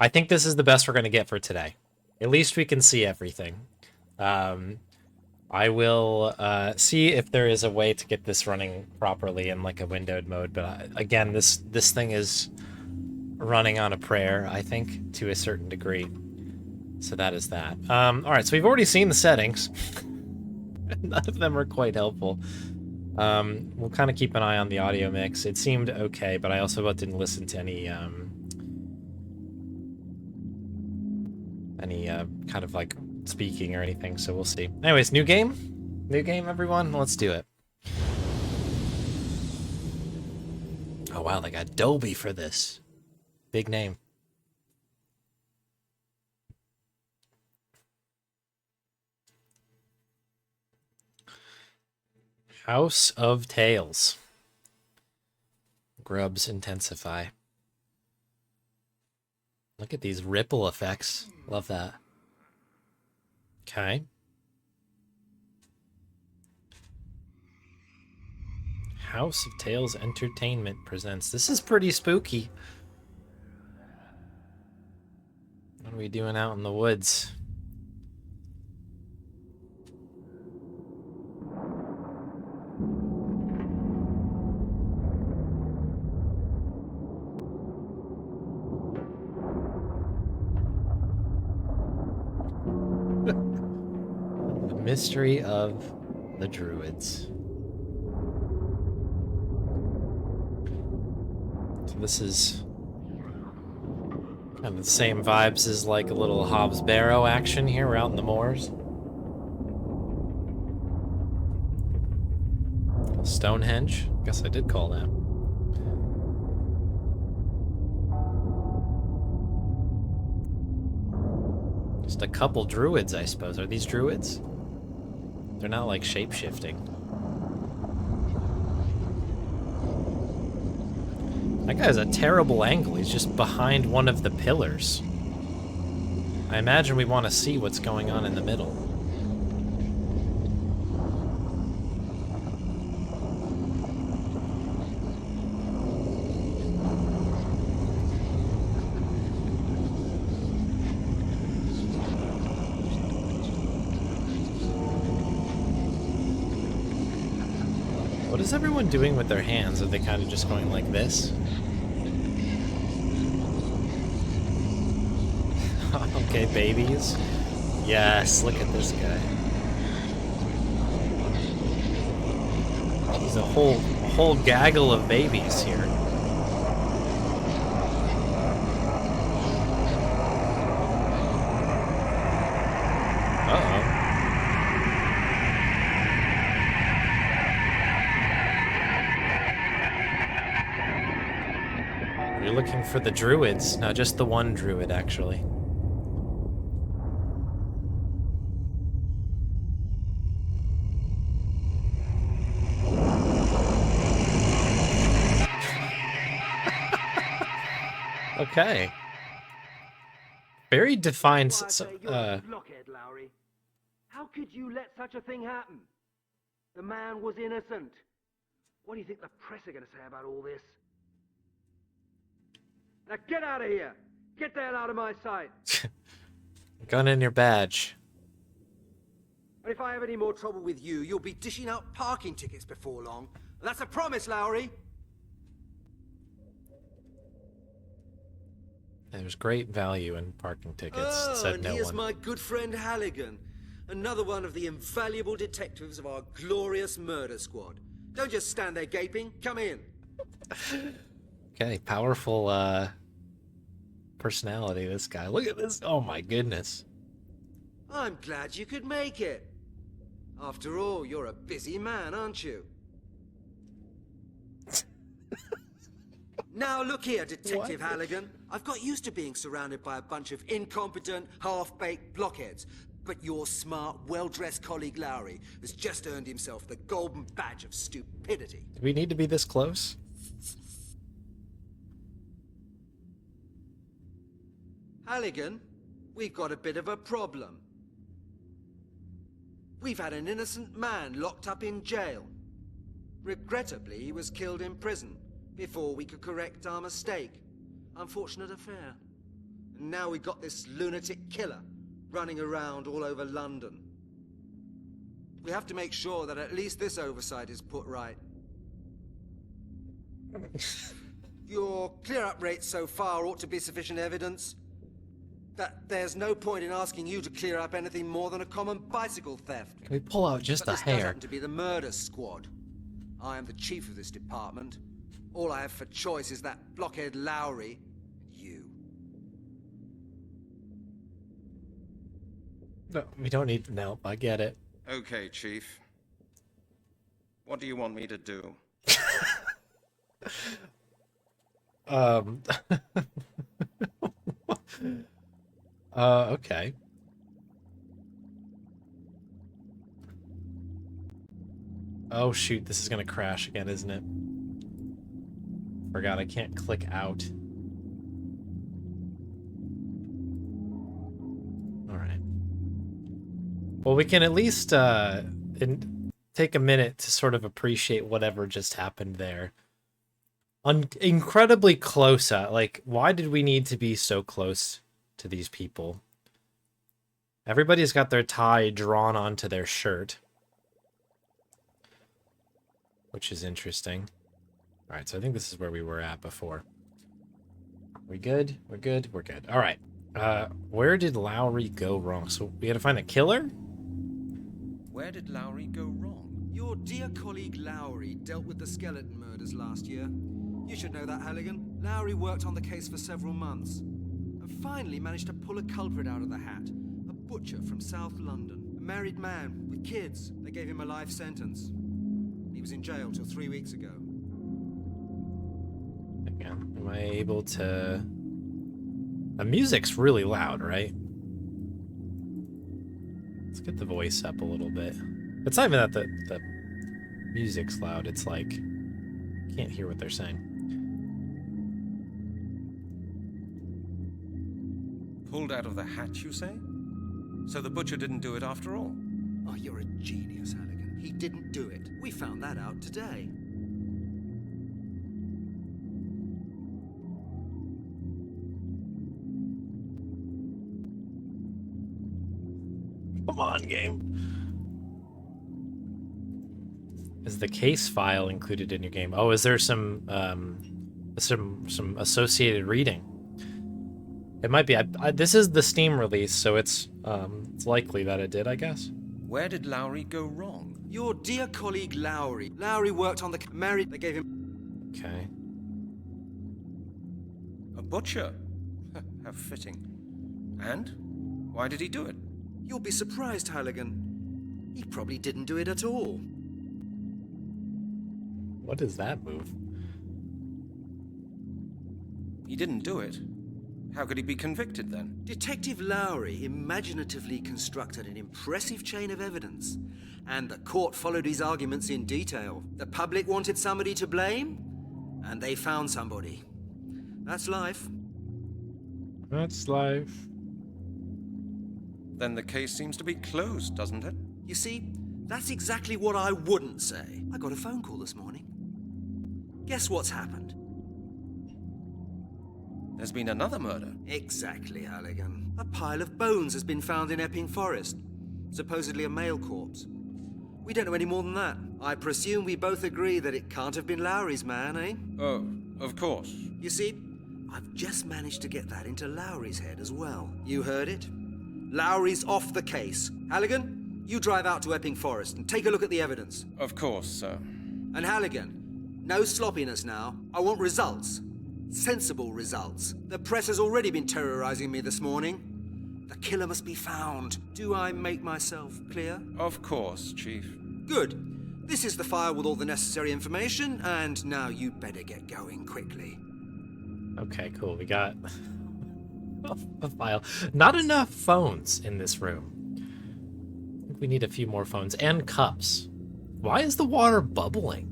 I think this is the best we're going to get for today. At least we can see everything. I will see if there is a way to get this running properly in like a windowed mode. But again, this thing is running on a prayer, I think, to a certain degree. So that is that. All right, so we've already seen the settings. None of them are quite helpful. We'll kind of keep an eye on the audio mix. It seemed okay, but I also didn't listen to any kind of like speaking or anything, so we'll see. Anyways, new game? New game, everyone? Let's do it. Oh wow, they got Dolby for this. Big name. House of Tales. Grubs intensify. Look at these ripple effects. Love that. Okay. House of Tales Entertainment presents. This is pretty spooky. What are we doing out in the woods? The mystery of the Druids. So this is kind of the same vibes as like a little Hobbs Barrow action here. We're out in the moors. Stonehenge. Guess I did call that. Just a couple druids, I suppose. Are these druids? They're not like shape-shifting. That guy has a terrible angle. He's just behind one of the pillars. I imagine we want to see what's going on in the middle. What is everyone doing with their hands? Are they kind of just going like this? Okay, babies. Yes, look at this guy. He's a whole gaggle of babies here. Uh-oh. You're looking for the druids. No, just the one druid, actually. Okay. Very defined. Blockhead, Lowry. How could you let such a thing happen? The man was innocent. What do you think the press are going to say about all this? Now get out of here! Get the hell out of my sight! Gun in your badge. And if I have any more trouble with you, you'll be dishing out parking tickets before long. That's a promise, Lowry. There's great value in parking tickets, Oh, said and no here's one. my good friend Halligan. Another one of the invaluable detectives of our glorious murder squad. Don't just stand there gaping. Come in. Okay, powerful personality, this guy. Look at this. Oh my goodness. I'm glad you could make it. After all, you're a busy man, aren't you? Now look here, Detective Halligan. I've got used to being surrounded by a bunch of incompetent, half-baked blockheads. But your smart, well-dressed colleague Lowry has just earned himself the golden badge of stupidity. Do we need to be this close? Halligan, we've got a bit of a problem. We've had an innocent man locked up in jail. Regrettably, he was killed in prison before we could correct our mistake. Unfortunate affair. And now we got this lunatic killer running around all over London. We have to make sure that at least this oversight is put right. Your clear-up rate so far ought to be sufficient evidence that there's no point in asking you to clear up anything more than a common bicycle theft. Can we pull out just But a this does hair? happen to be the murder squad. I am the chief of this department. All I have for choice is that blockhead Lowry and you. No, we don't need to know. I get it. Okay, Chief. What do you want me to do? Okay. Oh shoot, this is gonna crash again, isn't it? Forgot I can't click out. Alright. Well, we can at least take a minute to sort of appreciate whatever just happened there. Incredibly close like, why did we need to be so close to these people? Everybody's got their tie drawn onto their shirt, which is interesting. All right, so I think this is where we were at before. We good? We're good? We're good. All right. Where did Lowry go wrong? So we had to find the killer? Where did Lowry go wrong? Your dear colleague Lowry dealt with the skeleton murders last year. You should know that, Halligan. Lowry worked on the case for several months and finally managed to pull a culprit out of the hat. A butcher from South London. A married man with kids. They gave him a life sentence. He was in jail till 3 weeks ago. Again, am I able to... The music's really loud, right? Let's get the voice up a little bit. It's not even that the music's loud, it's like... Can't hear what they're saying. Pulled out of the hat, you say? So the butcher didn't do it after all? Oh, you're a genius, Halligan. He didn't do it. We found that out today. Come on, game. Is the case file included in your game? Oh, is there some associated reading? It might be. This is the Steam release, so it's likely that it did, I guess. Where did Lowry go wrong? Your dear colleague Lowry. Lowry worked on the married. They gave him. Okay. A butcher? How fitting. And? Why did he do it? You'll be surprised, Halligan. He probably didn't do it at all. What is that move? He didn't do it. How could he be convicted then? Detective Lowry imaginatively constructed an impressive chain of evidence, and the court followed his arguments in detail. The public wanted somebody to blame, and they found somebody. That's life. That's life. Then the case seems to be closed, doesn't it? You see, that's exactly what I wouldn't say. I got a phone call this morning. Guess what's happened? There's been another murder. Exactly, Halligan. A pile of bones has been found in Epping Forest. Supposedly a male corpse. We don't know any more than that. I presume we both agree that it can't have been Lowry's man, eh? Oh, of course. You see, I've just managed to get that into Lowry's head as well. You heard it? Lowry's off the case. Halligan, you drive out to Epping Forest and take a look at the evidence. Of course, sir. And Halligan, no sloppiness now. I want results. Sensible results. The press has already been terrorizing me this morning. The killer must be found. Do I make myself clear? Of course, Chief. Good. This is the file with all the necessary information, and now you'd better get going quickly. Okay, cool. We got a file. Not enough phones in this room. I think we need a few more phones and cups. Why is the water bubbling?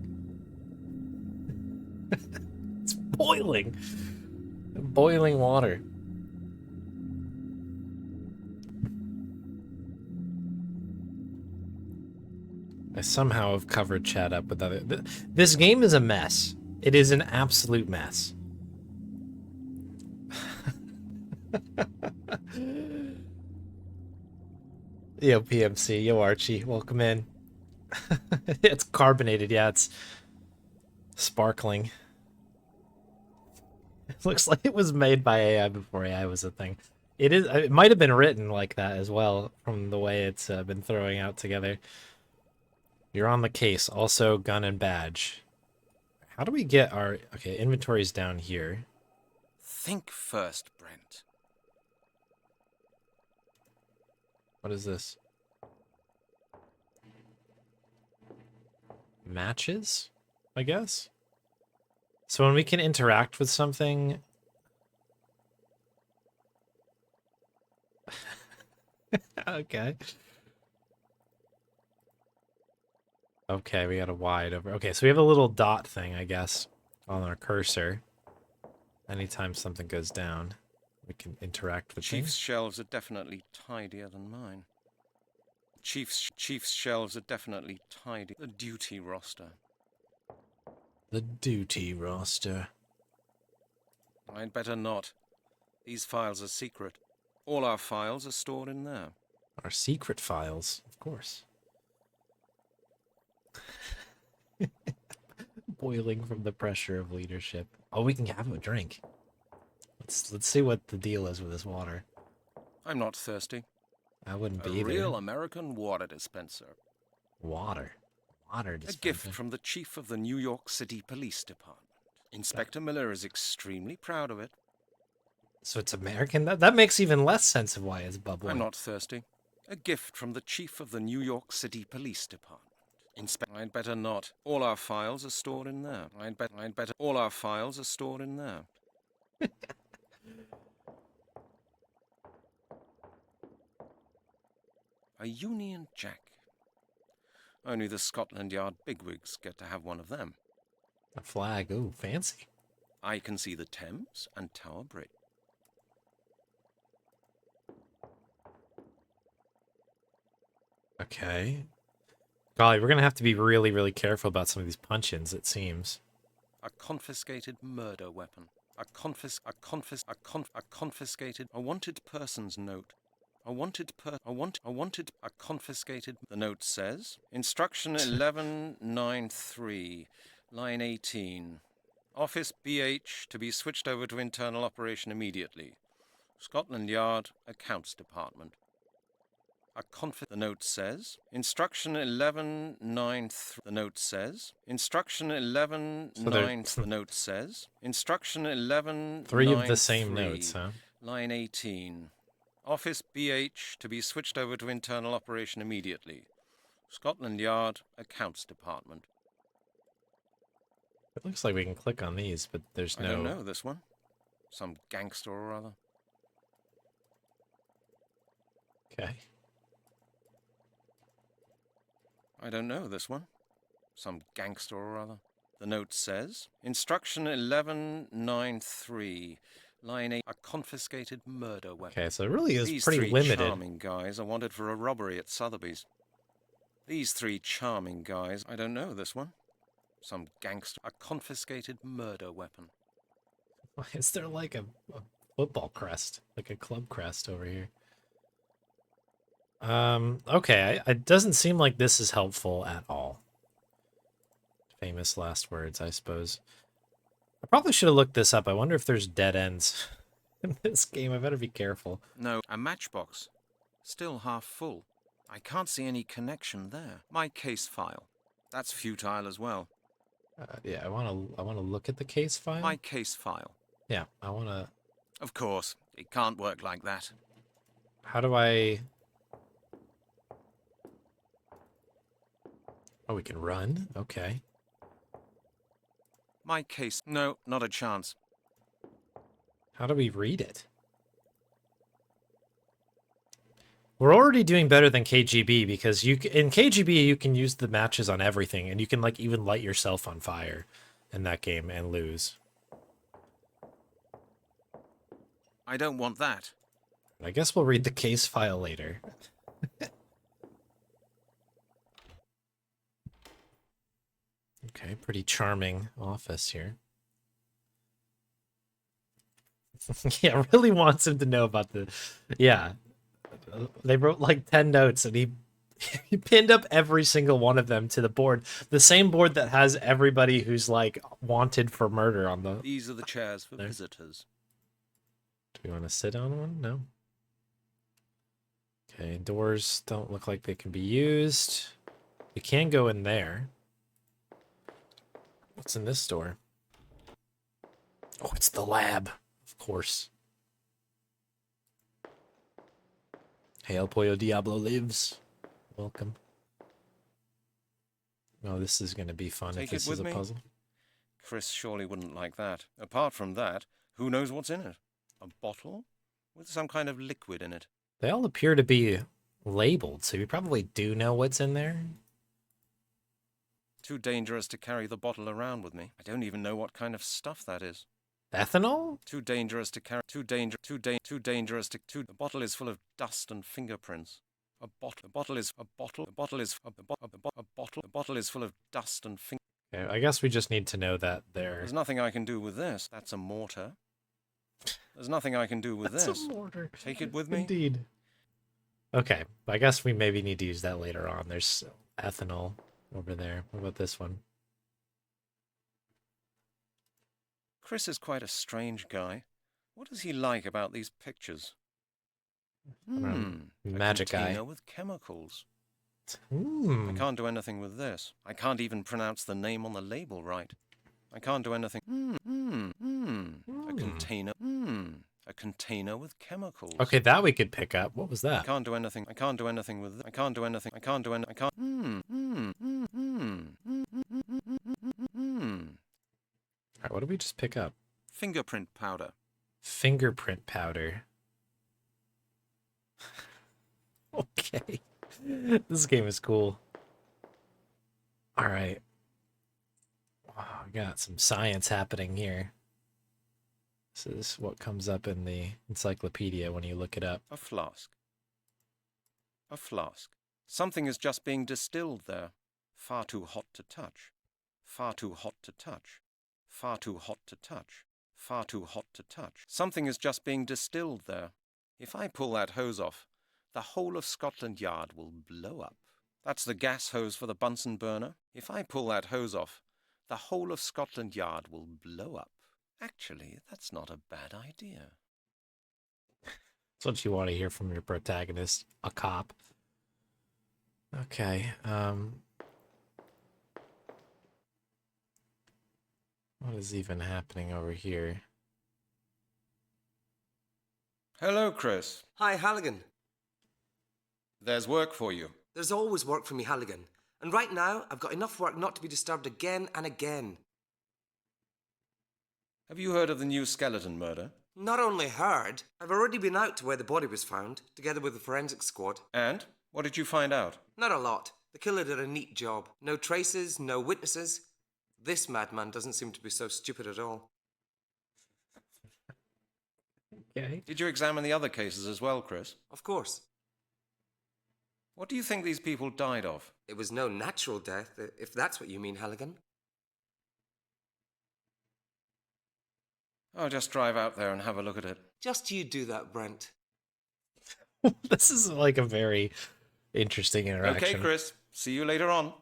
It's boiling. Boiling water. I somehow have covered chat up with other... This game is a mess. It is an absolute mess. Yo, PMC. Yo, Archie. Welcome in. It's carbonated. Yeah, it's sparkling. It looks like it was made by AI before AI was a thing. It is. It might have been written like that as well, from the way it's been throwing out together. You're on the case. Also, gun and badge. How do we get our... Okay, inventory's down here. Think first, Brent. What is this? Matches, I guess? So when we can interact with something... Okay. Okay, we got a wide over. Okay, so we have a little dot thing, I guess, on our cursor. Anytime something goes down, we can interact with Chief's things. shelves are definitely tidier than mine. Chief's shelves are definitely tidy. The duty roster. The duty roster. I'd better not. These files are secret. All our files are stored in there. Our secret files, of course. Boiling from the pressure of leadership. Oh, we can have a drink. Let's see what the deal is with this water. I'm not thirsty. I wouldn't A be either. real American water dispenser. Water. Water A dispenser. gift from the chief of the New York City Police Department. Inspector Miller is extremely proud of it. So it's American? That makes even less sense of why it's bubbling. I'm not thirsty. A gift from the chief of the New York City Police Department. I'd better not. All our files are stored in there. I'd better. All our files are stored in there. A Union Jack. Only the Scotland Yard bigwigs get to have one of them. A flag. Ooh, fancy. I can see the Thames and Tower Bridge. Okay. Golly, we're gonna have to be really, really careful about some of these punch-ins, it seems. A confiscated murder weapon. A confiscated. A wanted person's note. A confiscated. The note says, Instruction 1193, line 18. Office BH to be switched over to internal operation immediately. Scotland Yard, Accounts Department. The note says, Instruction 1193. The note says, Instruction 1193. The note says, Instruction 1193. 3 of the same notes, huh? Line 18. Office BH to be switched over to internal operation immediately. Scotland Yard, Accounts Department. It looks like we can click on these, but there's no... I don't know this one. Some gangster or other. Okay. I don't know this one. Some gangster or other. The note says, Instruction 1193, line 8, a confiscated murder weapon. Okay, so it really is These pretty three limited. charming guys are wanted for a robbery at Sotheby's. These three charming guys, I don't know this one. Some gangster, a confiscated murder weapon. Why is there like a football crest, like a club crest over here? Okay, it doesn't seem like this is helpful at all. Famous last words, I suppose. I probably should have looked this up. I wonder if there's dead ends in this game. I better be careful. No, a matchbox. Still half full. I can't see any connection there. My case file. That's futile as well. Yeah, I want to look at the case file. My case file. Yeah, I want to... Of course, it can't work like that. How do I... Oh, we can run? Okay. My case... No, not a chance. How do we read it? We're already doing better than KGB because in KGB you can use the matches on everything, and you can like even light yourself on fire in that game and lose. I don't want that. I guess we'll read the case file later. Okay, pretty charming office here. Yeah, really wants him to know about the. Yeah, they wrote like 10 notes, and he pinned up every single one of them to the board, the same board that has everybody who's like wanted for murder on the. These are the chairs for There. visitors. Do we want to sit on one? No. Okay, doors don't look like they can be used. We can go in there. What's in this door? Oh, it's the lab, of course. Hey, El Pollo Diablo lives. Welcome. Oh, this is going to be fun if Take it this is with a me? puzzle. Chris surely wouldn't like that. Apart from that, who knows what's in it? A bottle? With some kind of liquid in it. They all appear to be labeled, so we probably do know what's in there. Too dangerous to carry the bottle around with me. I don't even know what kind of stuff that is. Ethanol? Too dangerous to carry. Too dangerous to. The bottle is full of dust and fingerprints. A bottle is full of dust and fingerprints. Okay, I guess we just need to know that there. There's nothing I can do with this. That's a mortar. There's nothing I can do with That's this. a mortar. Take it with me. Indeed. Okay, I guess we maybe need to use that later on. There's ethanol over there. What about this one? Chris is quite a strange guy. What does he like about these pictures? Magic a eye. container with chemicals. I Hmm. can't do anything with this. I can't even pronounce the name on the label right. I can't do anything. A container with chemicals. Okay, that we could pick up. What was I that? can't do anything. I can't do anything with this. I can't do anything. I can't do any. I can't. All right, what did we just pick up? Fingerprint powder. Fingerprint powder. Okay. This game is cool. All right. Wow, we got some science happening here. This is what comes up in the encyclopedia when you look it up. A flask. A flask. Something is just being distilled there. Far too hot to touch. Far too hot to touch. Far too hot to touch. Far too hot to touch. Something is just being distilled there. If I pull that hose off, the whole of Scotland Yard will blow up. That's the gas hose for the Bunsen burner. If I pull that hose off, the whole of Scotland Yard will blow up. Actually, that's not a bad idea. That's what you want to hear from your protagonist, a cop. Okay, what is even happening over here? Hello, Chris. Hi, Halligan. There's work for you. There's always work for me, Halligan. And right now, I've got enough work not to be disturbed again and again. Have you heard of the new skeleton murder? Not only heard, I've already been out to where the body was found, together with the forensic squad. And? What did you find out? Not a lot. The killer did a neat job. No traces, no witnesses. This madman doesn't seem to be so stupid at all. Okay. Did you examine the other cases as well, Chris? Of course. What do you think these people died of? It was no natural death, if that's what you mean, Halligan. I'll just drive out there and have a look at it. Just you do that, Brent. This is like a very interesting interaction. Okay, Chris. See you later on.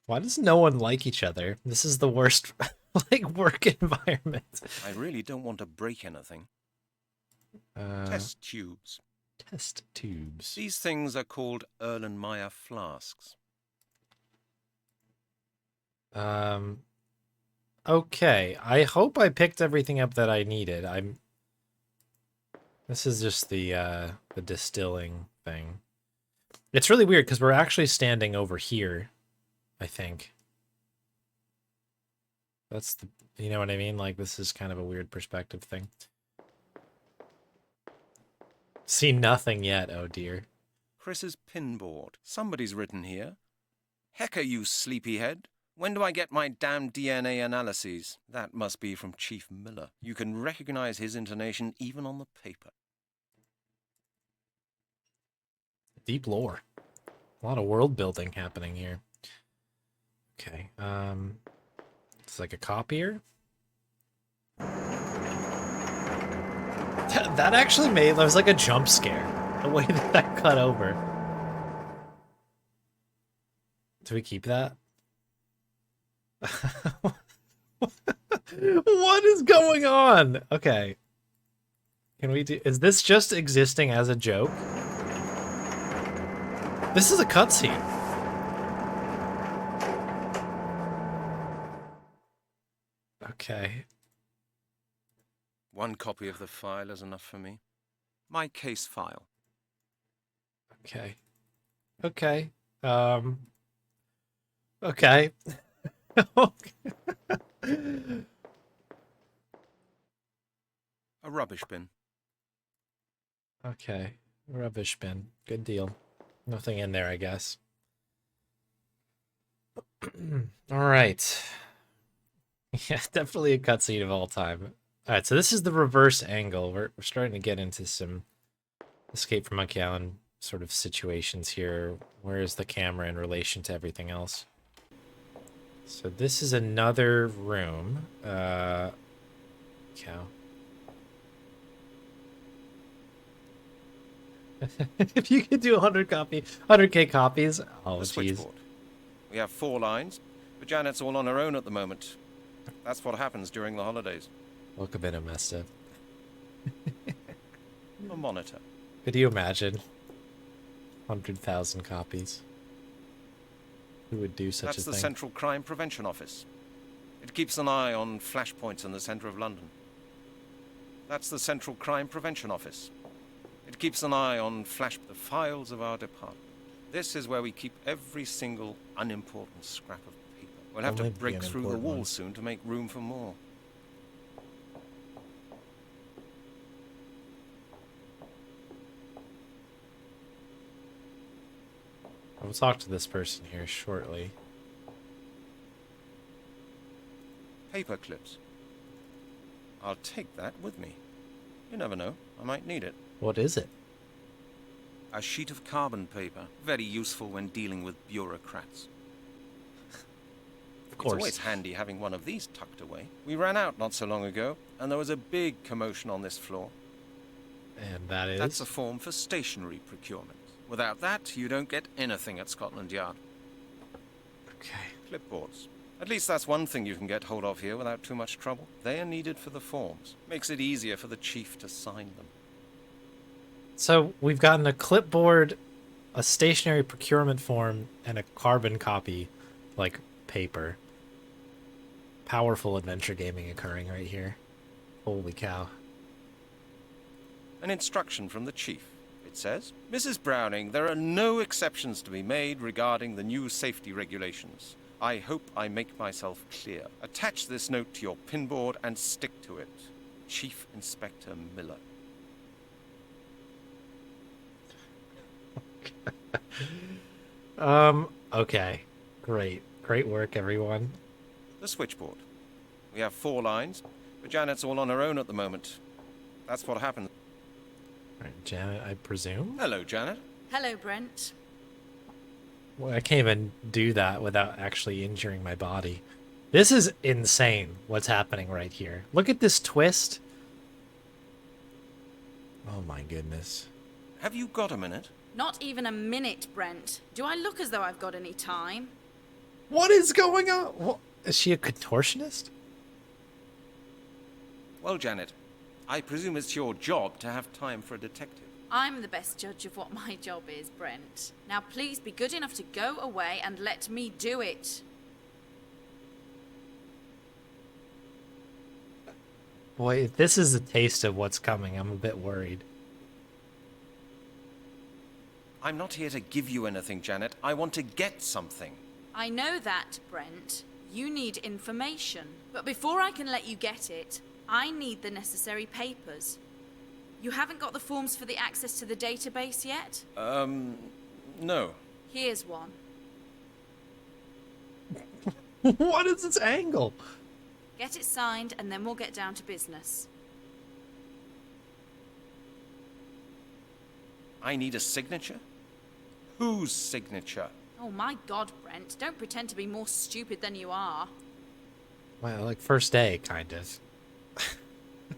Why does no one like each other? This is the worst like work environment. I really don't want to break anything. Test tubes. Test tubes. These things are called Erlenmeyer flasks. Okay. I hope I picked everything up that I needed. This is just the distilling thing. It's really weird because we're actually standing over here, I think. That's the, you know what I mean? Like, this is kind of a weird perspective thing. See nothing yet, oh dear. Chris's pinboard. Somebody's written here. Hecker, you sleepyhead. When do I get my damn DNA analyses? That must be from Chief Miller. You can recognize his intonation even on the paper. Deep lore. A lot of world building happening here. Okay, it's like a copier. That actually made, that was like a jump scare. The way that cut over. Do we keep that? What is going on? Okay. Can we do, is this just existing as a joke? This is a cutscene. Okay. One copy of the file is enough for me. My case file. Okay. Okay. Okay. A rubbish bin. Okay. Rubbish bin. Good deal. Nothing in there, I guess. All right. Yeah, definitely a cutscene of all time. All right, so this is the reverse angle. We're starting to get into some Escape from Monkey Island sort of situations here. Where is the camera in relation to everything else? So this is another room. Cow. If you could do 100K copies. Oh, The jeez. switchboard. We have 4 lines, but Janet's all on her own at the moment. That's what happens during the holidays. Look a bit of messed up. A monitor. Could you imagine? 100,000 copies. Who would do such That's a the thing? Central Crime Prevention Office. It keeps an eye on flashpoints in the centre of London. That's the Central Crime Prevention Office. It keeps an eye on the files of our department. This is where we keep every single unimportant scrap of paper. We'll have to Only the break through the unimportant wall ones. soon to make room for more. We'll talk to this person here shortly. Paper clips. I'll take that with me. You never know, I might need it. What is it? A sheet of carbon paper. Very useful when dealing with bureaucrats. Of It's course. always handy having one of these tucked away. We ran out not so long ago, and there was a big commotion on this floor. And that is? That's a form for stationery procurement. Without that, you don't get anything at Scotland Yard. Okay. Clipboards. At least that's one thing you can get hold of here without too much trouble. They are needed for the forms. Makes it easier for the chief to sign them. So we've gotten a clipboard, a stationary procurement form, and a carbon copy, like paper. Powerful adventure gaming occurring right here. Holy cow. An instruction from the chief. It says, Mrs. Browning, there are no exceptions to be made regarding the new safety regulations. I hope I make myself clear. Attach this note to your pinboard and stick to it. Chief Inspector Miller. Okay. Great. Great work, everyone. The switchboard. We have 4 lines, but Janet's all on her own at the moment. That's what happens. All right, Janet, I presume? Hello, Janet. Hello, Brent. Well, I can't even do that without actually injuring my body. This is insane, what's happening right here. Look at this twist. Oh my goodness. Have you got a minute? Not even a minute, Brent. Do I look as though I've got any time? What is going on? What? Is she a contortionist? Well, Janet, I presume it's your job to have time for a detective. I'm the best judge of what my job is, Brent. Now please be good enough to go away and let me do it. Boy, if this is a taste of what's coming, I'm a bit worried. I'm not here to give you anything, Janet. I want to get something. I know that, Brent. You need information. But before I can let you get it, I need the necessary papers. You haven't got the forms for the access to the database yet? No. Here's one. What is this angle? Get it signed and then we'll get down to business. I need a signature? Whose signature? Oh my God, Brent. Don't pretend to be more stupid than you are. Well, like first day, kind of.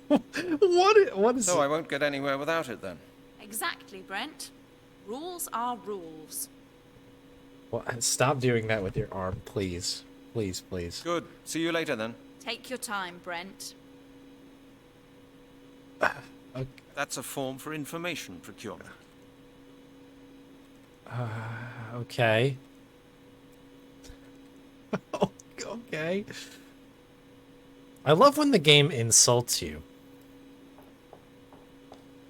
What is So I won't get anywhere without it then. Exactly, Brent. Rules are rules. What? Stop doing that with your arm, please. Please, please. Good. See you later then. Take your time, Brent. Okay. That's a form for information procurement. Okay. Okay. I love when the game insults you.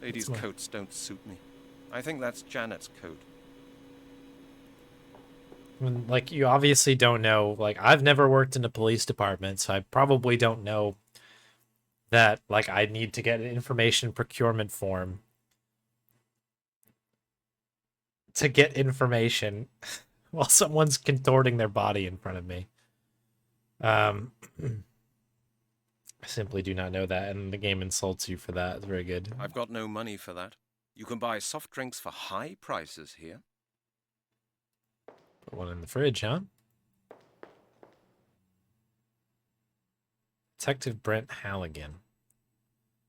Ladies' coats don't suit me. I think that's Janet's coat. When, like, you obviously don't know. Like, I've never worked in a police department, so I probably don't know that, like, I need to get an information procurement form to get information while someone's contorting their body in front of me. I simply do not know that, and the game insults you for that. It's very good. I've got no money for that. You can buy soft drinks for high prices here. Put one in the fridge, huh? Detective Brent Halligan.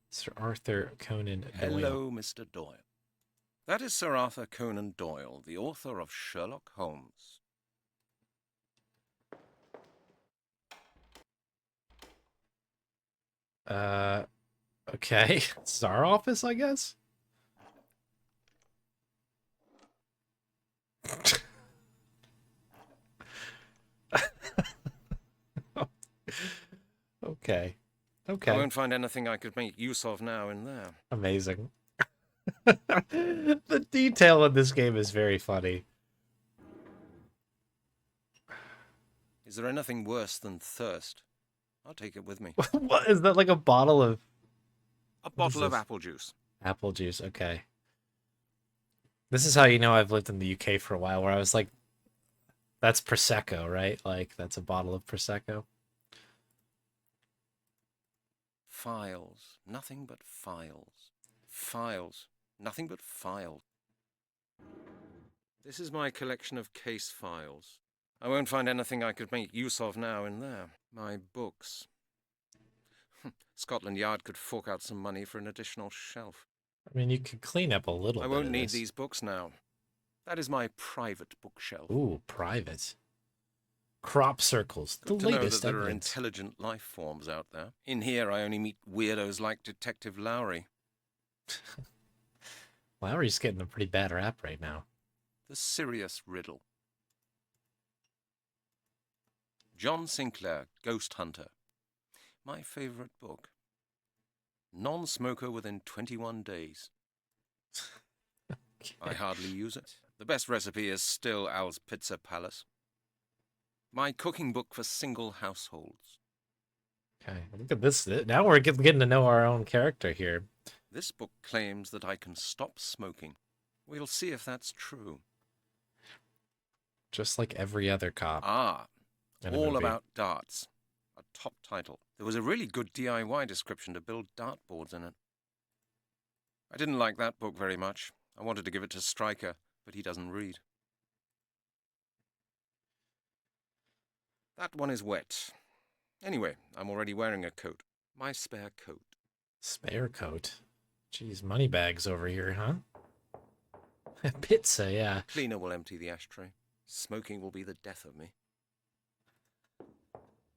Sir Arthur Conan Doyle. Hello, Mr. Doyle. That is Sir Arthur Conan Doyle, the author of Sherlock Holmes. Okay. It's our office, I guess? Okay. Okay. I won't find anything I could make use of now in there. Amazing. The detail in this game is very funny. Is there anything worse than thirst? I'll take it with me. What is that, like a bottle of A bottle of this? apple juice. Apple juice? Okay. This is how you know I've lived in the UK for a while, where I was like, that's Prosecco, right? Like, that's a bottle of Prosecco. Files. Nothing but files. Files. Nothing but files. This is my collection of case files. I won't find anything I could make use of now in there. My books. Scotland Yard could fork out some money for an additional shelf. I mean, you could clean up a little I bit won't of need this. these books now. That is my private bookshelf. Ooh, private. Crop circles. The Good to know that latest there are evidence. intelligent life forms out there. In here, I only meet weirdos like Detective Lowry. Lowry's getting a pretty bad rap right now. The Sirius Riddle. John Sinclair, Ghost Hunter. My favorite book. Non-smoker within 21 days. I hardly use it. The best recipe is still Al's Pizza Palace. My cooking book for single households. Okay, look at this. Now we're getting to know our own character here. This book claims that I can stop smoking. We'll see if that's true. Just like every other cop. Ah, in a all movie. about darts. A top title. There was a really good DIY description to build dartboards in it. I didn't like that book very much. I wanted to give it to Stryker, but he doesn't read. That one is wet. Anyway, I'm already wearing a coat. My spare coat. Spare coat. Jeez, money bags over here, huh? Pizza, yeah. Cleaner will empty the ashtray. Smoking will be the death of me.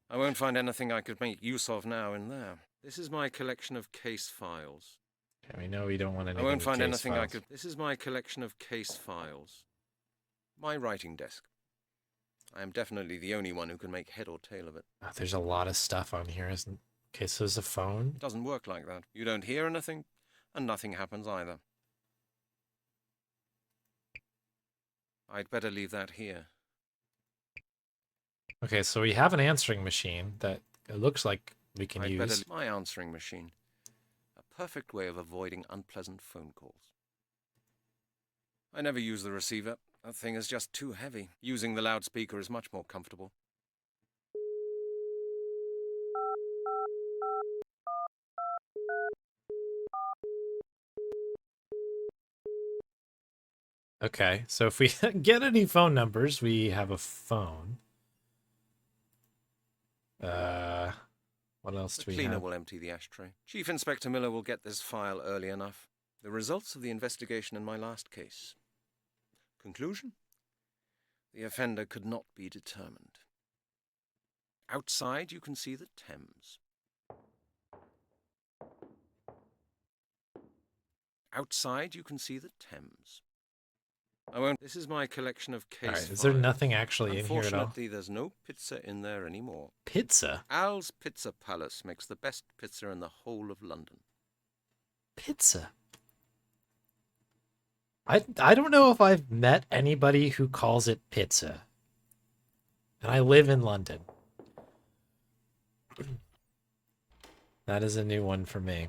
I won't find anything I could make use of now in there. This is my collection of case files. Okay, we know we don't want anything. I won't find case anything I files. could... This is my collection of case files. My writing desk. I am definitely the only one who can make head or tail of it. Oh, there's a lot of stuff on here, isn't? Okay, so there's a phone. It doesn't work like that. You don't hear anything, and nothing happens either. I'd better leave that here. Okay, so we have an answering machine that it looks like we can I'd use. better my answering machine. A perfect way of avoiding unpleasant phone calls. I never use the receiver. That thing is just too heavy. Using the loudspeaker is much more comfortable. Okay, so if we get any phone numbers, we have a phone. What else The do we cleaner have? will empty the ashtray. Chief Inspector Miller will get this file early enough. The results of the investigation in my last case. Conclusion? The offender could not be determined. Outside, you can see the Thames. Outside, you can see the Thames. I won't. This is my collection of case Alright, is files. there nothing actually in here at all? Unfortunately, there's no pizza in there anymore. Pizza? Al's Pizza Palace makes the best pizza in the whole of London. Pizza? I don't know if I've met anybody who calls it pizza. And I live in London. That is a new one for me.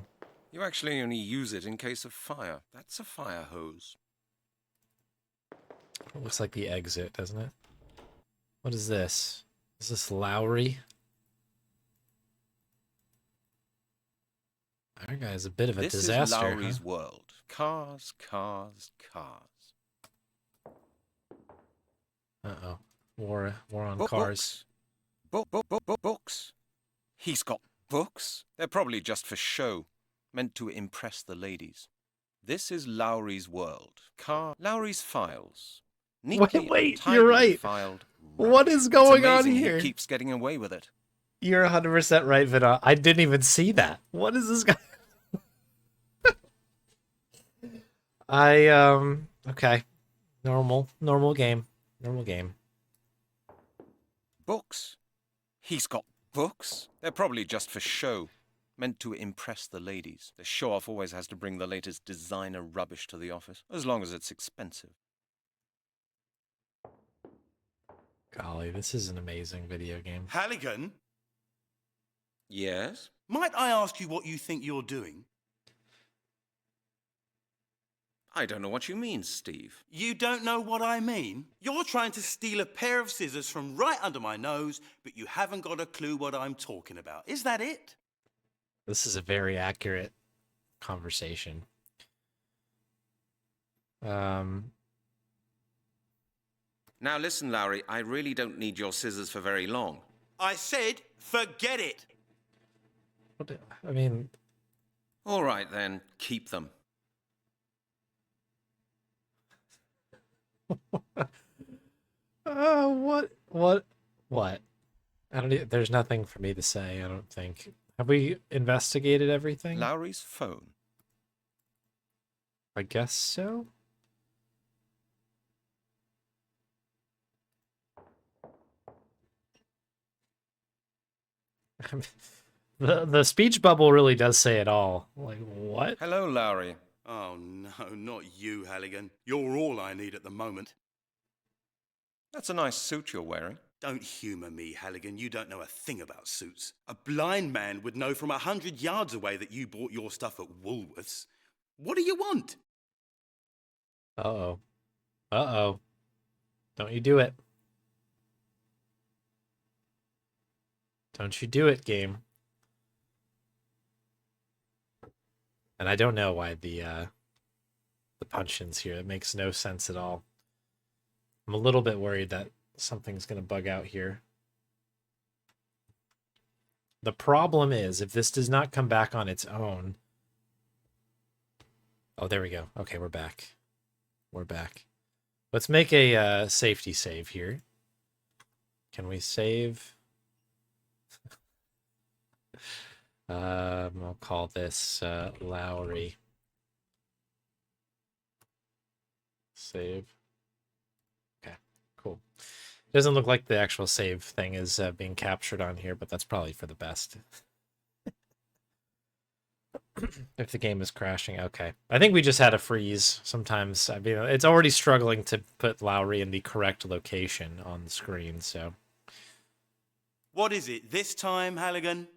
You actually only use it in case of fire. That's a fire hose. It looks like the exit, doesn't it? What is this? Is this Lowry? That guy's a bit of a This disaster. is Lowry's Huh? world. Cars, cars, cars. Uh-oh. War on cars. Books. He's got books. They're probably just for show, meant to impress the ladies. This is Lowry's world. Lowry's files. Neatly Wait, and tidily you're right. filed. What rubbish. is going It's on amazing here? He keeps getting away with it. You're 100% right, Vidal. I didn't even see that. What is this guy? Okay. Normal game. Normal game. Books. He's got books. They're probably just for show, meant to impress the ladies. The show-off always has to bring the latest designer rubbish to the office, as long as it's expensive. Golly, this is an amazing video game. Halligan, Yes? might I ask you what you think you're doing? I don't know what you mean, Steve. You don't know what I mean? You're trying to steal a pair of scissors from right under my nose, but you haven't got a clue what I'm talking about. Is that it? This is a very accurate conversation. Now listen, Lowry, I really don't need your scissors for very long. I said, forget it. I mean, All right then, keep them. what? I don't. There's nothing for me to say. I don't think. Have we investigated everything? Lowry's phone. I guess so. The speech bubble really does say it all. Like what? Hello, Lowry. Oh no, not you, Halligan. You're all I need at the moment. That's a nice suit you're wearing. Don't humour me, Halligan. You don't know a thing about suits. A blind man would know from 100 yards away that you bought your stuff at Woolworths. What do you want? Uh-oh. Uh-oh. Don't you do it. Don't you do it, game. And I don't know why the punch-ins here. It makes no sense at all. I'm a little bit worried that something's going to bug out here. The problem is, if this does not come back on its own... Oh, there we go. Okay, we're back. We're back. Let's make a safety save here. Can we save? I'll call this Lowry. Save. Okay, cool. Doesn't look like the actual save thing is being captured on here, but that's probably for the best. If the game is crashing, okay. I think we just had a freeze sometimes. I mean, it's already struggling to put Lowry in the correct location on the screen, so. What is it this time, Halligan?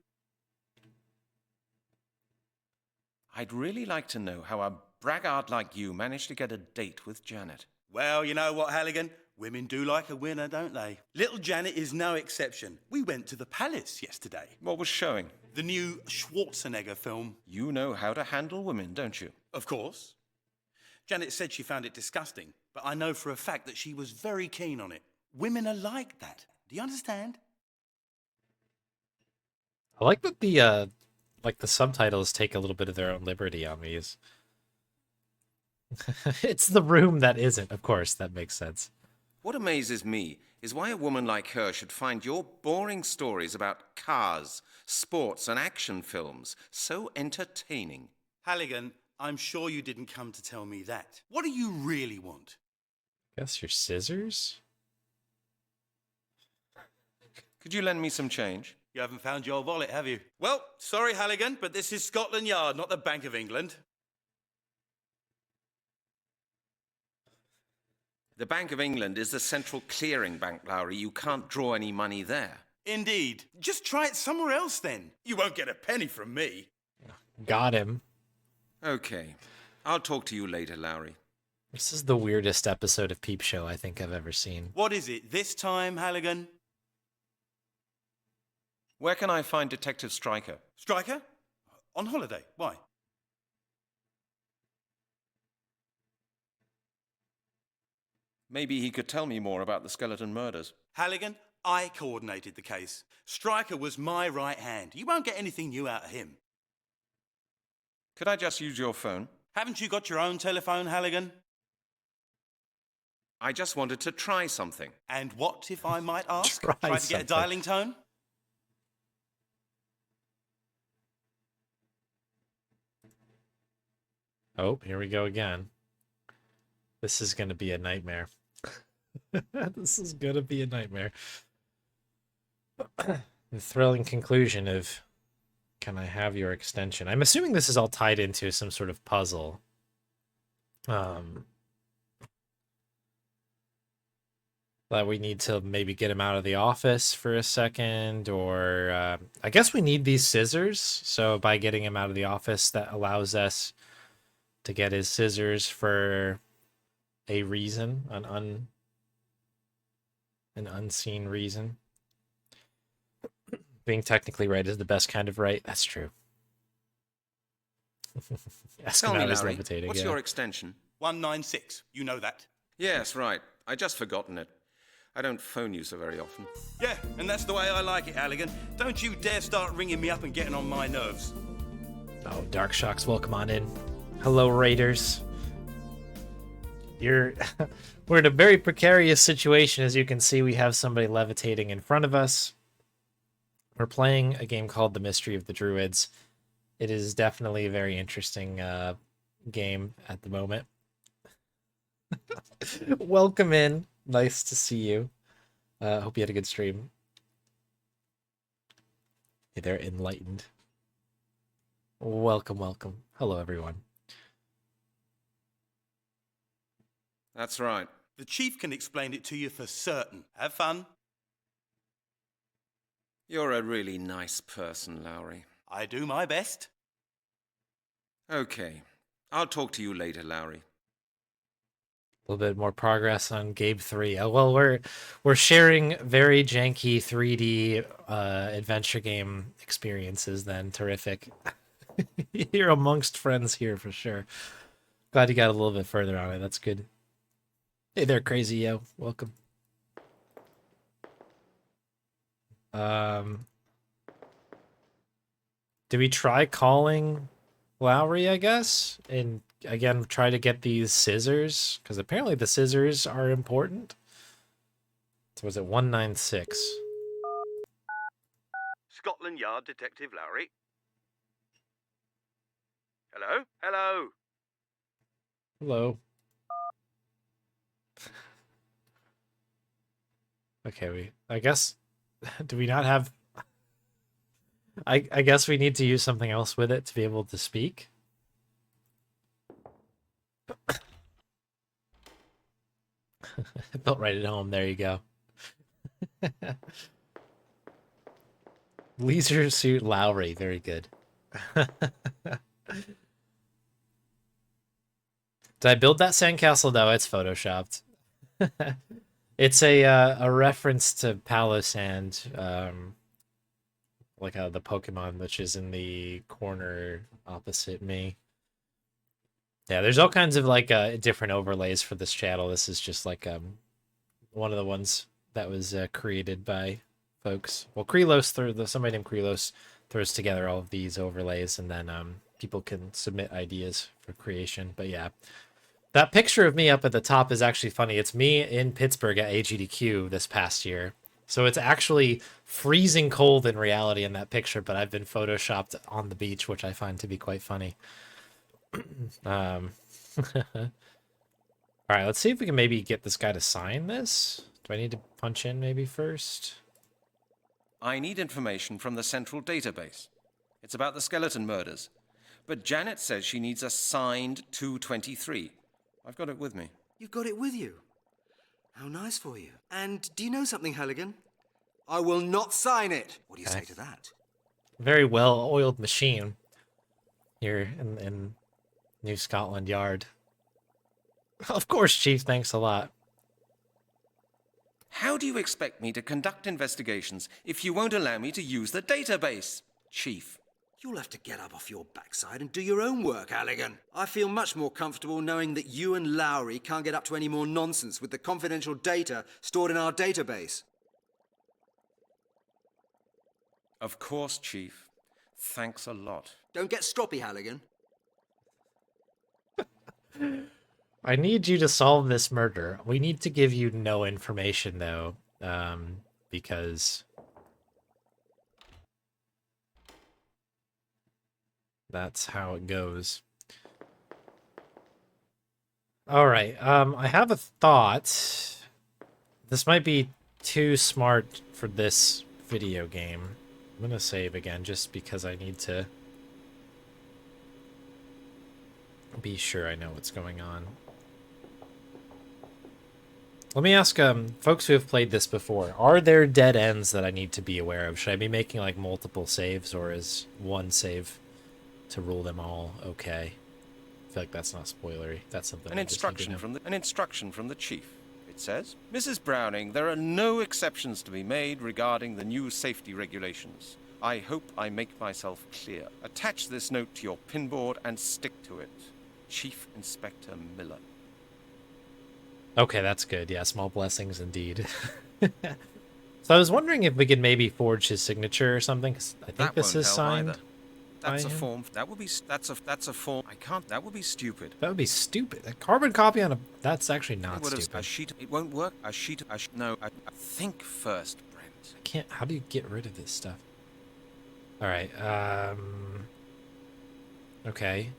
I'd really like to know how a braggart like you managed to get a date with Janet. Well, you know what, Halligan? Women do like a winner, don't they? Little Janet is no exception. We went to the palace yesterday. What was showing? The new Schwarzenegger film. You know how to handle women, don't you? Of course. Janet said she found it disgusting, but I know for a fact that she was very keen on it. Women are like that. Do you understand? I like that the subtitles take a little bit of their own liberty on these. It's the room that isn't, of course, that makes sense. What amazes me is why a woman like her should find your boring stories about cars, sports, and action films so entertaining. Halligan, I'm sure you didn't come to tell me that. What do you really want? Guess your scissors? Could you lend me some change? You haven't found your wallet, have you? Well, sorry, Halligan, but this is Scotland Yard, not the Bank of England. The Bank of England is the central clearing bank, Lowry. You can't draw any money there. Indeed. Just try it somewhere else, then. You won't get a penny from me. Got him. Okay. I'll talk to you later, Lowry. This is the weirdest episode of Peep Show I think I've ever seen. What is it this time, Halligan? Where can I find Detective Stryker? Stryker? On holiday. Why? Maybe he could tell me more about the skeleton murders. Halligan, I coordinated the case. Stryker was my right hand. You won't get anything new out of him. Could I just use your phone? Haven't you got your own telephone, Halligan? I just wanted to try something. And what, if I might ask? Try to get a something. dialing tone? Oh, here we go again. This is going to be a nightmare. This is going to be a nightmare. The thrilling conclusion of, can I have your extension? I'm assuming this is all tied into some sort of puzzle. That we need to maybe get him out of the office for a second, or I guess we need these scissors. So by getting him out of the office, that allows us to get his scissors for a reason, an unseen reason. Being technically right is the best kind of right. That's true. Ask Tell him me, how he's Larry, levitating. what's yeah. your extension? 196. You know that. Yes, right. I just forgotten it. I don't phone you so very often. Yeah, and that's the way I like it, Halligan. Don't you dare start ringing me up and getting on my nerves. Oh, Dark Shocks, welcome on in. Hello, Raiders. We're in a very precarious situation. As you can see, we have somebody levitating in front of us. We're playing a game called The Mystery of the Druids. It is definitely a very interesting game at the moment. Welcome in. Nice to see you. Hope you had a good stream. Hey, they're enlightened. Welcome, welcome. Hello, everyone. That's right. The chief can explain it to you for certain. Have fun. You're a really nice person, Lowry. I do my best. Okay. I'll talk to you later, Lowry. A little bit more progress on Gabe 3. Oh, well, we're sharing very janky 3D adventure game experiences then. Terrific. You're amongst friends here for sure. Glad you got a little bit further on it. That's good. Hey there, Crazy Yo. Welcome. Do we try calling Lowry, I guess? And again, try to get these scissors? Because apparently the scissors are important. So was it 196? Scotland Yard Detective Lowry. Hello? Hello? Hello. Okay, I guess, do we not have, I guess we need to use something else with it to be able to speak. Built right at home, there you go. Leisure Suit Lowry, very good. Did I build that sandcastle? No, it's photoshopped. It's a reference to Palossand, like the Pokemon which is in the corner opposite me. Yeah, there's all kinds of like different overlays for this channel. This is just like one of the ones that was created by folks. Well, Krelos, somebody named Krelos throws together all of these overlays, and then people can submit ideas for creation. But yeah, that picture of me up at the top is actually funny. It's me in Pittsburgh at AGDQ this past year. So it's actually freezing cold in reality in that picture, but I've been photoshopped on the beach, which I find to be quite funny. All right, let's see if we can maybe get this guy to sign this. Do I need to punch in maybe first? I need information from the central database. It's about the skeleton murders. But Janet says she needs a signed 223. I've got it with me. You've got it with you. How nice for you. And do you know something, Halligan? I will not sign it. What do you say to that? Very well-oiled machine here in New Scotland Yard. Of course, Chief, thanks a lot. How do you expect me to conduct investigations if you won't allow me to use the database, Chief? You'll have to get up off your backside and do your own work, Halligan. I feel much more comfortable knowing that you and Lowry can't get up to any more nonsense with the confidential data stored in our database. Of course, Chief. Thanks a lot. Don't get stroppy, Halligan. I need you to solve this murder. We need to give you no information, though, because that's how it goes. All right, I have a thought. This might be too smart for this video game. I'm gonna save again just because I need to be sure I know what's going on. Let me ask folks who have played this before, are there dead ends that I need to be aware of? Should I be making like multiple saves, or is one save to rule them all okay? I feel like that's not spoilery. That's something An instruction from the chief. It says, Mrs. Browning, there are no exceptions to be made regarding the new safety regulations. I hope I make myself clear. Attach this note to your pinboard and stick to it. Chief Inspector Miller. Okay, that's good. Yeah, small blessings indeed. So I was wondering if we could maybe forge his signature or something, 'cause I think That this won't is help signed. either. That's a by him. form. That's a form. I can't. That would be stupid. That would be stupid. A carbon copy on a... That's actually not It would have stupid. a sheet. It won't work. A sheet. No. Think first, Brent. I can't... How do you get rid of this stuff? Alright, okay.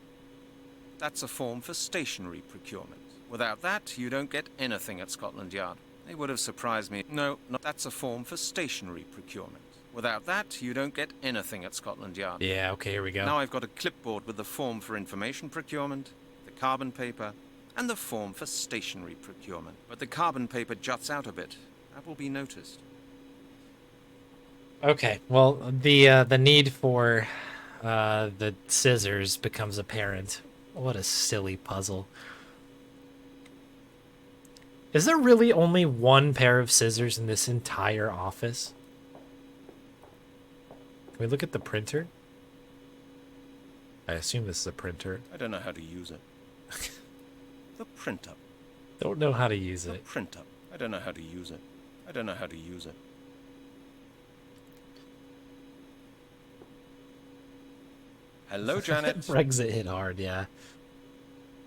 That's a form for stationery procurement. Without that, you don't get anything at Scotland Yard. They would have surprised me. No, that's a form for stationery procurement. Without that, you don't get anything at Scotland Yard. Yeah, okay, here we go. Now I've got a clipboard with the form for information procurement, the carbon paper, and the form for stationery procurement. But the carbon paper juts out a bit. That will be noticed. Okay, well, the need for the scissors becomes apparent. What a silly puzzle. Is there really only one pair of scissors in this entire office? Can we look at the printer? I assume this is a printer. I don't know how to use it. The printer. Don't know how to use The it. printer. I don't know how to use it. I don't know how to use it. Hello, Janet. Brexit hit hard, yeah.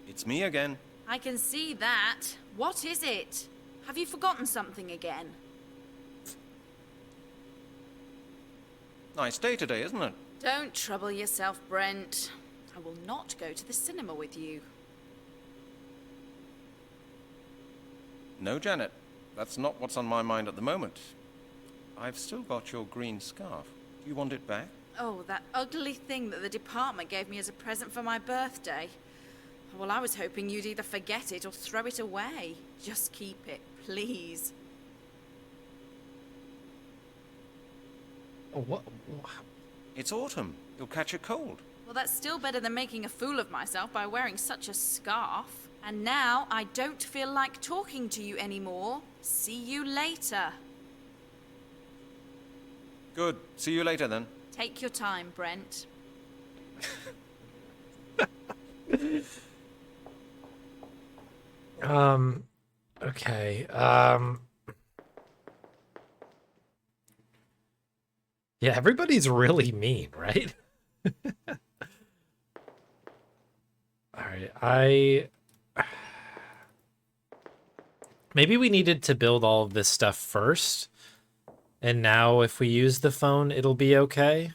It's me again. I can see that. What is it? Have you forgotten something again? Nice day today, isn't it? Don't trouble yourself, Brent. I will not go to the cinema with you. No, Janet. That's not what's on my mind at the moment. I've still got your green scarf. Do you want it back? Oh, that ugly thing that the department gave me as a present for my birthday. Well, I was hoping you'd either forget it or throw it away. Just keep it, please. Oh, what? It's autumn. You'll catch a cold. Well, that's still better than making a fool of myself by wearing such a scarf. And now I don't feel like talking to you anymore. See you later. Good. See you later, then. Take your time, Brent. Okay, Yeah, everybody's really mean, right? Alright, maybe we needed to build all of this stuff first, and now if we use the phone, it'll be okay.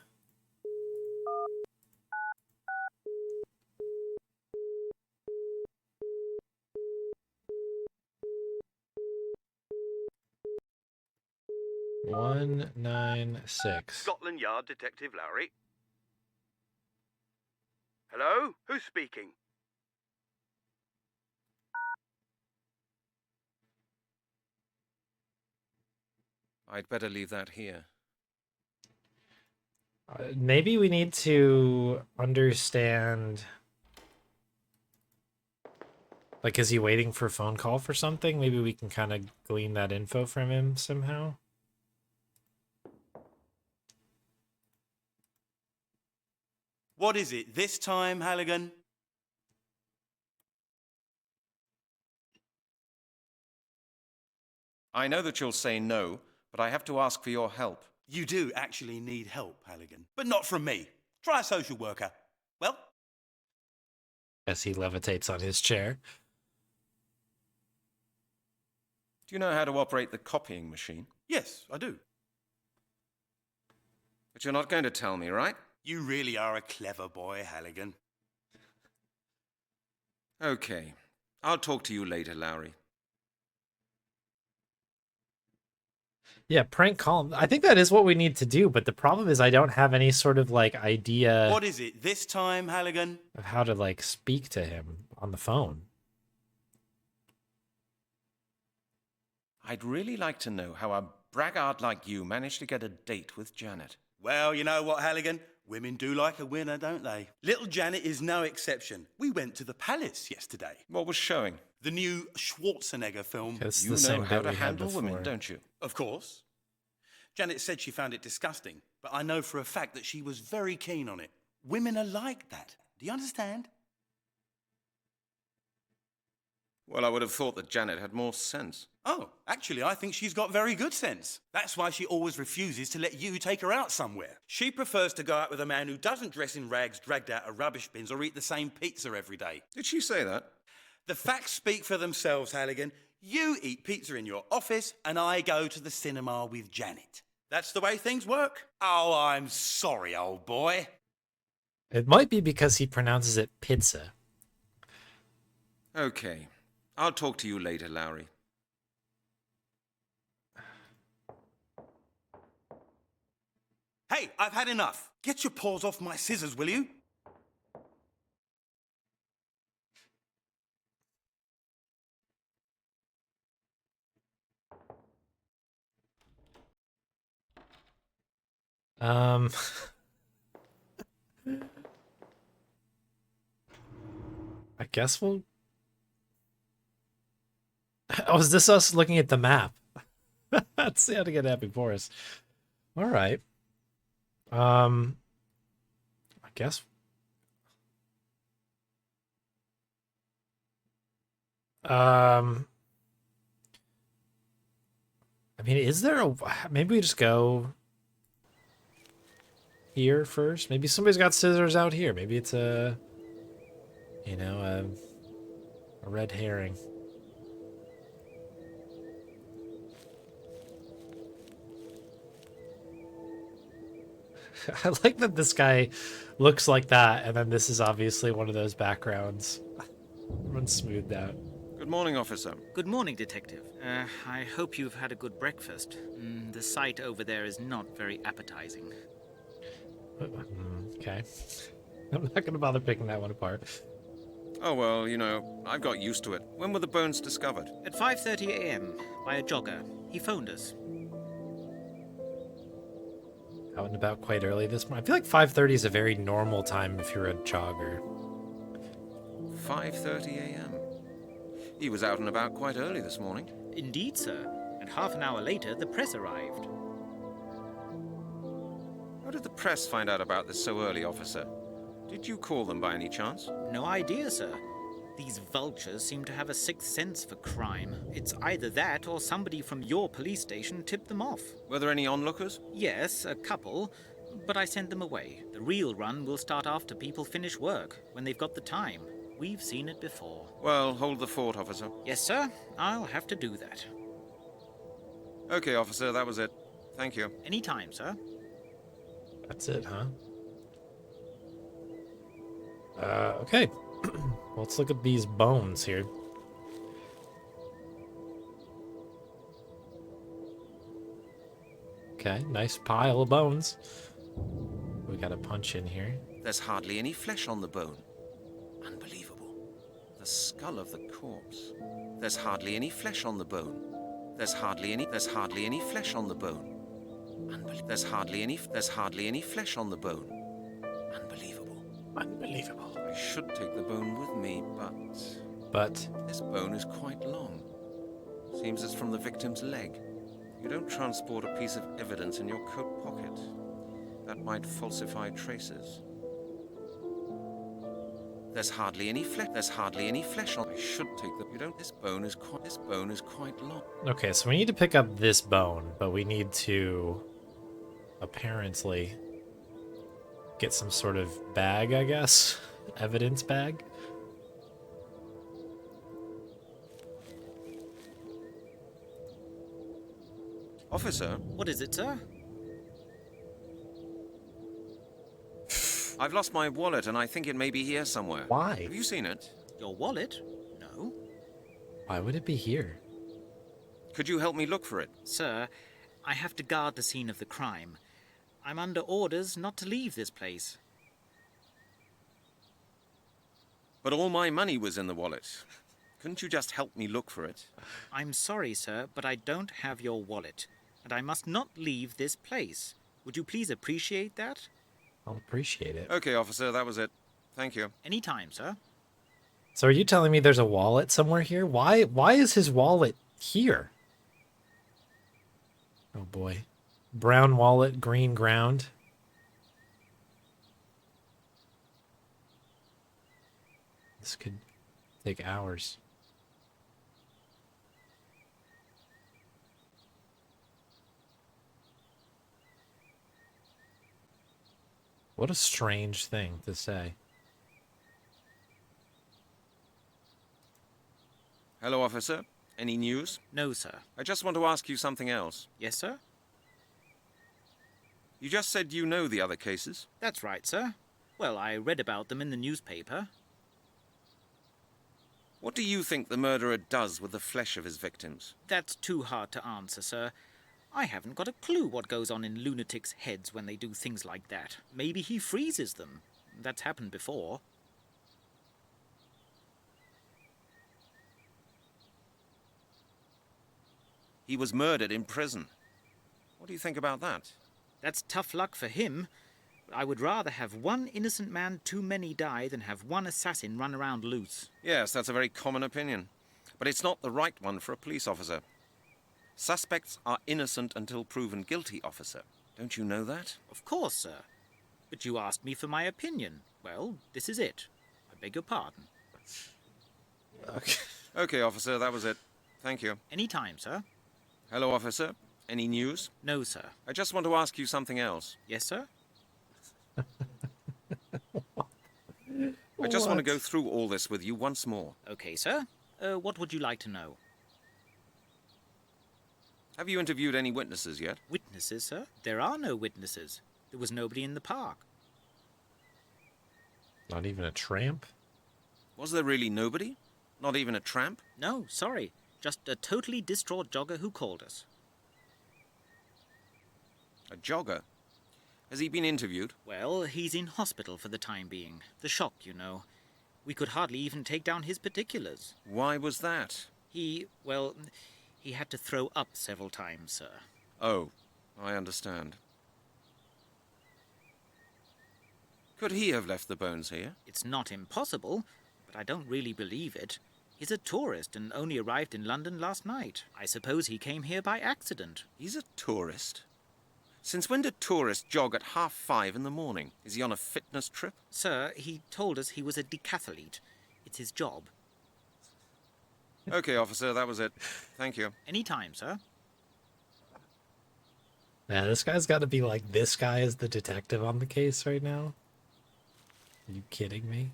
One, 9, 6. Scotland Yard Detective Lowry. Hello? Who's speaking? I'd better leave that here. Maybe we need to understand... Like, is he waiting for a phone call for something? Maybe we can kind of glean that info from him somehow. What is it this time, Halligan? I know that you'll say no, but I have to ask for your help. You do actually need help, Halligan. But not from me. Try a social worker. Well? As he levitates on his chair. Do you know how to operate the copying machine? Yes, I do. But you're not going to tell me, right? You really are a clever boy, Halligan. Okay. I'll talk to you later, Lowry. Yeah, prank call him. I think that is what we need to do, but the problem is I don't have any sort of, like, idea... What is it this time, Halligan? ...of how to, like, speak to him on the phone. I'd really like to know how a braggart like you managed to get a date with Janet. Well, you know what, Halligan? Women do like a winner, don't they? Little Janet is no exception. We went to the palace yesterday. What was showing? The new Schwarzenegger film. It's You the same know how bit to we had handle women, before. don't you? Of course. Janet said she found it disgusting, but I know for a fact that she was very keen on it. Women are like that. Do you understand? Well, I would have thought that Janet had more sense. Oh, actually, I think she's got very good sense. That's why she always refuses to let you take her out somewhere. She prefers to go out with a man who doesn't dress in rags dragged out of rubbish bins or eat the same pizza every day. Did she say that? The facts speak for themselves, Halligan. You eat pizza in your office, and I go to the cinema with Janet. That's the way things work. Oh, I'm sorry, old boy. It might be because he pronounces it pizza. Okay. I'll talk to you later, Lowry. Hey, I've had enough. Get your paws off my scissors, will you? I guess we'll... Oh, is this us looking at the map? Let's see how to get that before us. All right. I guess... I mean, is there a... Maybe we just go... here first? Maybe somebody's got scissors out here. Maybe it's a... You know, a red herring. I like that this guy looks like that, and then this is obviously one of those backgrounds. Everyone's smoothed out. Good morning, officer. Good morning, Detective. I hope you've had a good breakfast. The sight over there is not very appetizing. Okay. I'm not going to bother picking that one apart. Oh, well, you know, I've got used to it. When were the bones discovered? At 5:30 a.m. by a jogger. He phoned us. Out and about quite early this morning. I feel like 5:30 is a very normal time if you're a jogger. 5:30 a.m. He was out and about quite early this morning. Indeed, sir. And half an hour later, the press arrived. How did the press find out about this so early, officer? Did you call them by any chance? No idea, sir. These vultures seem to have a sixth sense for crime. It's either that or somebody from your police station tipped them off. Were there any onlookers? Yes, a couple, but I sent them away. The real run will start after people finish work, when they've got the time. We've seen it before. Well, hold the fort, officer. Yes, sir. I'll have to do that. Okay, officer, that was it. Thank you. Any time, sir. That's it, huh? Okay. Let's look at these bones here. Okay, nice pile of bones. We got a punch in here. There's hardly any flesh on the bone. Unbelievable. The skull of the corpse. There's hardly any flesh on the bone. There's hardly any flesh on the bone. There's hardly any flesh on the bone. Unbelievable. Unbelievable. I should take the bone with me, but this bone is quite long. Seems it's from the victim's leg. You don't transport a piece of evidence in your coat pocket. That might falsify traces. There's hardly any flesh on. I should take the. You don't. This bone is quite long. Okay, so we need to pick up this bone, but we need to apparently get some sort of bag, I guess. Evidence bag. Officer, What is it, sir? I've lost my wallet and I think it may be here somewhere. Why? Have you seen it? Your wallet? No. Why would it be here? Could you help me look for it? Sir, I have to guard the scene of the crime. I'm under orders not to leave this place. But all my money was in the wallet. Couldn't you just help me look for it? I'm sorry, sir, but I don't have your wallet, and I must not leave this place. Would you please appreciate that? I'll appreciate it. Okay, officer, that was it. Thank you. Any time, sir. So are you telling me there's a wallet somewhere here? Why is his wallet here? Oh boy. Brown wallet, green ground. This could take hours. What a strange thing to say. Hello, officer. Any news? No, sir. I just want to ask you something else. Yes, sir? You just said you know the other cases. That's right, sir. Well, I read about them in the newspaper. What do you think the murderer does with the flesh of his victims? That's too hard to answer, sir. I haven't got a clue what goes on in lunatics' heads when they do things like that. Maybe he freezes them. That's happened before. He was murdered in prison. What do you think about that? That's tough luck for him. I would rather have one innocent man too many die than have one assassin run around loose. Yes, that's a very common opinion. But it's not the right one for a police officer. Suspects are innocent until proven guilty, officer. Don't you know that? Of course, sir. But you asked me for my opinion. Well, this is it. I beg your pardon. Okay. Okay, officer, that was it. Thank you. Any time, sir. Hello, officer. Any news? No, sir. I just want to ask you something else. Yes, sir? I just want to go through all this with you once more. Okay, sir. What would you like to know? Have you interviewed any witnesses yet? Witnesses, sir? There are no witnesses. There was nobody in the park. Not even a tramp? Was there really nobody? Not even a tramp? No, sorry. Just a totally distraught jogger who called us. A jogger? Has he been interviewed? Well, he's in hospital for the time being. The shock, you know. We could hardly even take down his particulars. Why was that? He had to throw up several times, sir. Oh, I understand. Could he have left the bones here? It's not impossible, but I don't really believe it. He's a tourist and only arrived in London last night. I suppose he came here by accident. He's a tourist? Since when do tourists jog at 5:30 in the morning? Is he on a fitness trip? Sir, he told us he was a decathlete. It's his job. Okay, officer, that was it. Thank you. Any time, sir. Yeah, this guy's got to be like, this guy is the detective on the case right now. Are you kidding me?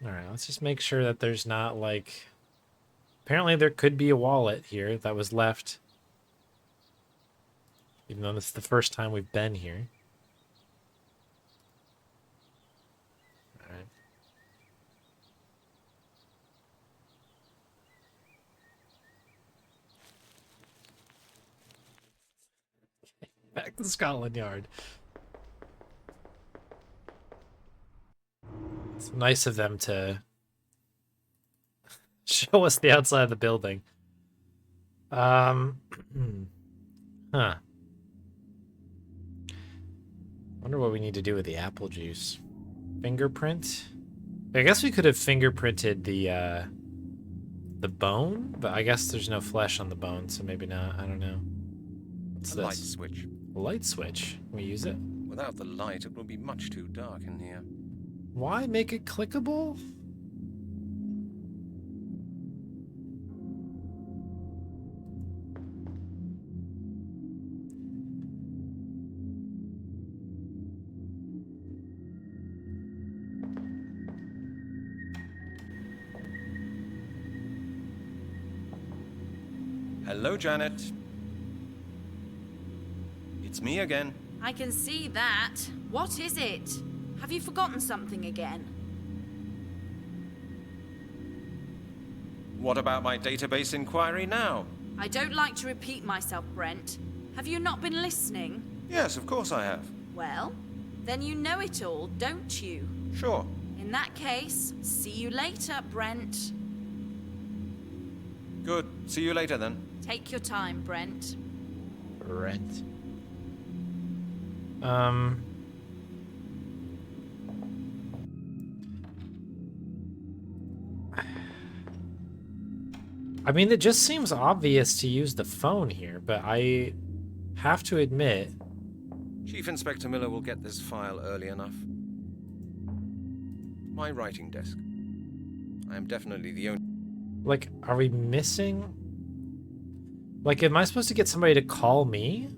Alright, let's just make sure that there's not, like... Apparently there could be a wallet here that was left. Even though this is the first time we've been here. Alright. Back to Scotland Yard. It's nice of them to show us the outside of the building. Huh. Wonder what we need to do with the apple juice. Fingerprint? I guess we could have fingerprinted the bone, but I guess there's no flesh on the bone, so maybe not. I don't know. What's A this? light switch. A light switch. Can we use it? Without the light, it will be much too dark in here. Why make it clickable? Hello, Janet. It's me again. I can see that. What is it? Have you forgotten something again? What about my database inquiry now? I don't like to repeat myself, Brent. Have you not been listening? Yes, of course I have. Well, then you know it all, don't you? Sure. In that case, see you later, Brent. Good. See you later then. Take your time, Brent. Rent. I mean, it just seems obvious to use the phone here, but I have to admit... Chief Inspector Miller will get this file early enough. My writing desk. I am definitely the only... Like, are we missing... Like, am I supposed to get somebody to call me?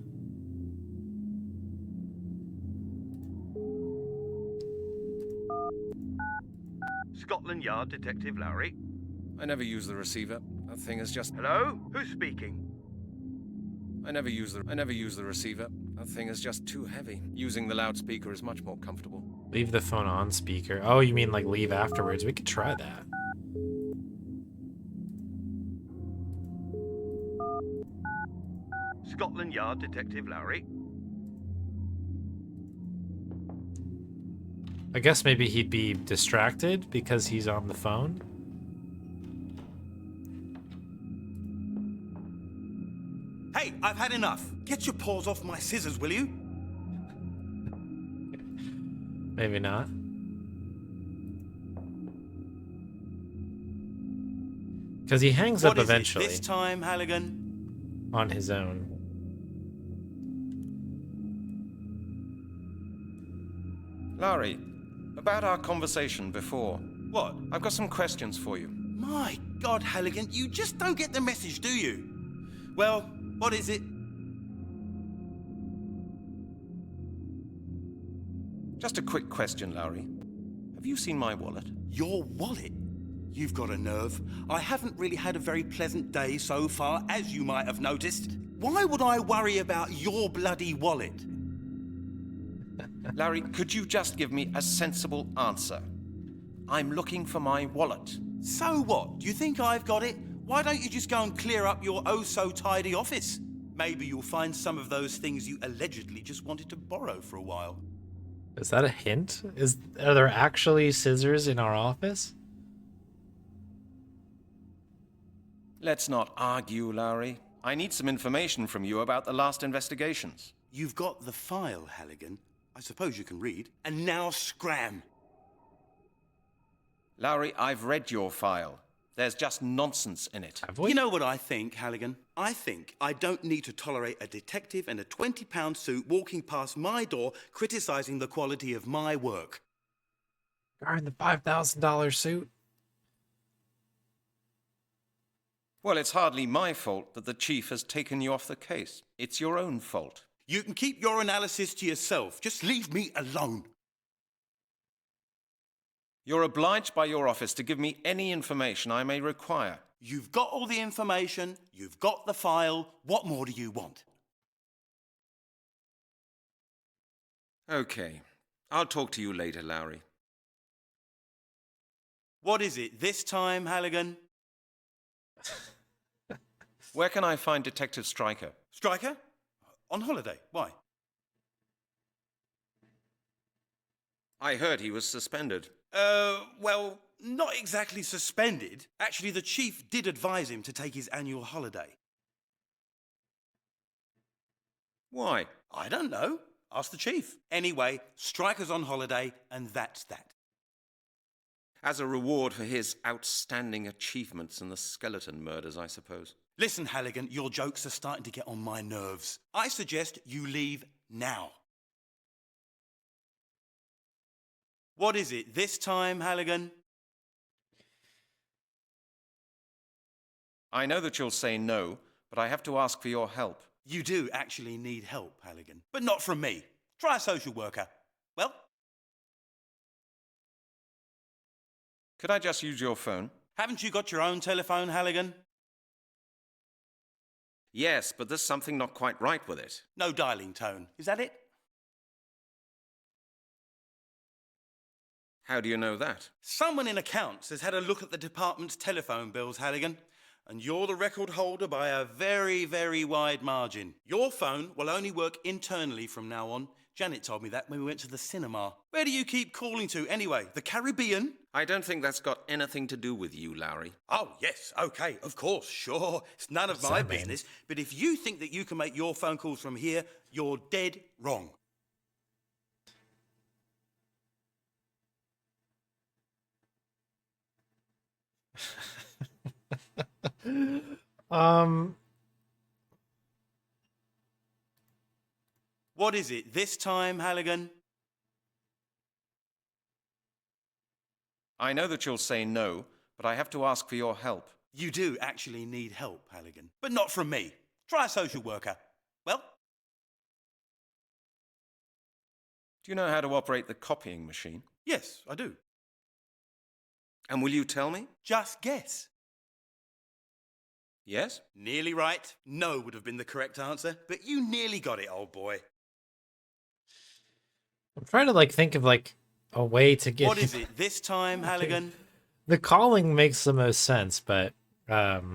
Scotland Yard Detective Lowry. I never use the receiver. That thing is just... Hello? Who's speaking? I never use the receiver. That thing is just too heavy. Using the loudspeaker is much more comfortable. Leave the phone on speaker. Oh, you mean like leave afterwards? We could try that. Scotland Yard Detective Lowry. I guess maybe he'd be distracted because he's on the phone. Hey, I've had enough. Get your paws off my scissors, will you? Maybe not. Because he hangs up What is it eventually this time, Halligan? on his own. Larry, about our conversation before. What? I've got some questions for you. My God, Halligan, you just don't get the message, do you? Well, what is it? Just a quick question, Larry. Have you seen my wallet? Your wallet? You've got a nerve. I haven't really had a very pleasant day so far, as you might have noticed. Why would I worry about your bloody wallet? Larry, could you just give me a sensible answer? I'm looking for my wallet. So what? Do you think I've got it? Why don't you just go and clear up your oh-so-tidy office? Maybe you'll find some of those things you allegedly just wanted to borrow for a while. Is that a hint? Are there actually scissors in our office? Let's not argue, Larry. I need some information from you about the last investigations. You've got the file, Halligan. I suppose you can read. And now scram! Larry, I've read your file. There's just nonsense in it. Have we? You know what I think, Halligan? I think I don't need to tolerate a detective in a £20 suit walking past my door criticizing the quality of my work. Guy in the $5,000 suit. Well, it's hardly my fault that the chief has taken you off the case. It's your own fault. You can keep your analysis to yourself. Just leave me alone. You're obliged by your office to give me any information I may require. You've got all the information. You've got the file. What more do you want? Okay. I'll talk to you later, Lowry. What is it this time, Halligan? Where can I find Detective Stryker? Stryker? On holiday. Why? I heard he was suspended. Well, not exactly suspended. Actually, the chief did advise him to take his annual holiday. Why? I don't know. Ask the chief. Anyway, Stryker's on holiday, and that's that. As a reward for his outstanding achievements in the skeleton murders, I suppose. Listen, Halligan, your jokes are starting to get on my nerves. I suggest you leave now. What is it this time, Halligan? I know that you'll say no, but I have to ask for your help. You do actually need help, Halligan. But not from me. Try a social worker. Well? Could I just use your phone? Haven't you got your own telephone, Halligan? Yes, but there's something not quite right with it. No dialing tone. Is that it? How do you know that? Someone in accounts has had a look at the department's telephone bills, Halligan, and you're the record holder by a very, very wide margin. Your phone will only work internally from now on. Janet told me that when we went to the cinema. Where do you keep calling to anyway? The Caribbean? I don't think that's got anything to do with you, Lowry. Oh, yes, okay, of course, sure. It's none of my business. But if you think that you can make your phone calls from here, you're dead wrong. What is it this time, Halligan? I know that you'll say no, but I have to ask for your help. You do actually need help, Halligan. But not from me. Try a social worker. Well? Do you know how to operate the copying machine? Yes, I do. And will you tell me? Just guess. Yes? Nearly right. No would have been the correct answer, but you nearly got it, old boy. I'm trying to think of a way to get. What is it this time, Halligan? The calling makes the most sense, but I'd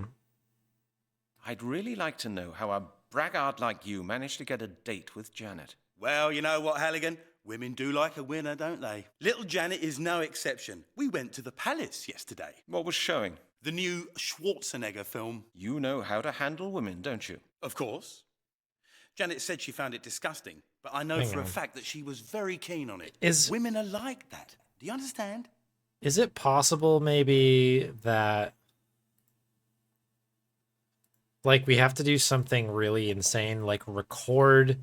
really like to know how a braggart like you managed to get a date with Janet. Well, you know what, Halligan? Women do like a winner, don't they? Little Janet is no exception. We went to the Palace yesterday. What was showing? The new Schwarzenegger film. You know how to handle women, don't you? Of course. Janet said she found it disgusting, but I know for a fact that she was very keen on it. Women are like that. Do you understand? Is it possible maybe that we have to do something really insane, like record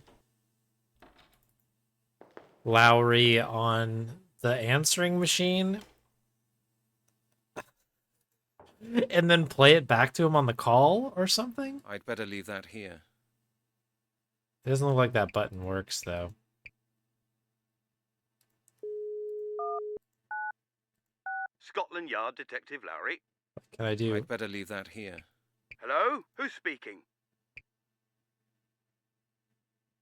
Lowry on the answering machine and then play it back to him on the call or something? I'd better leave that here. It doesn't look like that button works, though. Scotland Yard Detective Lowry. What can I do? I'd better leave that here. Hello? Who's speaking?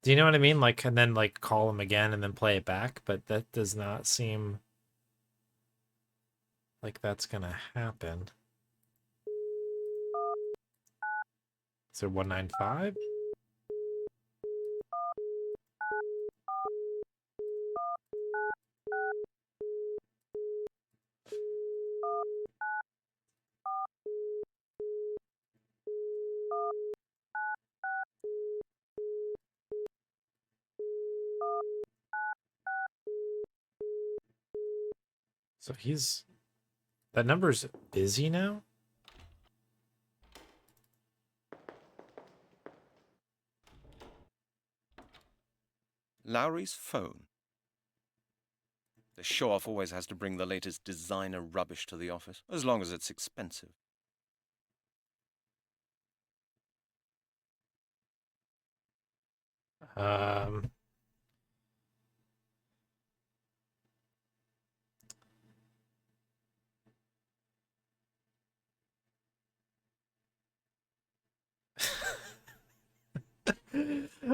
Do you know what I mean? And then call him again and then play it back, but that does not seem like that's gonna happen. Is it 195? So that number's busy now? Lowry's phone. The The show-off always has to bring the latest designer rubbish to the office, as long as it's expensive. Um,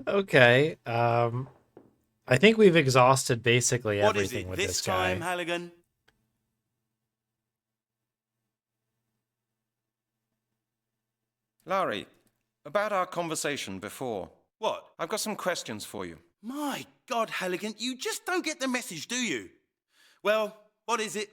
okay. I think we've exhausted basically What is everything it with this this time, guy. Halligan? Lowry, about our conversation before. What? I've got some questions for you. My God, Halligan, you just don't get the message, do you? Well, what is it?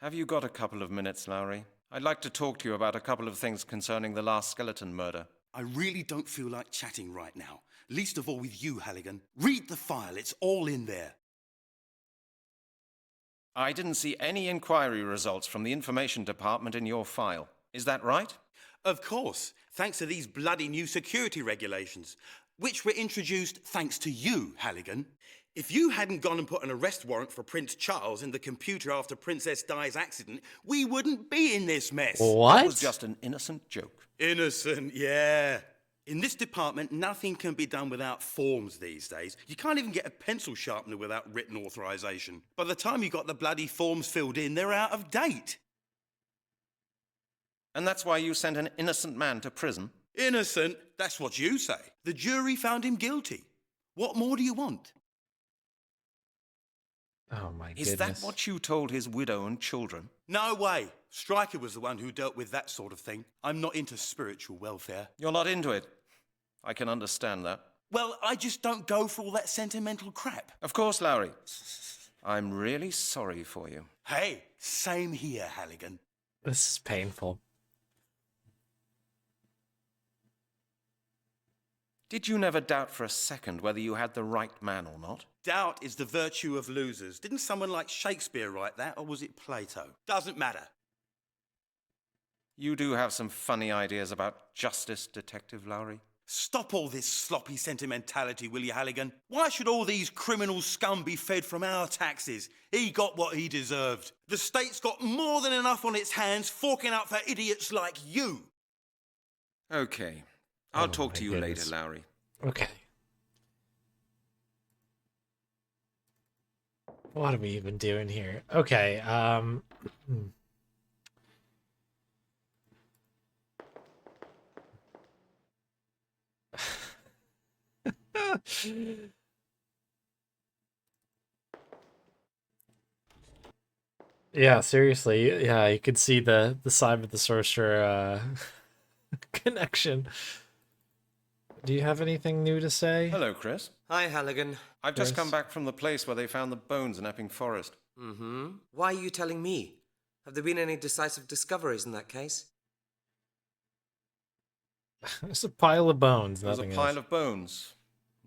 Have you got a couple of minutes, Lowry? I'd like to talk to you about a couple of things concerning the last skeleton murder. I really don't feel like chatting right now. Least of all with you, Halligan. Read the file, it's all in there. I didn't see any inquiry results from the information department in your file. Is that right? Of course, thanks to these bloody new security regulations, which were introduced thanks to you, Halligan. If you hadn't gone and put an arrest warrant for Prince Charles in the computer after Princess Di's accident, we wouldn't be in this mess. What? That was just an innocent joke. Innocent, yeah. In this department, nothing can be done without forms these days. You can't even get a pencil sharpener without written authorization. By the time you got the bloody forms filled in, they're out of date. And that's why you sent an innocent man to prison? Innocent? That's what you say. The jury found him guilty. What more do you want? Oh my Is goodness. that what you told his widow and children? No way. Stryker was the one who dealt with that sort of thing. I'm not into spiritual welfare. You're not into it. I can understand that. Well, I just don't go for all that sentimental crap. Of course, Lowry. I'm really sorry for you. Hey, same here, Halligan. This is painful. Did you never doubt for a second whether you had the right man or not? Doubt is the virtue of losers. Didn't someone like Shakespeare write that, or was it Plato? Doesn't matter. You do have some funny ideas about justice, Detective Lowry. Stop all this sloppy sentimentality, will you, Halligan? Why should all these criminal scum be fed from our taxes? He got what he deserved. The state's got more than enough on its hands forking out for idiots like you. Okay. I'll Oh talk my to you goodness. later, Lowry. Okay. What are we even doing here? Okay, yeah, seriously. Yeah, you could see the side of the sorcerer connection. Do you have anything new to say? Hello, Chris. Hi, Halligan. I've just Chris? come back from the place where they found the bones in Epping Forest. Mm-hmm. Why are you telling me? Have there been any decisive discoveries in that case? There's a pile of bones, There was a nothing pile else. of bones.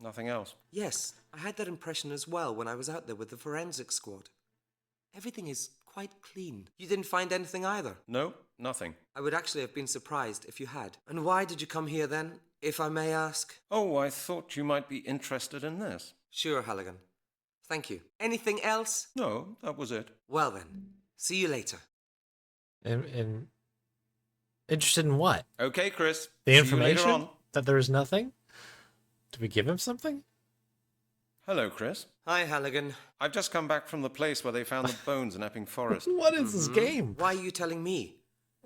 Nothing else. Yes, I had that impression as well when I was out there with the forensic squad. Everything is quite clean. You didn't find anything either? No, nothing. I would actually have been surprised if you had. And why did you come here then, if I may ask? Oh, I thought you might be interested in this. Sure, Halligan. Thank you. Anything else? No, that was it. Well then, see you later. And interested in what? Okay, Chris. The See you information? later on. That there was nothing? Did we give him something? Hello, Chris. Hi, Halligan. I've just come back from the place where they found the bones in Epping Forest. What is this game? Why are you telling me?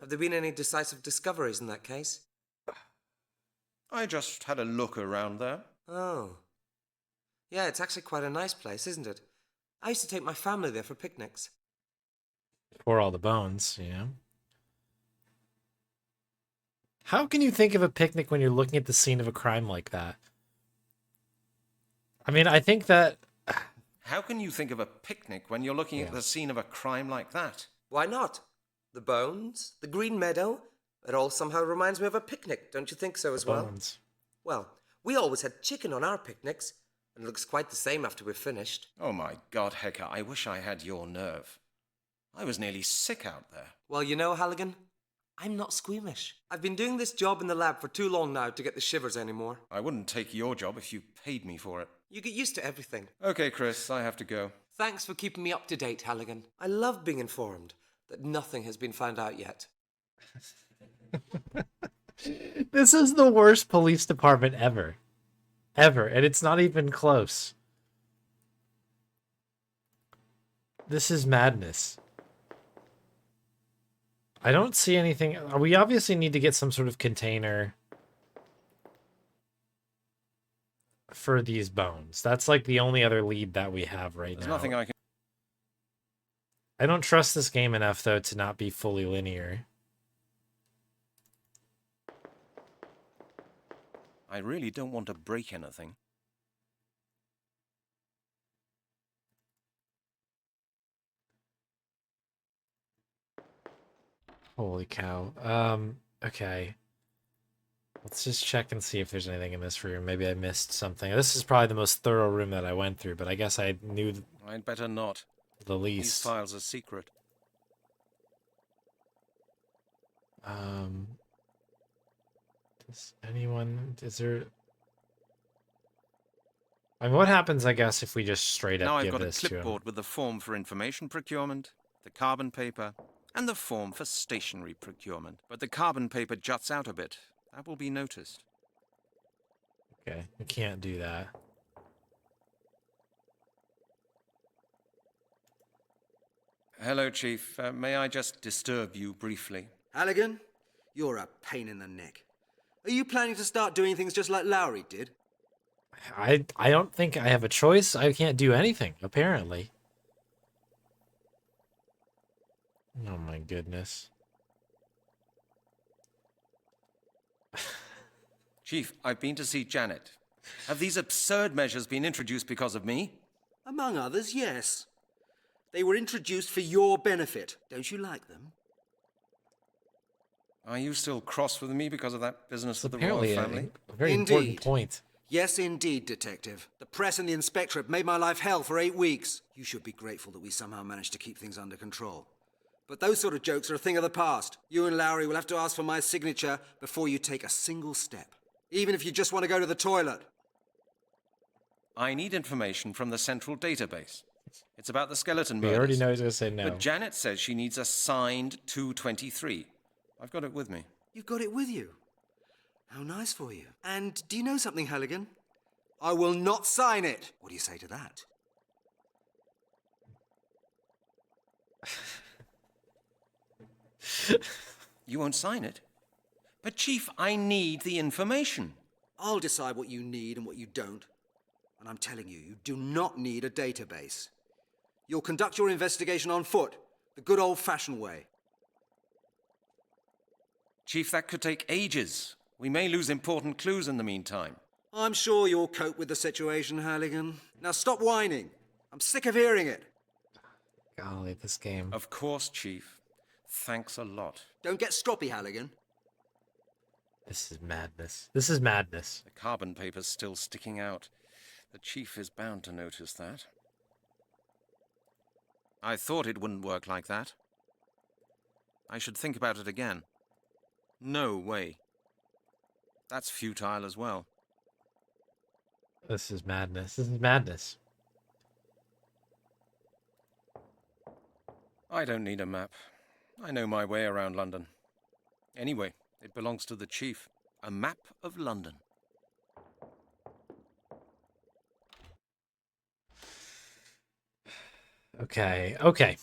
Have there been any decisive discoveries in that case? I just had a look around there. Oh. Yeah, it's actually quite a nice place, isn't it? I used to take my family there for picnics. For all the bones, yeah. How can you think of a picnic when you're looking at the scene of a crime like that? I mean, I think that... How can you think of a picnic when you're looking at the scene of a crime like that? Why not? The bones, the green meadow, it all somehow reminds me of a picnic, don't you think so as well? Bones. Well, we always had chicken on our picnics, and it looks quite the same after we're finished. Oh my God, Hecker, I wish I had your nerve. I was nearly sick out there. Well, you know, Halligan, I'm not squeamish. I've been doing this job in the lab for too long now to get the shivers anymore. I wouldn't take your job if you paid me for it. You get used to everything. Okay, Chris, I have to go. Thanks for keeping me up to date, Halligan. I love being informed that nothing has been found out yet. This is the worst police department ever. Ever. And it's not even close. This is madness. I don't see anything. We obviously need to get some sort of container for these bones. That's like the only other lead that we have right There's now. nothing I can... I don't trust this game enough, though, to not be fully linear. I really don't want to break anything. Holy cow. Okay. Let's just check and see if there's anything in this room. Maybe I missed something. This is probably the most thorough room that I went through, but I guess I knew I'd better not. the These least. files are secret. Does anyone... Is there... I mean, what happens, I guess, if we just straight up Now I've give got a this to him? clipboard with the form for information procurement, the carbon paper, and the form for stationery procurement. But the carbon paper juts out a bit. That will be noticed. Okay, we can't do that. Hello, Chief. May I just disturb you briefly? Halligan, you're a pain in the neck. Are you planning to start doing things just like Lowry did? I don't think I have a choice. I can't do anything, apparently. Oh my goodness. Chief, I've been to see Janet. Have these absurd measures been introduced because of me? Among others, yes. They were introduced for your benefit. Don't you like them? Are you still cross with me because of that business with the royal Apparently, family? a very important Indeed. point. Yes, indeed, Detective. The press and the inspectorate made my life hell for 8 weeks. You should be grateful that we somehow managed to keep things under control. But those sort of jokes are a thing of the past. You and Lowry will have to ask for my signature before you take a single step. Even if you just want to go to the toilet. I need information from the central database. It's about the skeleton We murders. already know he's going to say no. But Janet says she needs a signed 223. I've got it with me. You've got it with you. How nice for you. And do you know something, Halligan? I will not sign it. What do you say to that? You won't sign it? But, Chief, I need the information. I'll decide what you need and what you don't. And I'm telling you, you do not need a database. You'll conduct your investigation on foot, the good old-fashioned way. Chief, that could take ages. We may lose important clues in the meantime. I'm sure you'll cope with the situation, Halligan. Now stop whining. I'm sick of hearing it. Golly, this game. Of course, Chief. Thanks a lot. Don't get stroppy, Halligan. This is madness. This is madness. The carbon paper's still sticking out. The Chief is bound to notice that. I thought it wouldn't work like that. I should think about it again. No way. That's futile as well. This is madness. This is madness. I don't need a map. I know my way around London. Anyway, it belongs to the Chief. A map of London. Okay, okay.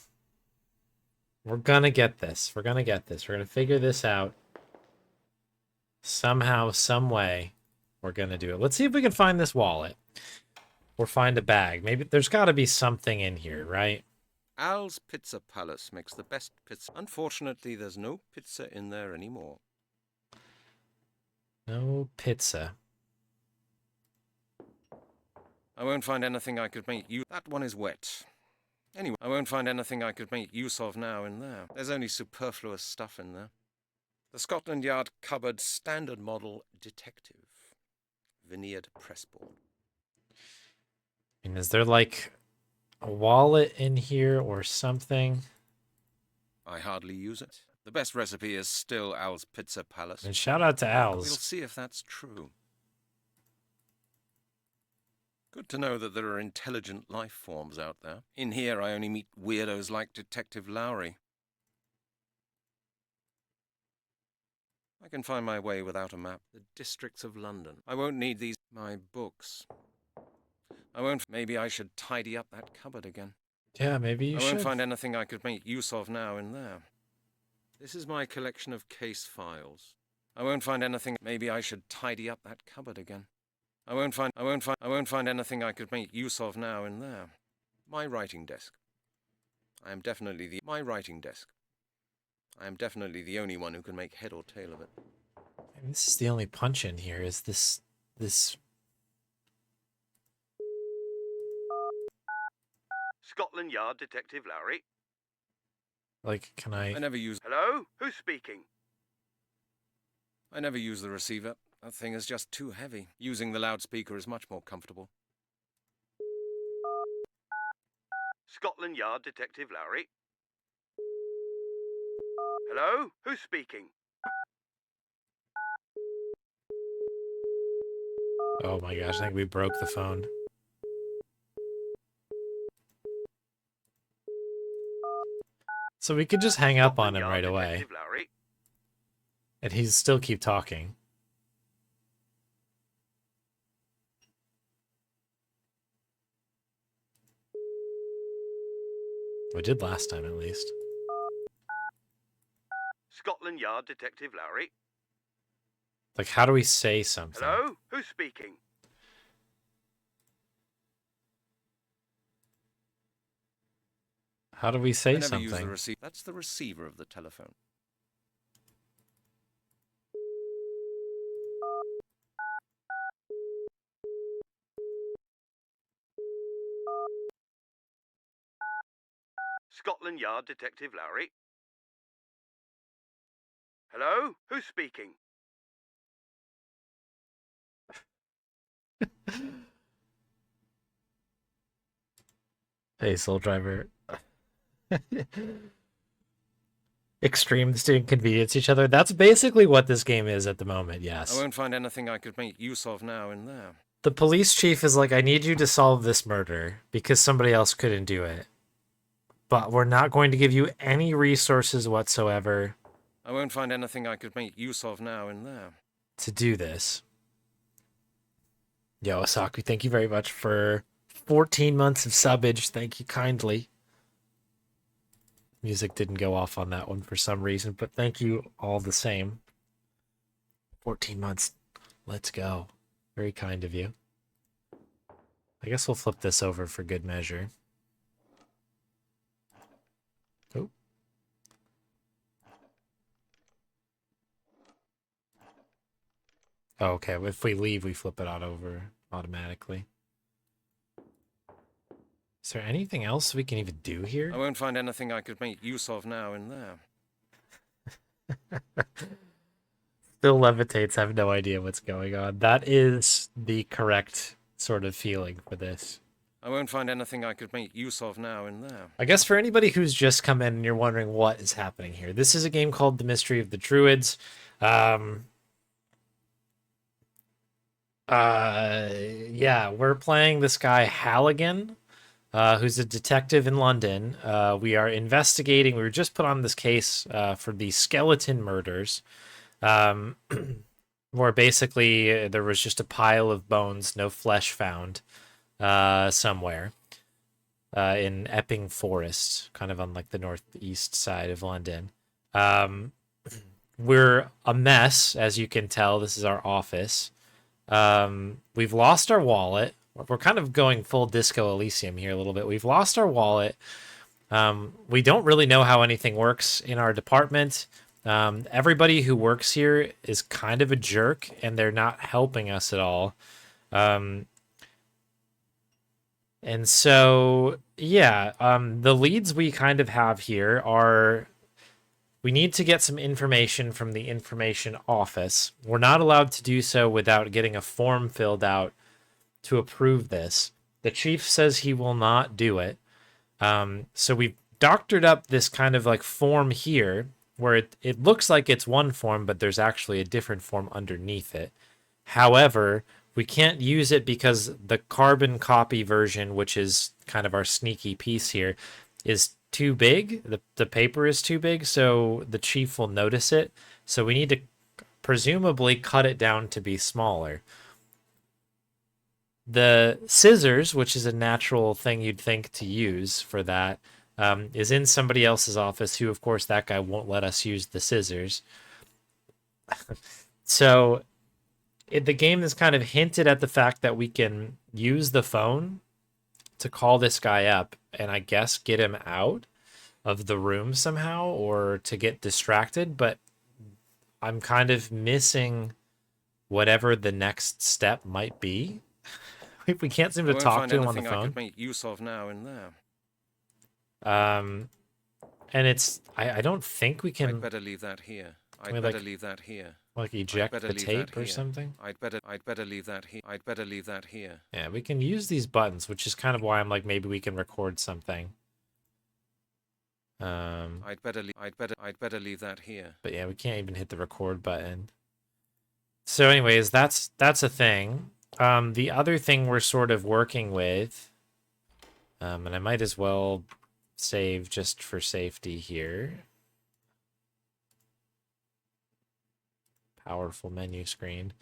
We're gonna get this. We're gonna get this. We're gonna figure this out. Somehow, some way, we're gonna do it. Let's see if we can find this wallet. Or find a bag. Maybe there's gotta be something in here, right? Al's Pizza Palace makes the best pizza. Unfortunately, there's no pizza in there anymore. No pizza. I won't find anything I could make use. That one is wet. Anyway, I won't find anything I could make use of now in there. There's only superfluous stuff in there. The Scotland Yard cupboard standard model detective. Veneered pressboard. And is there like a wallet in here or something? I hardly use it. The best recipe is still Al's Pizza Palace. And shout out to We'll Owls. see if that's true. Good to know that there are intelligent life forms out there. In here, I only meet weirdos like Detective Lowry. I can find my way without a map. The districts of London. I won't need these. My books. I won't. Maybe I should tidy up that cupboard again. Yeah, maybe you I should. won't find anything I could make use of now in there. This is my collection of case files. I won't find anything. Maybe I should tidy up that cupboard again. I won't find anything I could make use of now in there. My writing desk. I am definitely the only one who can make head or tail of it. And this is the only punch in here. Is this? Scotland Yard Detective Lowry. Like, can I? I never use. Hello? Who's speaking? I never use the receiver. That thing is just too heavy. Using the loudspeaker is much more comfortable. Scotland Yard Detective Lowry. Hello? Who's speaking? Oh my gosh! I think we broke the phone. So we could just hang up on him right away, and he'd still keep talking. We did last time, at least. Scotland Yard Detective Lowry. Like, how do we say something? Hello? Who's speaking? How do we say I never something? use the receiver. That's the receiver of the telephone. Scotland Yard Detective Lowry. Hello? Who's speaking? Hey, Soul Driver. Extremes to inconvenience each other. That's basically what this game is at the moment, yes. I won't find anything I could make use of now in there. The police chief is like, I need you to solve this murder because somebody else couldn't do it. But we're not going to give you any resources whatsoever I won't find anything I could make use of now in there. to do this. Yo, Asaku, thank you very much for 14 months of subbage. Thank you kindly. Music didn't go off on that one for some reason, but thank you all the same. 14 months. Let's go. Very kind of you. I guess we'll flip this over for good measure. Oh. Oh, okay. If we leave, we flip it on over automatically. Is there anything else we can even do here? I won't find anything I could make use of now in there. Still levitates. I have no idea what's going on. That is the correct sort of feeling for this. I won't find anything I could make use of now in there. I guess for anybody who's just come in and you're wondering what is happening here, this is a game called The Mystery of the Druids. Yeah, we're playing this guy Halligan, who's a detective in London. We are investigating. We were just put on this case for the skeleton murders, where basically there was just a pile of bones, no flesh found, somewhere in Epping Forest, kind of on like the northeast side of London. We're a mess, as you can tell. This is our office. We've lost our wallet. We're kind of going full Disco Elysium here a little bit. We've lost our wallet. We don't really know how anything works in our department. Everybody who works here is kind of a jerk, and they're not helping us at all. And so, yeah, the leads we kind of have here are... We need to get some information from the information office. We're not allowed to do so without getting a form filled out to approve this. The chief says he will not do it. So we've doctored up this kind of like form here where it looks like it's one form, but there's actually a different form underneath it. However, we can't use it because the carbon copy version, which is kind of our sneaky piece here, is too big. The paper is too big, so the chief will notice it. So we need to presumably cut it down to be smaller. The scissors, which is a natural thing you'd think to use for that, is in somebody else's office, who, of course, that guy won't let us use the scissors. So the game has kind of hinted at the fact that we can use the phone to call this guy up and I guess get him out of the room somehow, or to get distracted, but I'm kind of missing whatever the next step might be. We can't seem to talk to him on the phone. I could make use of now in there. And it's I don't think we can. I'd better leave that here. Leave that here. Like eject the tape or something. I'd better leave that here. I'd better leave that here. Yeah, we can use these buttons, which is kind of why I'm like, maybe we can record something. I'd better leave that here. But yeah, we can't even hit the record button. So anyways, that's a thing. The other thing we're sort of working with, and I might as well save just for safety here. Powerful menu screen.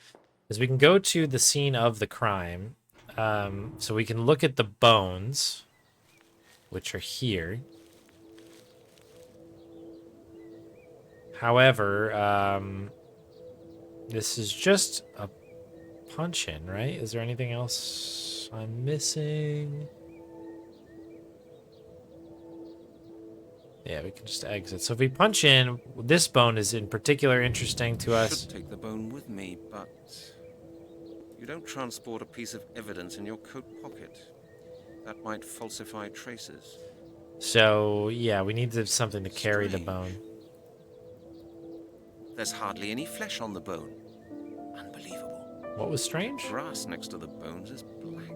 Is we can go to the scene of the crime. So we can look at the bones, which are here. However, this is just a punch-in, right? Is there anything else I'm missing? Yeah, we can just exit. So if we punch in, this bone is in particular interesting to us. I should take the bone with me, but you don't transport a piece of evidence in your coat pocket. That might falsify traces. So, yeah, we need something to carry the bone. There's hardly any flesh on the bone. Unbelievable. What was strange? The grass next to the bones is black.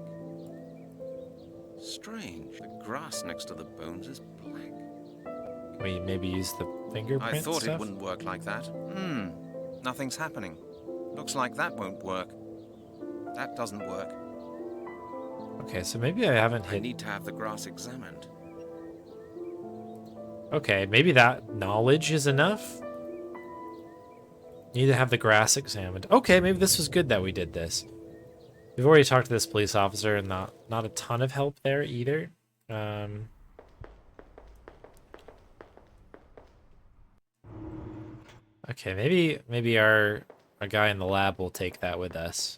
Strange. The grass next to the bones is black. Can we maybe use the fingerprint I thought stuff? it wouldn't work like that. Nothing's happening. Looks like that won't work. That doesn't work. Okay, so maybe I haven't hit... I need to have the grass examined. Okay, maybe that knowledge is enough? Need to have the grass examined. Okay, maybe this was good that we did this. We've already talked to this police officer, and not a ton of help there either. Okay, maybe our guy in the lab will take that with us.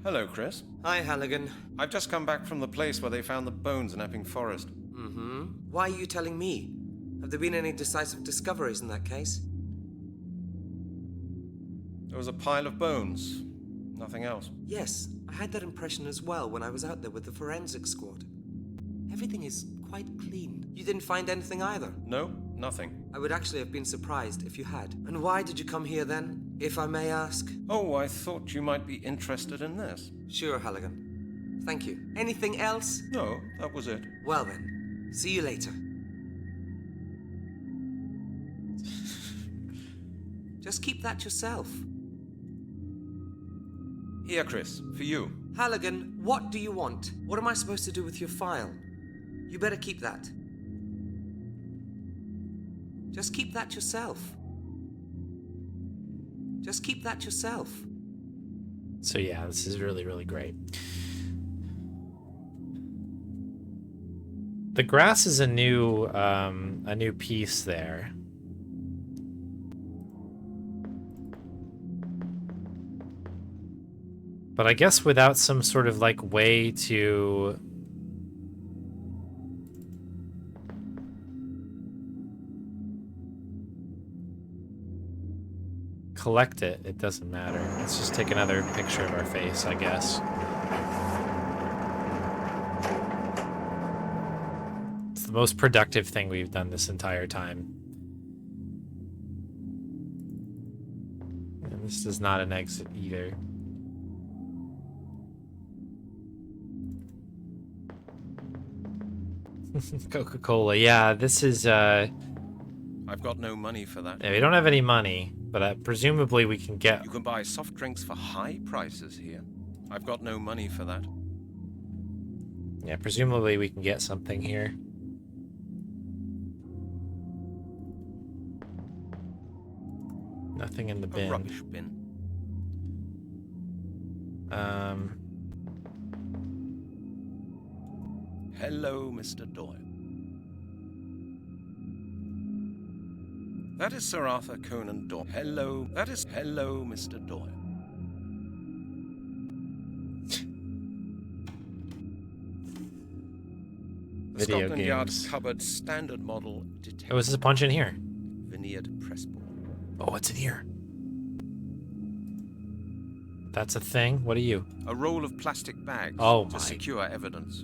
Hello, Chris. Hi, Halligan. I've just come back from the place where they found the bones in Epping Forest. Why are you telling me? Have there been any decisive discoveries in that case? There was a pile of bones. Nothing else. Yes, I had that impression as well when I was out there with the forensic squad. Everything is quite clean. You didn't find anything either? No, nothing. I would actually have been surprised if you had. And why did you come here then, if I may ask? Oh, I thought you might be interested in this. Sure, Halligan. Thank you. Anything else? No, that was it. Well then, see you later. Just keep that yourself. Here, Chris, for you. Halligan, what do you want? What am I supposed to do with your file? You better keep that. Just keep that yourself. Just keep that yourself. So yeah, this is really, really great. The grass is a new piece there. But I guess without some sort of like way to collect it, it doesn't matter. Let's just take another picture of our face, I guess. It's the most productive thing we've done this entire time. And this is not an exit either. Coca-Cola. Yeah, this is, I've got no money for that. yeah, we don't have any money, but presumably we can get... You can buy soft drinks for high prices here. I've got no money for that. Yeah, presumably we can get something here. Nothing in the A bin. rubbish bin. Hello, Mr. Doyle. That is Sir Arthur Conan Doyle. Hello, hello, Mr. Doyle. The Video Scotland Yard games. cupboard standard model Oh, is this a punch in here? veneered pressboard. Oh, what's in here? That's a thing? What are you? A roll of plastic bags Oh to my. secure evidence.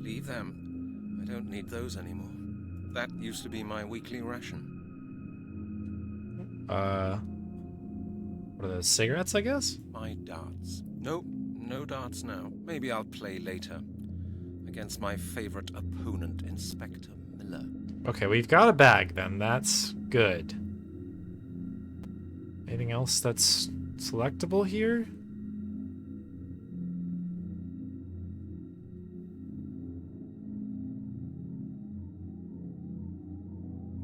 Leave them. I don't need those anymore. That used to be my weekly ration. What are those, cigarettes, I guess? My darts. Nope, no darts now. Maybe I'll play later. Against my favorite opponent, Inspector Miller. Okay, we've got a bag then. That's good. Anything else that's selectable here?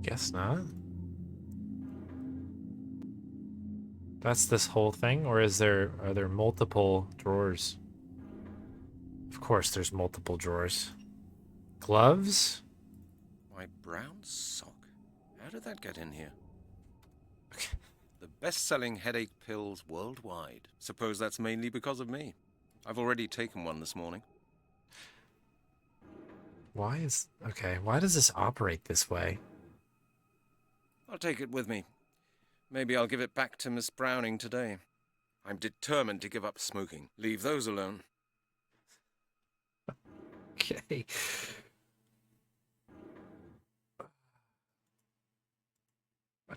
Guess not. That's this whole thing, or are there multiple drawers? Of course there's multiple drawers. Gloves? My brown sock. How did that get in here? The best-selling headache pills worldwide. Suppose that's mainly because of me. I've already taken one this morning. Why does this operate this way? I'll take it with me. Maybe I'll give it back to Miss Browning today. I'm determined to give up smoking. Leave those alone. Okay.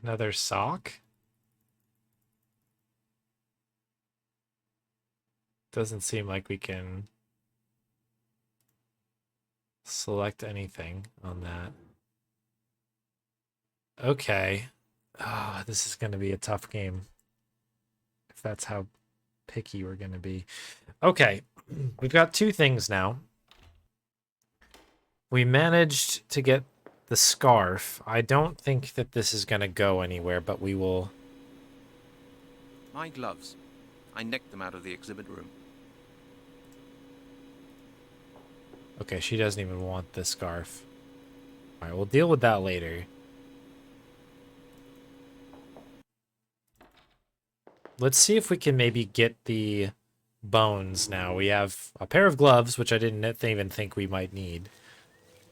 Another sock? Doesn't seem like we can select anything on that. Okay. Ah, this is going to be a tough game. If that's how picky we're going to be. Okay. We've got two things now. We managed to get the scarf. I don't think that this is going to go anywhere, but we will... My gloves. I nicked them out of the exhibit room. Okay, she doesn't even want the scarf. Alright, we'll deal with that later. Let's see if we can maybe get the bones now. We have a pair of gloves, which I didn't even think we might need.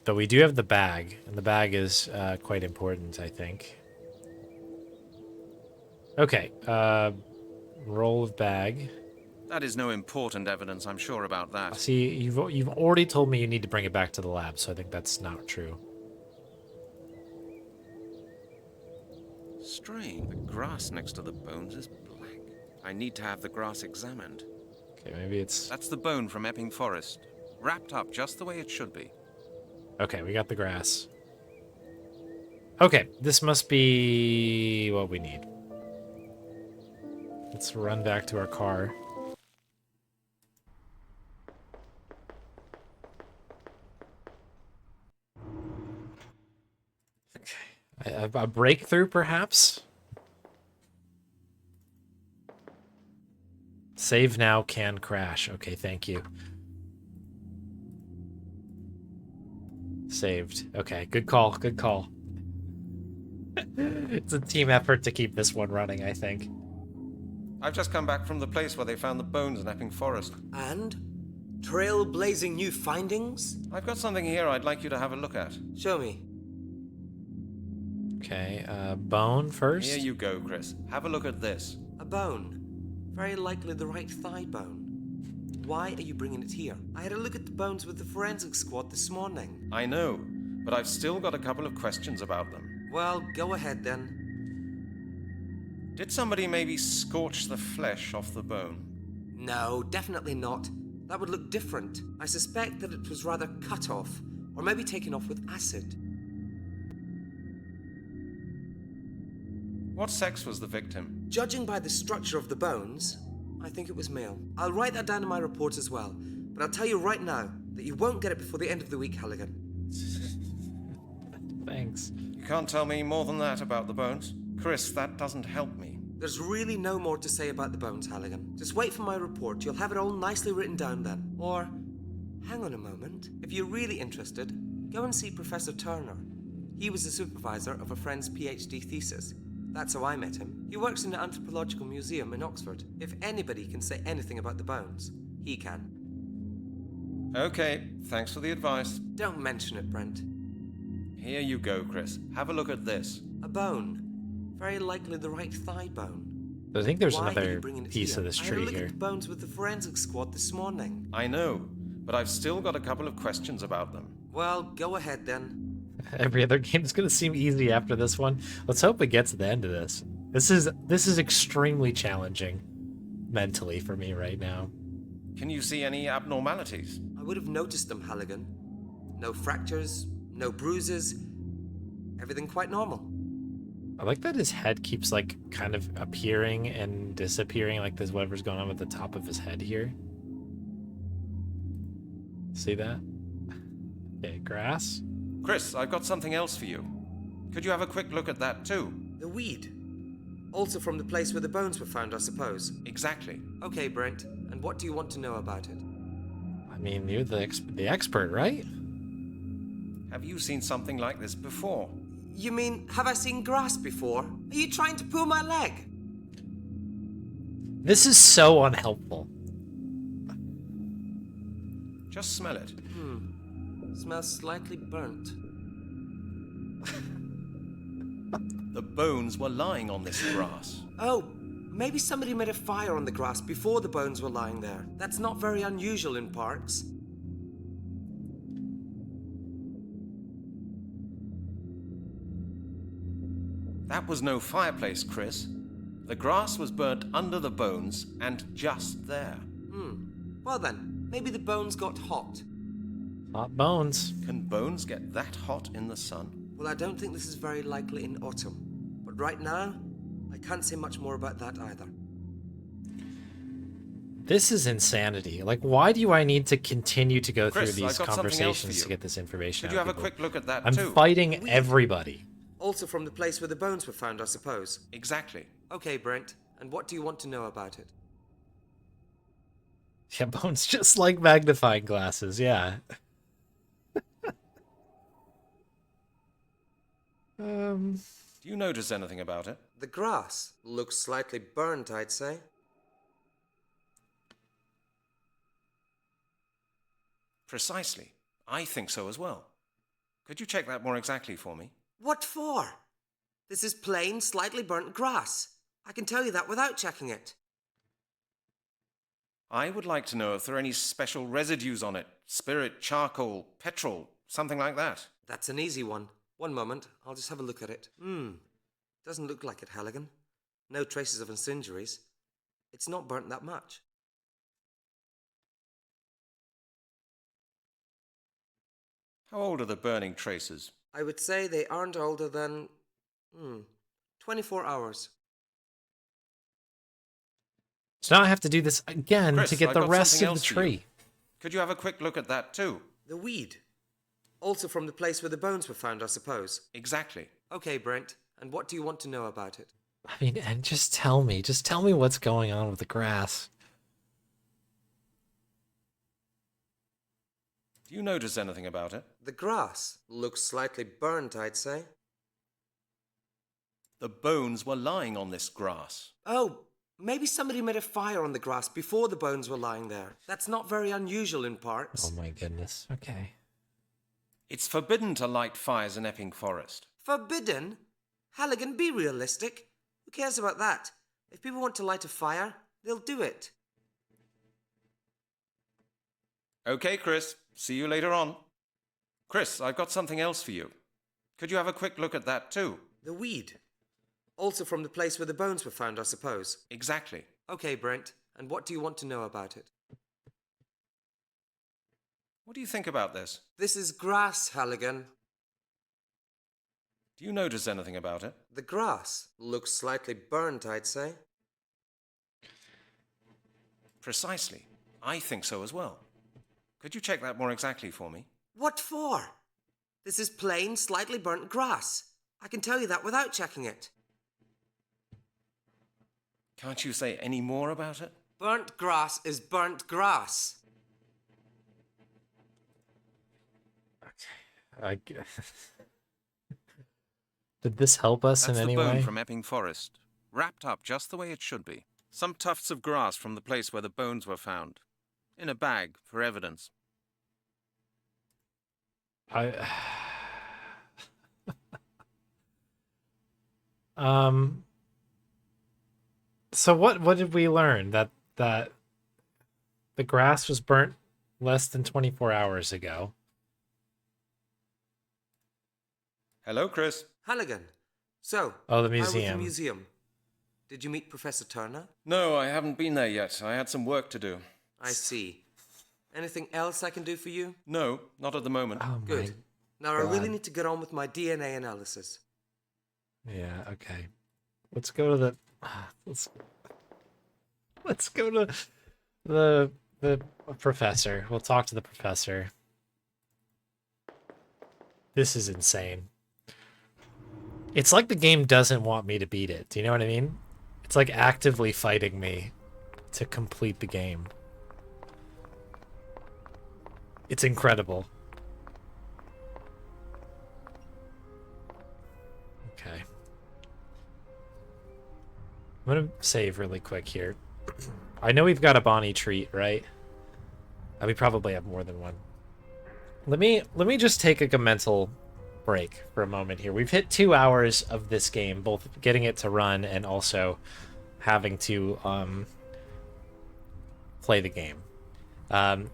But we do have the bag, and the bag is quite important, I think. Okay, roll of bag. That is no important evidence, I'm sure about that. See, you've already told me you need to bring it back to the lab, so I think that's not true. Strange. The grass next to the bones is black. I need to have the grass examined. Okay, maybe it's... That's the bone from Epping Forest. Wrapped up just the way it should be. Okay, we got the grass. Okay, this must be what we need. Let's run back to our car. Okay, a breakthrough, perhaps? Save now, can crash. Okay, thank you. Saved. Okay, good call, good call. It's a team effort to keep this one running, I think. I've just come back from the place where they found the bones in Epping Forest. And? Trailblazing new findings? I've got something here I'd like you to have a look at. Show me. Okay, bone first. Here you go, Chris. Have a look at this. A bone. Very likely the right thigh bone. Why are you bringing it here? I had a look at the bones with the forensic squad this morning. I know, but I've still got a couple of questions about them. Well, go ahead then. Did somebody maybe scorch the flesh off the bone? No, definitely not. That would look different. I suspect that it was rather cut off, Or maybe taken off with acid. What sex was the victim? Judging by the structure of the bones, I think it was male. I'll write that down in my report as well. But I'll tell you right now that you won't get it before the end of the week, Halligan. Thanks. You can't tell me more than that about the bones? Chris, that doesn't help me. There's really no more to say about the bones, Halligan. Just wait for my report. You'll have it all nicely written down then. Or, hang on a moment. If you're really interested, go and see Professor Turner. He was the supervisor of a friend's PhD thesis. That's how I met him. He works in the Anthropological Museum in Oxford. If anybody can say anything about the bones, he can. Okay, thanks for the advice. Don't mention it, Brent. Here you go, Chris. Have a look at this. A bone. Very likely the right thigh bone. I think there's Why are you another bringing it piece here? of this I had a tree look here. at the bones with the forensic squad this morning. I know, but I've still got a couple of questions about them. Well, go ahead then. Every other game is going to seem easy after this one. Let's hope it gets to the end of this. This is extremely challenging mentally for me right now. Can you see any abnormalities? I would have noticed them, Halligan. No fractures, no bruises. Everything quite normal. I like that his head keeps like kind of appearing and disappearing, like there's whatever's going on with the top of his head here. See that? Okay, grass. Chris, I've got something else for you. Could you have a quick look at that too? The weed. Also from the place where the bones were found, I suppose. Exactly. Okay, Brent. And what do you want to know about it? I mean, you're the expert, right? Have you seen something like this before? You mean, have I seen grass before? Are you trying to pull my leg? This is so unhelpful. Just smell it. Smells slightly burnt. The bones were lying on this grass. Oh, maybe somebody made a fire on the grass before the bones were lying there. That's not very unusual in parks. That was no fireplace, Chris. The grass was burnt under the bones and just there. Well then, maybe the bones got hot. Hot bones. Can bones get that hot in the sun? Well, I don't think this is very likely in autumn. But right now, I can't say much more about that either. This is insanity. Like, why do I need to continue to go Chris, through these I've got something else for conversations you. to get this information Could you out have of a people? quick look at that I'm too? fighting everybody. Also from the place where the bones were found, I suppose. Exactly. Okay, Brent. And what do you want to know about it? Yeah, bones just like magnifying glasses, yeah. Do you notice anything about it? The grass looks slightly burnt, I'd say. Precisely. I think so as well. Could you check that more exactly for me? What for? This is plain, slightly burnt grass. I can tell you that without checking it. I would like to know if there are any special residues on it. Spirit, charcoal, petrol, something like that. That's an easy one. One moment, I'll just have a look at it. Doesn't look like it, Halligan. No traces of incendiaries. It's not burnt that much. How old are the burning traces? I would say they aren't older than... 24 hours. So now I have to do this again Chris, to get I've the got rest something of the else for you. tree. Could you have a quick look at that too? The weed. Also from the place where the bones were found, I suppose. Exactly. Okay, Brent. And what do you want to know about it? I mean, and just tell me what's going on with the grass. Do you notice anything about it? The grass looks slightly burnt, I'd say. The bones were lying on this grass. Oh, maybe somebody made a fire on the grass before the bones were lying there. That's not very unusual in parks. Oh my goodness. Okay. It's forbidden to light fires in Epping Forest. Forbidden? Halligan, be realistic. Who cares about that? If people want to light a fire, they'll do it. Okay, Chris. See you later on. Chris, I've got something else for you. Could you have a quick look at that too? The weed. Also from the place where the bones were found, I suppose. Exactly. Okay, Brent. And what do you want to know about it? What do you think about this? This is grass, Halligan. Do you notice anything about it? The grass looks slightly burnt, I'd say. Precisely. I think so as well. Could you check that more exactly for me? What for? This is plain, slightly burnt grass. I can tell you that without checking it. Can't you say any more about it? Burnt grass is burnt grass. I guess. Did this help us That's in any the bone way? from Epping Forest, wrapped up just the way it should be. Some tufts of grass from the place where the bones were found, in a bag for evidence. I So what did we learn? That the grass was burnt less than 24 hours ago. Hello, Chris. Halligan. So, Oh, the how was the museum. museum? Did you meet Professor Turner? No, I haven't been there yet. I had some work to do. I see. Anything else I can do for you? No, not at the moment. Oh Good. my. Now I really God. need to get on with my DNA analysis. Yeah, okay. Let's go to the let's go to the professor. We'll talk to the professor. This is insane. It's like the game doesn't want me to beat it. Do you know what I mean? It's like actively fighting me to complete the game. It's incredible. Okay. I'm gonna save really quick here. I know we've got a Bonnie treat, right? We probably have more than one. Let me just take a mental break for a moment here. We've hit 2 hours of this game, both getting it to run and also having to play the game.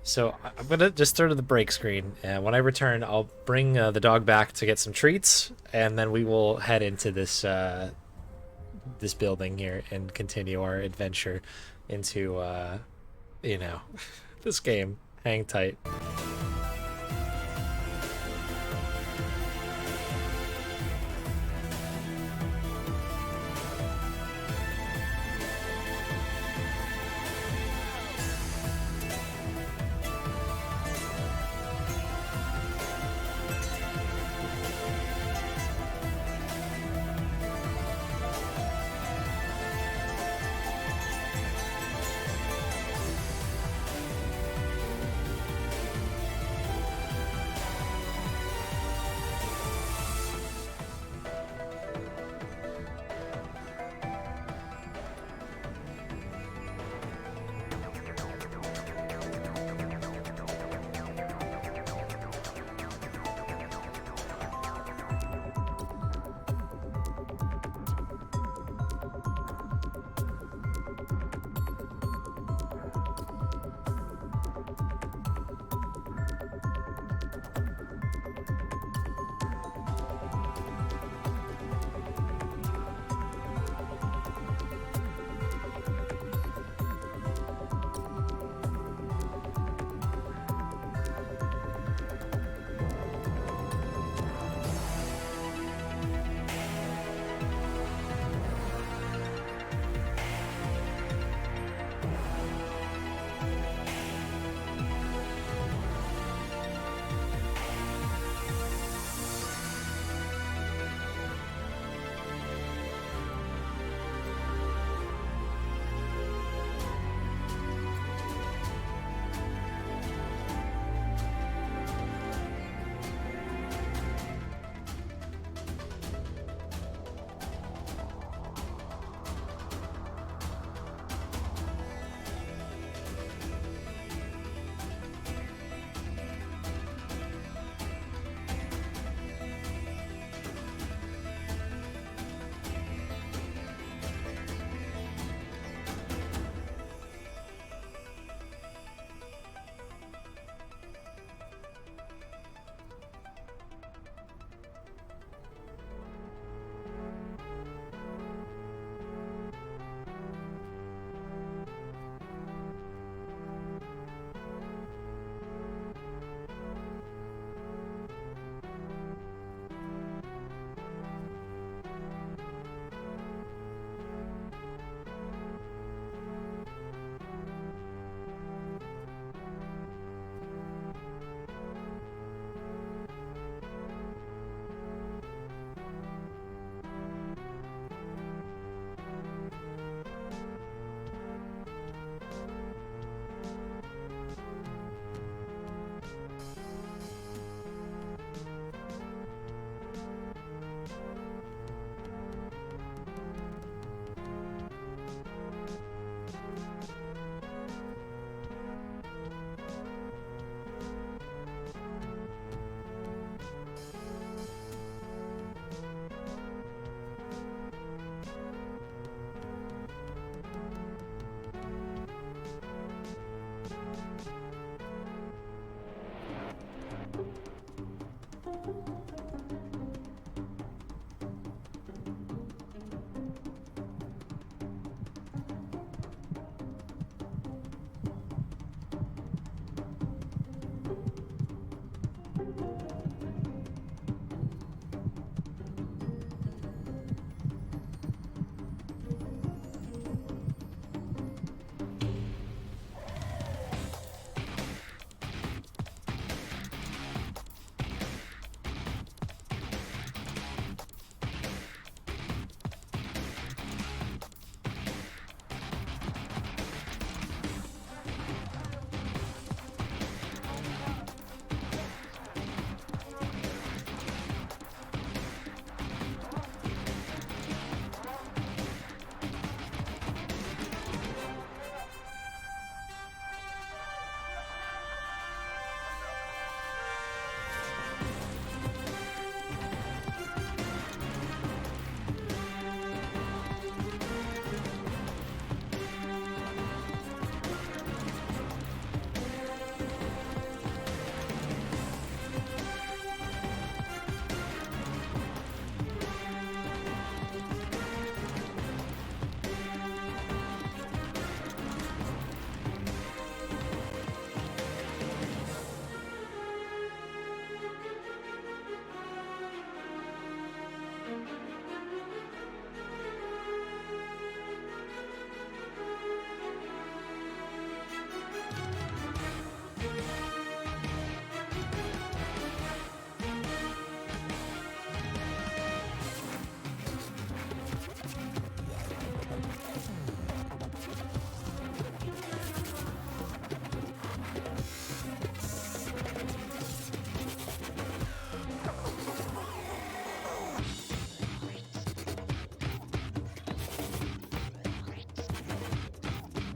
So I'm gonna just throw to the break screen, and when I return, I'll bring the dog back to get some treats, and then we will head into this this building here and continue our adventure into you know, this game. Hang tight.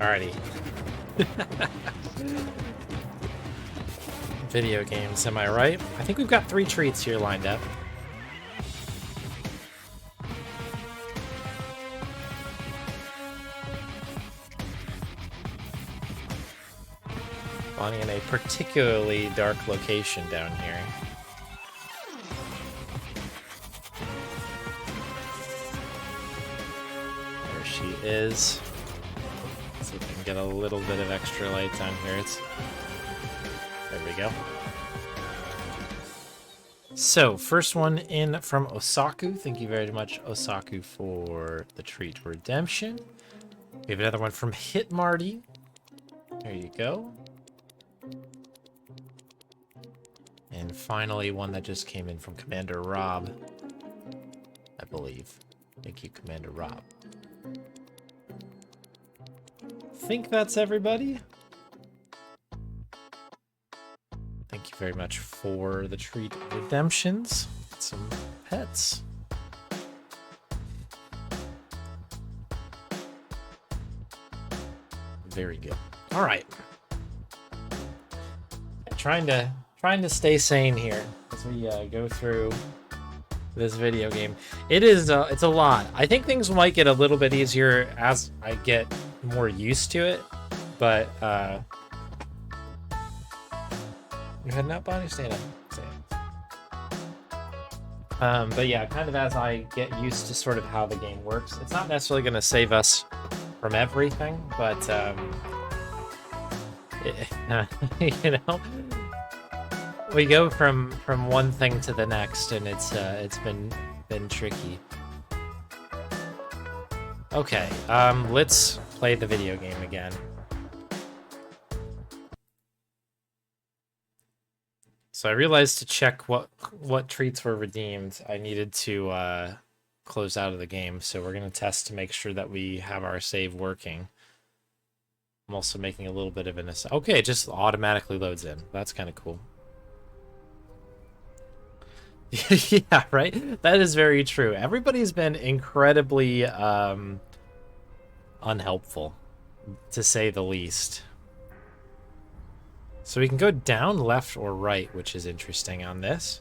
Alrighty. Video games, am I right? I think we've got 3 treats here lined up. Spawning in a particularly dark location down here. There she is. Let's see if I can get a little bit of extra light down here. There we go. So, first one in from Osaku. Thank you very much, Osaku, for the treat redemption. We have another one from Hit Marty. There you go. And finally, one that just came in from Commander Rob, I believe. Thank you, Commander Rob. I think that's everybody. Thank you very much for the treat redemptions. Get some pets. Very good. All right. Trying to stay sane here as we go through this video game. It's a lot. I think things might get a little bit easier as I get more used to it, but you're heading out, Bonnie? Stand up. But yeah, kind of as I get used to sort of how the game works. It's not necessarily going to save us from everything, but you know, we go from one thing to the next, and it's been tricky. Okay, let's play the video game again. So I realized to check what treats were redeemed, I needed to close out of the game. So we're gonna test to make sure that we have our save working. I'm also making a little bit of an okay, it just automatically loads in. That's kind of cool. Yeah, right? That is very true. Everybody's been incredibly unhelpful, to say the least. So we can go down, left, or right, which is interesting on this.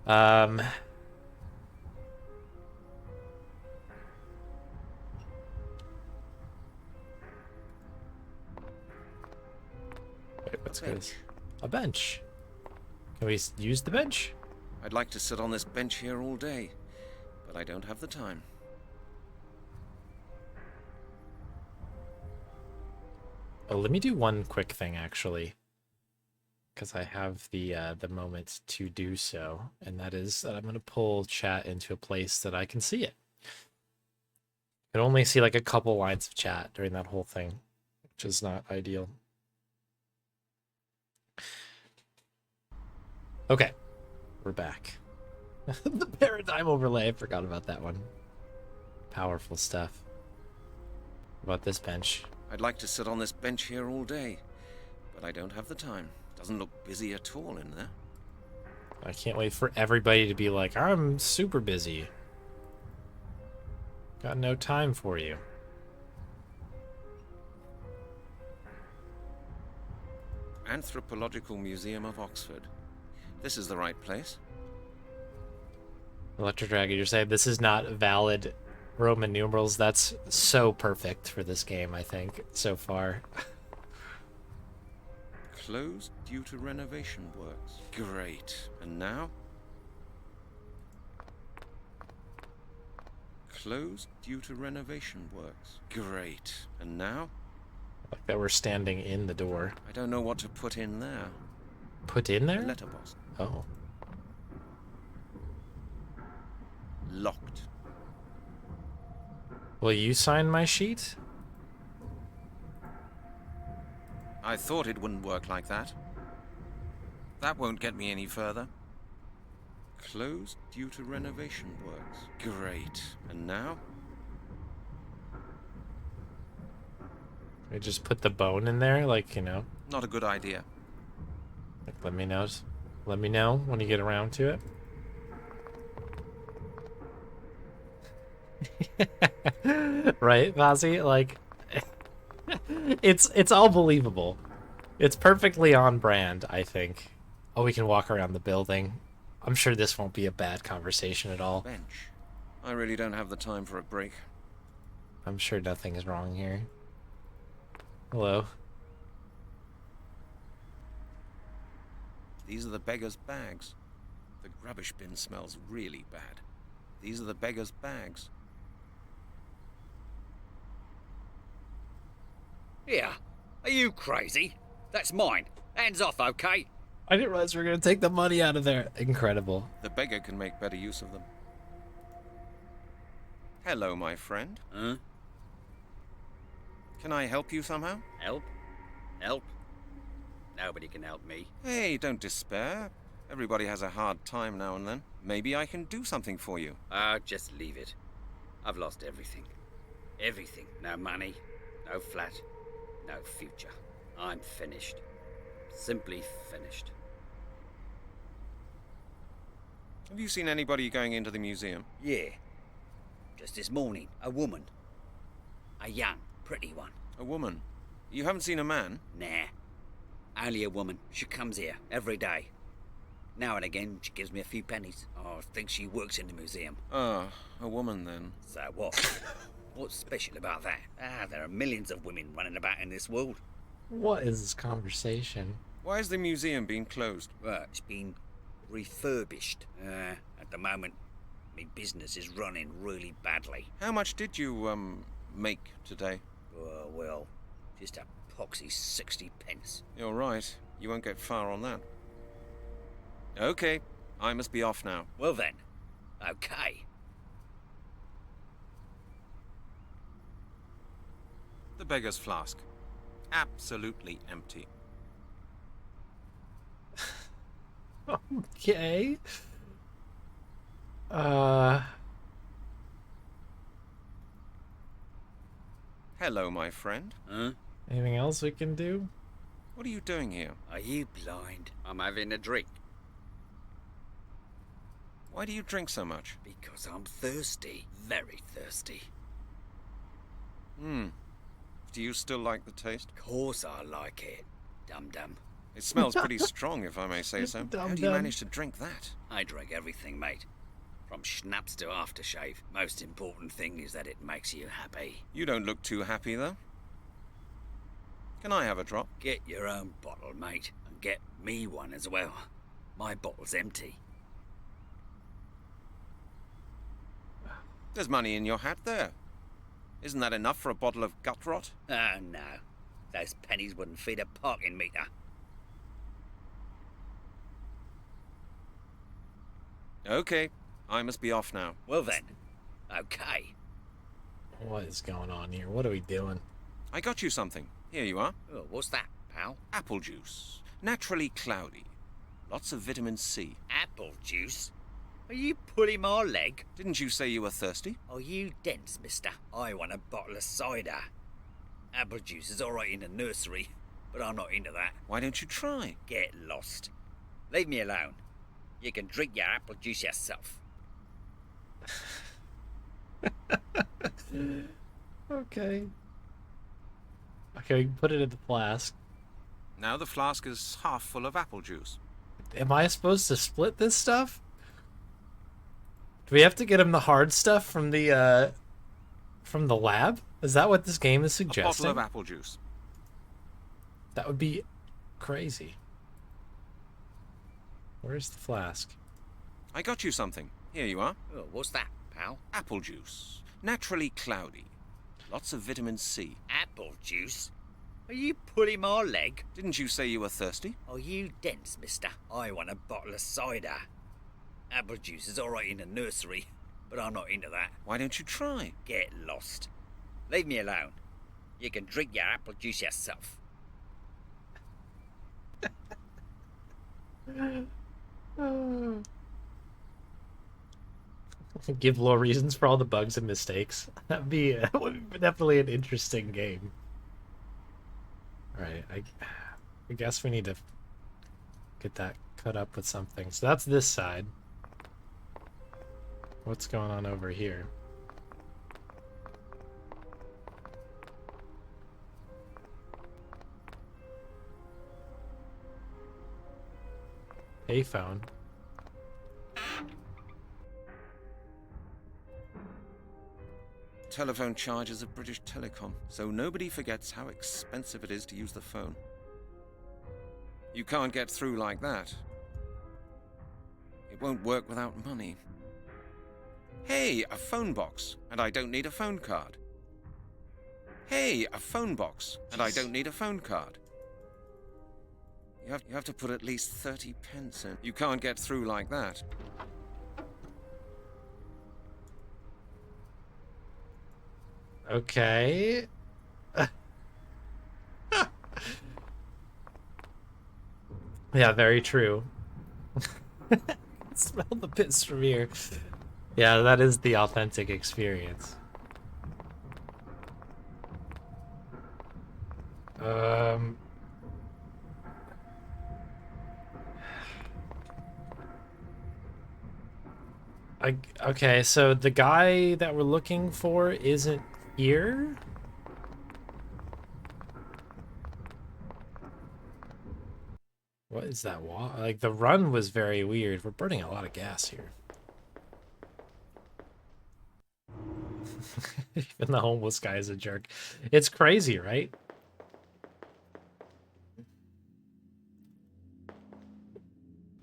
Wait, what's this? A bench. Can we use the bench? I'd like to sit on this bench here all day, but I don't have the time. Oh, let me do one quick thing, actually, because I have the moment to do so, and that is that I'm going to pull chat into a place that I can see it. I can only see like a couple lines of chat during that whole thing, which is not ideal. Okay, we're back. The paradigm overlay, I forgot about that one. Powerful stuff. What about this bench? I'd like to sit on this bench here all day, but I don't have the time. Doesn't look busy at all in there. I can't wait for everybody to be like, I'm super busy. Got no time for you. Anthropological Museum of Oxford. This is the right place. Electro Dragon, you're saying this is not valid Roman numerals? That's so perfect for this game, I think, so far. Closed due to renovation works. Great. And now? Closed due to renovation works. Great. And now? Like that we're standing in the door. I don't know what to put in there. Put in there? Letterbox. Oh. Locked. Will you sign my sheet? I thought it wouldn't work like that. That won't get me any further. Closed due to renovation works. Great. And now? We just put the bone in there, like, you know. Not a good idea. Like, let me know. Let me know when you get around to it. Right, Vazzy? Like, It's all believable. It's perfectly on brand, I think. Oh, we can walk around the building. I'm sure this won't be a bad conversation at all. Bench. I really don't have the time for a break. I'm sure nothing is wrong here. Hello. These are the beggar's bags. The rubbish bin smells really bad. These are the beggar's bags. Here, are you crazy? That's mine. Hands off, okay? I didn't realize we were going to take the money out of there. Incredible. The beggar can make better use of them. Hello, my friend. Huh? Can I help you somehow? Help? Help? Nobody can help me. Hey, don't despair. Everybody has a hard time now and then. Maybe I can do something for you. Just leave it. I've lost everything. Everything. No money, no flat, no future. I'm finished. Simply finished. Have you seen anybody going into the museum? Yeah. Just this morning, a woman. A young, pretty one. A woman? You haven't seen a man? Nah. Only a woman. She comes here every day. Now and again, she gives me a few pennies. Oh, I think she works in the museum. Ah, a woman then. So what? What's special about that? There are millions of women running about in this world. What is this conversation? Why is the museum being closed? Well, it's been refurbished. At the moment, my business is running really badly. How much did you, make today? Well, just a poxy 60 pence. You're right. You won't get far on that. Okay, I must be off now. Well then, okay. The beggar's flask. Absolutely empty. Okay. Hello, my friend. Huh? Anything else we can do? What are you doing here? Are you blind? I'm having a drink. Why do you drink so much? Because I'm thirsty. Very thirsty. Do you still like the taste? Course I like it. Dum-dum. It smells pretty strong, if I may say so. How do you Dum-dum. manage to drink that? I drink everything, mate. From schnapps to aftershave. Most important thing is that it makes you happy. You don't look too happy, though. Can I have a drop? Get your own bottle, mate. And get me one as well. My bottle's empty. There's money in your hat there. Isn't that enough for a bottle of gut rot? Oh, no. Those pennies wouldn't feed a parking meter. Okay, I must be off now. Well then, okay. What is going on here? What are we doing? I got you something. Here you are. Oh, what's that, pal? Apple juice. Naturally cloudy. Lots of vitamin C. Apple juice? Are you pulling my leg? Didn't you say you were thirsty? Are you dense, mister? I want a bottle of cider. Apple juice is alright in the nursery, but I'm not into that. Why don't you try? Get lost. Leave me alone. You can drink your apple juice yourself. Okay. Okay, we can put it in the flask. Now the flask is half full of apple juice. Am I supposed to split this stuff? Do we have to get him the hard stuff from the lab? Is that what this game is A suggesting? bottle of apple juice. That would be crazy. Where's the flask? I got you something. Here you are. Oh, what's that, pal? Apple juice. Naturally cloudy. Lots of vitamin C. Apple juice? Are you pulling my leg? Didn't you say you were thirsty? Are you dense, mister? I want a bottle of cider. Apple juice is alright in the nursery, but I'm not into that. Why don't you try? Get lost. Leave me alone. You can drink your apple juice yourself. Give low reasons for all the bugs and mistakes. That would be definitely an interesting game. Alright, I guess we need to get that cut up with something. So that's this side. What's going on over here? Payphone. Telephone charges of British Telecom, so nobody forgets how expensive it is to use the phone. You can't get through like that. It won't work without money. Hey, a phone box, and I don't need a phone card. Hey, a phone box, and I don't need a phone card. You have to put at least 30 pence in. You can't get through like that. Okay. Yeah, very true. Smell the piss from here. Yeah, that is the authentic experience. Okay, so the guy that we're looking for isn't here? What is that wall? Like, the run was very weird. We're burning a lot of gas here. Even the homeless guy is a jerk. It's crazy, right?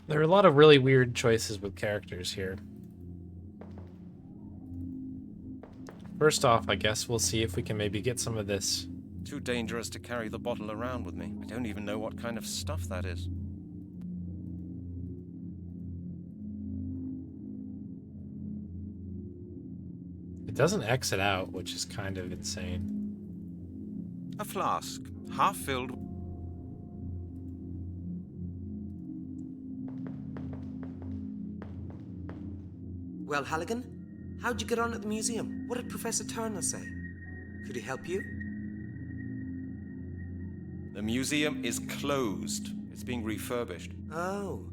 There are a lot of really weird choices with characters here. First off, I guess we'll see if we can maybe get some of this. Too dangerous to carry the bottle around with me. I don't even know what kind of stuff that is. It doesn't exit out, which is kind of insane. A flask, half filled. Well, Halligan, how'd you get on at the museum? What did Professor Turner say? Could he help you? The museum is closed. It's being refurbished. Oh,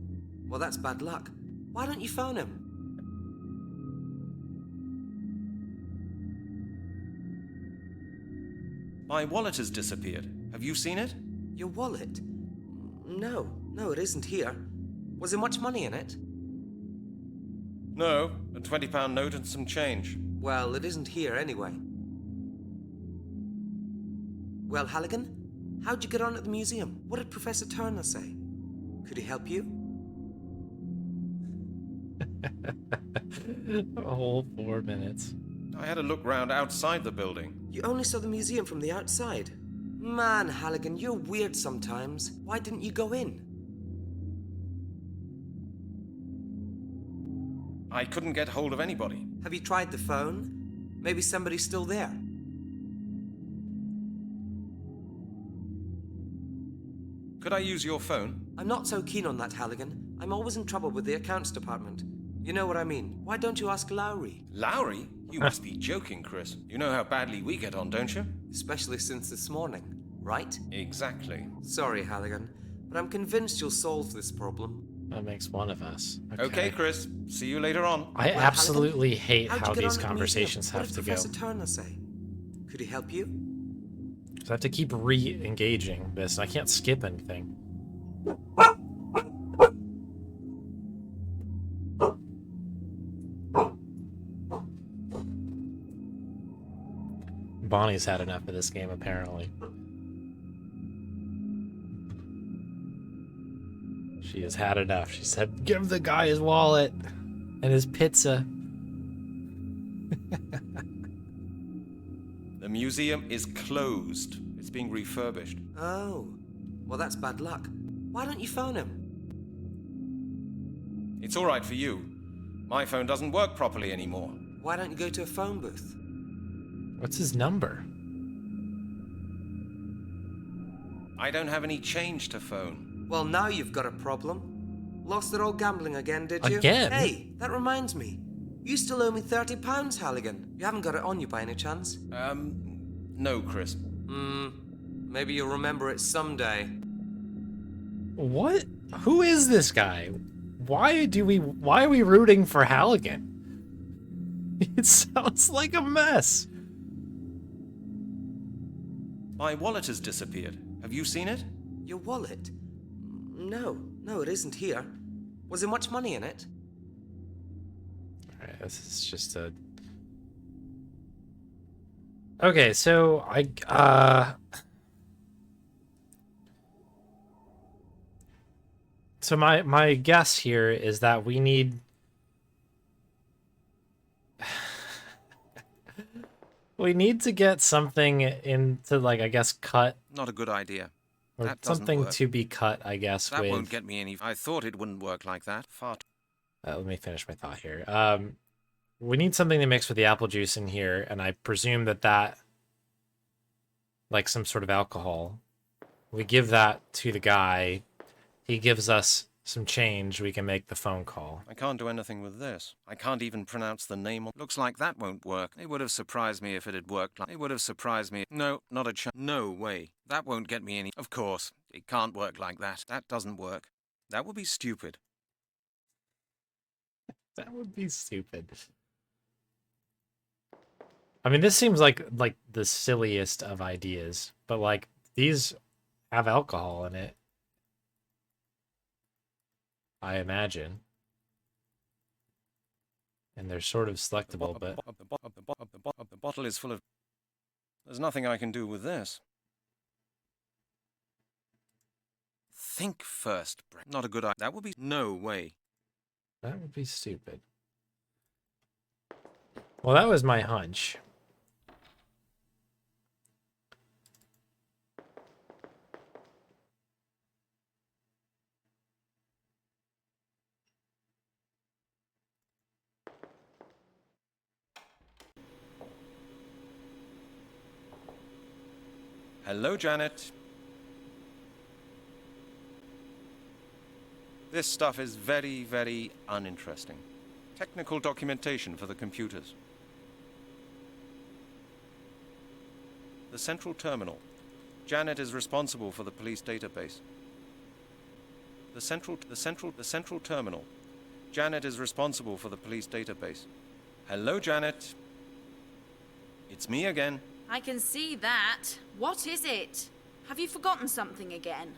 well, that's bad luck. Why don't you phone him? My wallet has disappeared. Have you seen it? Your wallet? No, it isn't here. Was there much money in it? No, a £20 note and some change. Well, it isn't here anyway. Well, Halligan, how'd you get on at the museum? What did Professor Turner say? Could he help you? A whole 4 minutes. I had a look round outside the building. You only saw the museum from the outside. Man, Halligan, you're weird sometimes. Why didn't you go in? I couldn't get hold of anybody. Have you tried the phone? Maybe somebody's still there. Could I use your phone? I'm not so keen on that, Halligan. I'm always in trouble with the accounts department. You know what I mean. Why don't you ask Lowry? Lowry? You must be joking, Chris. You know how badly we get on, don't you? Especially since this morning, right? Exactly. Sorry, Halligan, but I'm convinced you'll solve this problem. That makes one of us. Okay, Chris. See you later on. I Well, absolutely hate how'd you how get these on at the conversations museum? have to What go. did Professor Turner say? Could he help you? So I have to keep re-engaging this. I can't skip anything. Bonnie's had enough of this game, apparently. She has had enough. She said, give the guy his wallet and his pizza. The museum is closed. It's being refurbished. Oh, well, that's bad luck. Why don't you phone him? It's all right for you. My phone doesn't work properly anymore. Why don't you go to a phone booth? What's his number? I don't have any change to phone. Well, now you've got a problem. Lost it all gambling again, did you? Again? Hey, that reminds me. You still owe me £30, Halligan. You haven't got it on you by any chance? No, Chris. Maybe you'll remember it someday. What? Who is this guy? Why are we rooting for Halligan? It sounds like a mess. My wallet has disappeared. Have you seen it? Your wallet? No, it isn't here. Was there much money in it? Alright, this is just a... Okay, so so my guess here is that we need we need to get something into, like, I guess cut, Not a good idea. or That doesn't something work. to be cut, I guess, That with... won't get me any... I thought it wouldn't work like that. Far let me finish my thought here. We need something to mix with the apple juice in here, and I presume that, like some sort of alcohol, we give that to the guy. He gives us some change. We can make the phone call. I can't do anything with this. I can't even pronounce the name. Looks like that won't work. It would have surprised me if it had worked. It would have surprised me. No, not a chance. No way. That won't get me any... Of course, it can't work like that. That doesn't work. That would be stupid. That would be stupid. I mean, this seems like the silliest of ideas, but like these have alcohol in it, I imagine, and they're sort of selectable. But The bottle is full of... There's nothing I can do with this. Think first, Brent. Not a good idea. That would be... No way. that would be stupid. Well, that was my hunch. Hello, Janet. This stuff is very, very uninteresting. Technical documentation for the computers. The central terminal. Janet is responsible for the police database. The central terminal. Janet is responsible for the police database. Hello, Janet. It's me again. I can see that. What is it? Have you forgotten something again?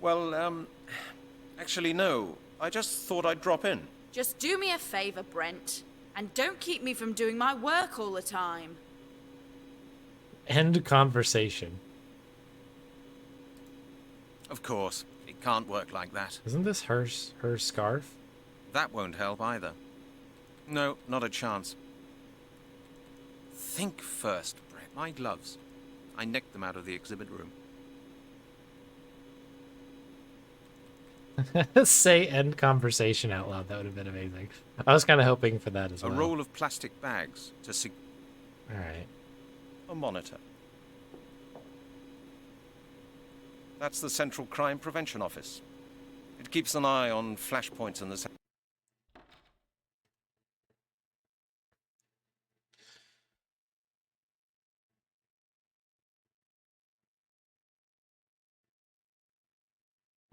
Well, actually, no. I just thought I'd drop in. Just do me a favor, Brent, and don't keep me from doing my work all the time. End conversation. Of course, it can't work like that. Isn't this her scarf? That won't help either. No, not a chance. Think first, Brett. My gloves. I nicked them out of the exhibit room. Say end conversation out loud. That would have been amazing. I was kind of hoping for that as A well. roll of plastic bags to All right. a monitor. That's the Central Crime Prevention Office. It keeps an eye on flashpoints in the...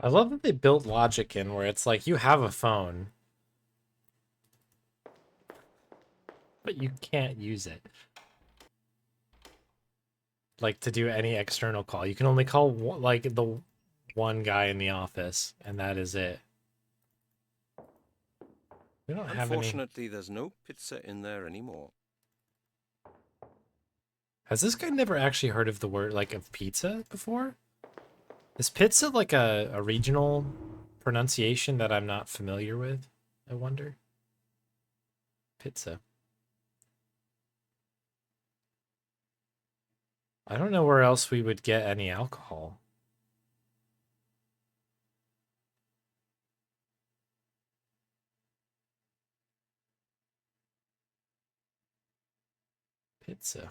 I love that they built logic in where it's like you have a phone, but you can't use it. Like to do any external call. You can only call like the one guy in the office, and that is it. We don't have any... Unfortunately, there's no pizza in there anymore. Has this guy never actually heard of the word, like, of pizza before? Is pizza like a regional pronunciation that I'm not familiar with, I wonder? Pizza. I don't know where else we would get any alcohol. Pizza.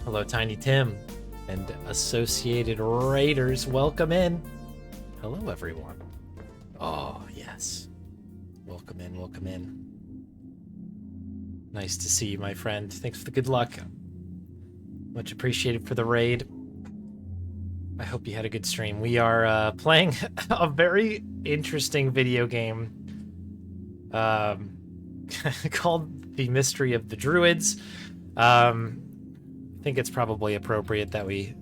Hello, Tiny Tim and Associated Raiders. Welcome in. Hello, everyone. Oh, yes. Welcome in, welcome in. Nice to see you, my friend. Thanks for the good luck. Much appreciated for the raid. I hope you had a good stream. We are playing a very interesting video game called The Mystery of the Druids. I think it's probably appropriate that we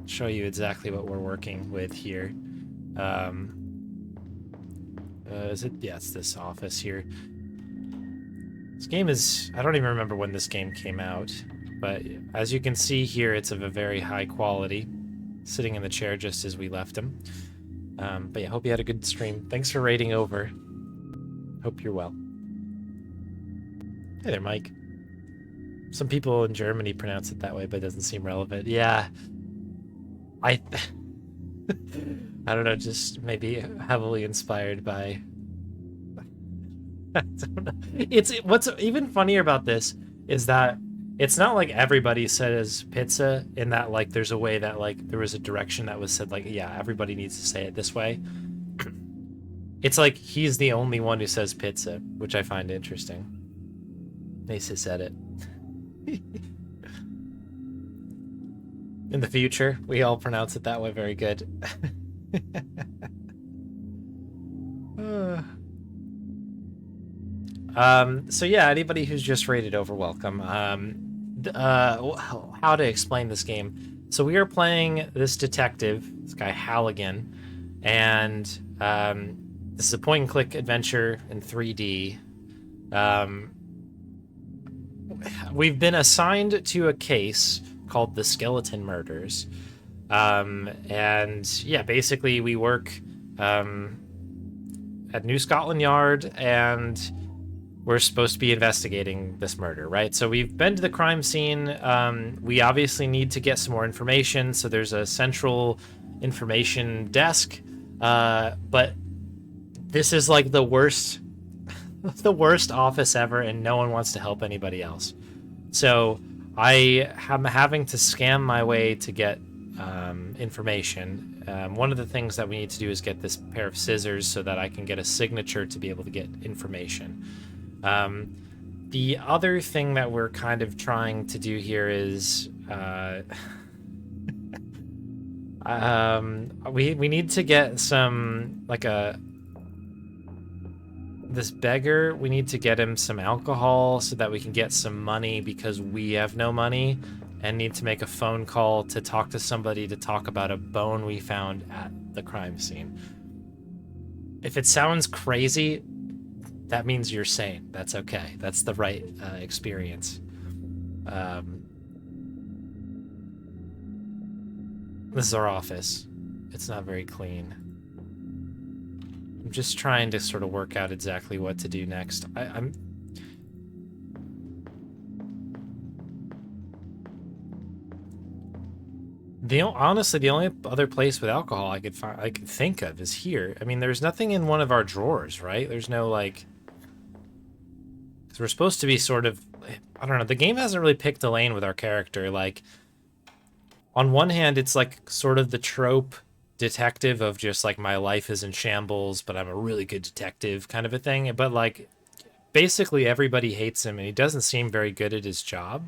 show you exactly what we're working with here. Is it? Yeah, it's this office here. This game is... I don't even remember when this game came out, but as you can see here, it's of a very high quality. Sitting in the chair just as we left him. But yeah, hope you had a good stream. Thanks for raiding over. Hope you're well. Hey there, Mike. Some people in Germany pronounce it that way, but it doesn't seem relevant. Yeah. I don't know, just maybe heavily inspired by... I don't know. It's what's even funnier about this is that it's not like everybody says pizza in that like there's a way that like there was a direction that was said like yeah, everybody needs to say it this way. It's like he's the only one who says pizza, which I find interesting. Mesa said it. In the future, we all pronounce it that way. Very good. So yeah, anybody who's just raided over, welcome. How to explain this game. So we are playing this detective, this guy Halligan, and this is a point-and-click adventure in 3D. We've been assigned to a case called the Skeleton Murders. And yeah, basically we work at New Scotland Yard, and we're supposed to be investigating this murder, right? So we've been to the crime scene. We obviously need to get some more information, so there's a central information desk. But this is like the worst the worst office ever, and no one wants to help anybody else. So I am having to scam my way to get information. One of the things that we need to do is get this pair of scissors so that I can get a signature to be able to get information. The other thing that we're kind of trying to do here is we need to get some like this beggar, we need to get him some alcohol so that we can get some money because we have no money, and need to make a phone call to talk to somebody to talk about a bone we found at the crime scene. If it sounds crazy, that means you're sane. That's okay. That's the right experience. This is our office. It's not very clean. I'm just trying to sort of work out exactly what to do next. Honestly, the only other place with alcohol I could think of is here. I mean, there's nothing in one of our drawers, right? There's no like, because we're supposed to be sort of, I don't know. The game hasn't really picked a lane with our character. Like, on one hand, it's like sort of the trope detective of just like my life is in shambles, but I'm a really good detective kind of a thing. But like, basically everybody hates him, and he doesn't seem very good at his job.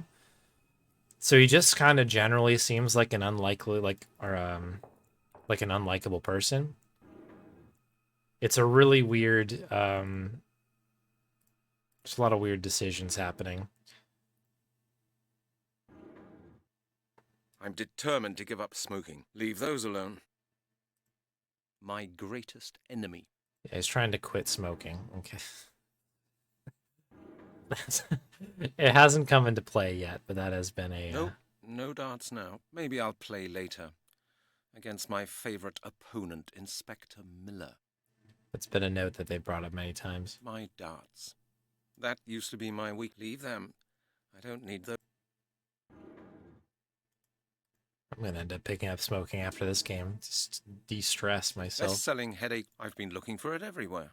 So he just kind of generally seems like an unlikely, like an unlikable person. It's a really weird, there's a lot of weird decisions happening. I'm determined to give up smoking. Leave those alone. My greatest enemy. Yeah, he's trying to quit smoking. Okay. It hasn't come into play yet, but that has been a... Nope, no darts now. Maybe I'll play later. Against my favorite opponent, Inspector Miller. It's been a note that they brought up many times. My darts. That used to be my week. Leave them. I don't need those. I'm gonna end up picking up smoking after this game. Just de-stress myself. Best-selling headache. I've been looking for it everywhere.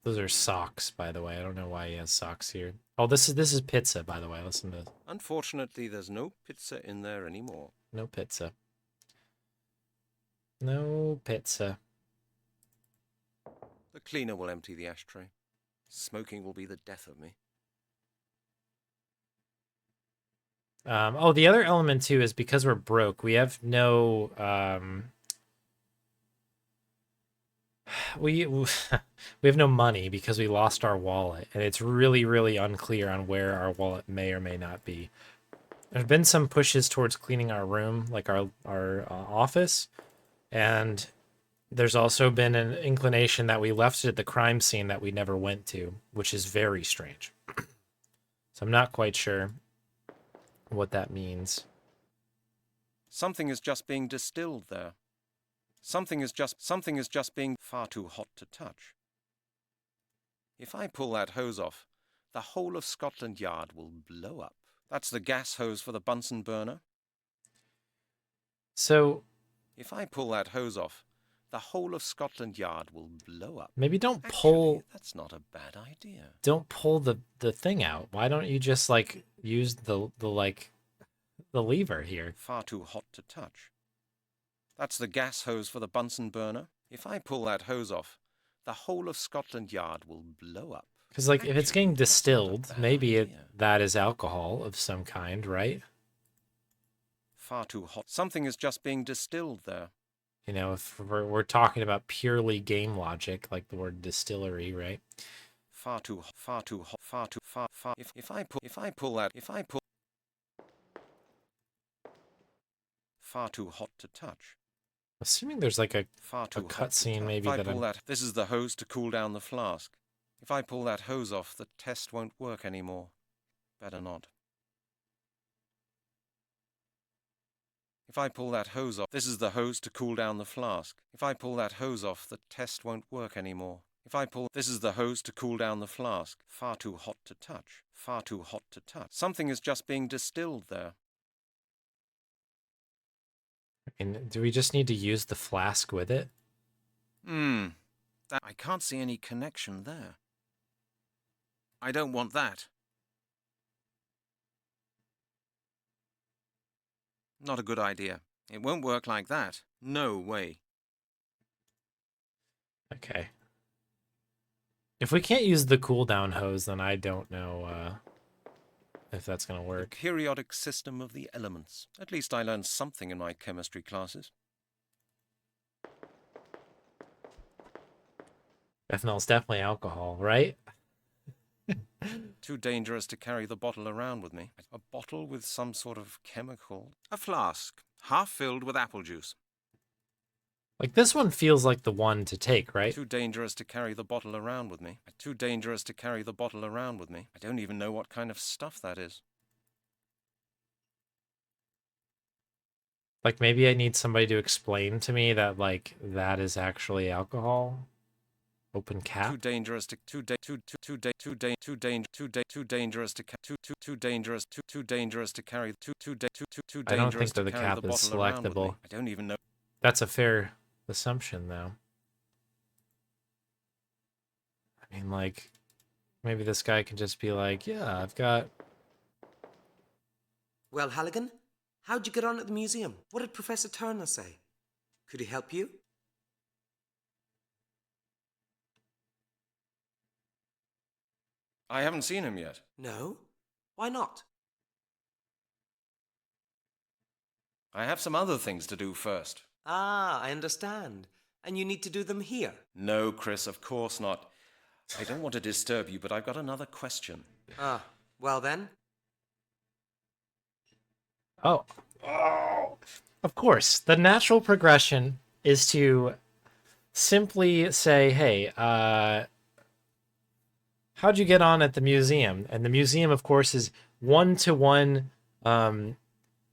Those are socks, by the way. I don't know why he has socks here. Oh, this is pizza, by the way. Listen to this. Unfortunately, there's no pizza in there anymore. No pizza. No pizza. The cleaner will empty the ashtray. Smoking will be the death of me. Oh, the other element, too, is because we're broke, we have no... We we have no money because we lost our wallet, and it's really, really unclear on where our wallet may or may not be. There's been some pushes towards cleaning our room, like our office, and there's also been an inclination that we left it at the crime scene that we never went to, which is very strange. So I'm not quite sure what that means. Something is just being distilled there. Something is just being far too hot to touch. If I pull that hose off, the whole of Scotland Yard will blow up. That's the gas hose for the Bunsen burner. So If I pull that hose off, the whole of Scotland Yard will blow up. maybe don't Actually, pull that's not a bad idea. the thing out. Why don't you just like use the lever here? Far too hot to touch. That's the gas hose for the Bunsen burner. If I pull that hose off, the whole of Scotland Yard will blow up. Because like if it's getting Actually, that's not a distilled, bad maybe idea. that is alcohol of some kind, right? Far too hot. Something is just being distilled there. You know, if we're talking about purely game logic, like the word distillery, right? Far too hot. Far too hot. Far too far. Far. If I pull. Far too hot to touch. Assuming there's like a Far too hot to cutscene touch. maybe If I that pull I'm... that, this is the hose to cool down the flask. If I pull that hose off, the test won't work anymore. Better not. If I pull that hose off, this is the hose to cool down the flask. If I pull that hose off, the test won't work anymore. If I pull, this is the hose to cool down the flask. Far too hot to touch. Far too hot to touch. Something is just being distilled there. I mean, do we just need to use the flask with it? I can't see any connection there. I don't want that. Not a good idea. It won't work like that. No way. Okay. If we can't use the cooldown hose, then I don't know if that's going to The work. periodic system of the elements. At least I learned something in my chemistry classes. Ethanol's definitely alcohol, right? Too dangerous to carry the bottle around with me. A bottle with some sort of chemical. A flask, half filled with apple juice. Like, this one feels like the one to take, right? Too dangerous to carry the bottle around with me. Too dangerous to carry the bottle around with me. I don't even know what kind of stuff that is. Like, maybe I need somebody to explain to me that, like, that is actually alcohol. Open cap. Too dangerous to too dangerous to carry too dangerous. I don't think that to the carry cap the is bottle around with me. selectable. I don't even know. That's a fair assumption, though. I mean, like, maybe this guy can just be like, yeah, I've got... Well, Halligan, how'd you get on at the museum? What did Professor Turner say? Could he help you? I haven't seen him yet. No? Why not? I have some other things to do first. Ah, I understand. And you need to do them here. No, Chris, of course not. I don't want to disturb you, but I've got another question. Ah, well then. Oh. Of course. The natural progression is to simply say, hey, how'd you get on at the museum? And the museum, of course, is one-to-one,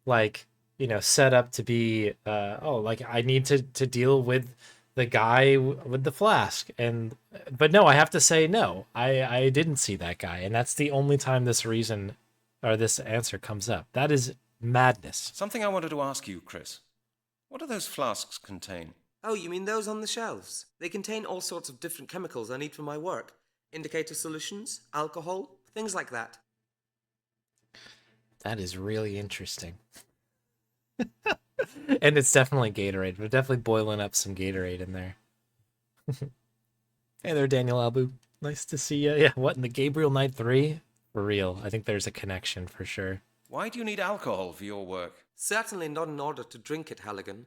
like, you know, set up to be, like, I need to deal with the guy with the flask. But no, I have to say, no, I didn't see that guy. And that's the only time this reason, or this answer comes up. That is madness. Something I wanted to ask you, Chris. What do those flasks contain? Oh, you mean those on the shelves? They contain all sorts of different chemicals I need for my work. Indicator solutions, alcohol, things like that. That is really interesting. And it's definitely Gatorade. We're definitely boiling up some Gatorade in there. Hey there, Daniel Albu. Nice to see you. Yeah, what, in the Gabriel Knight 3? For real. I think there's a connection for sure. Why do you need alcohol for your work? Certainly not in order to drink it, Halligan.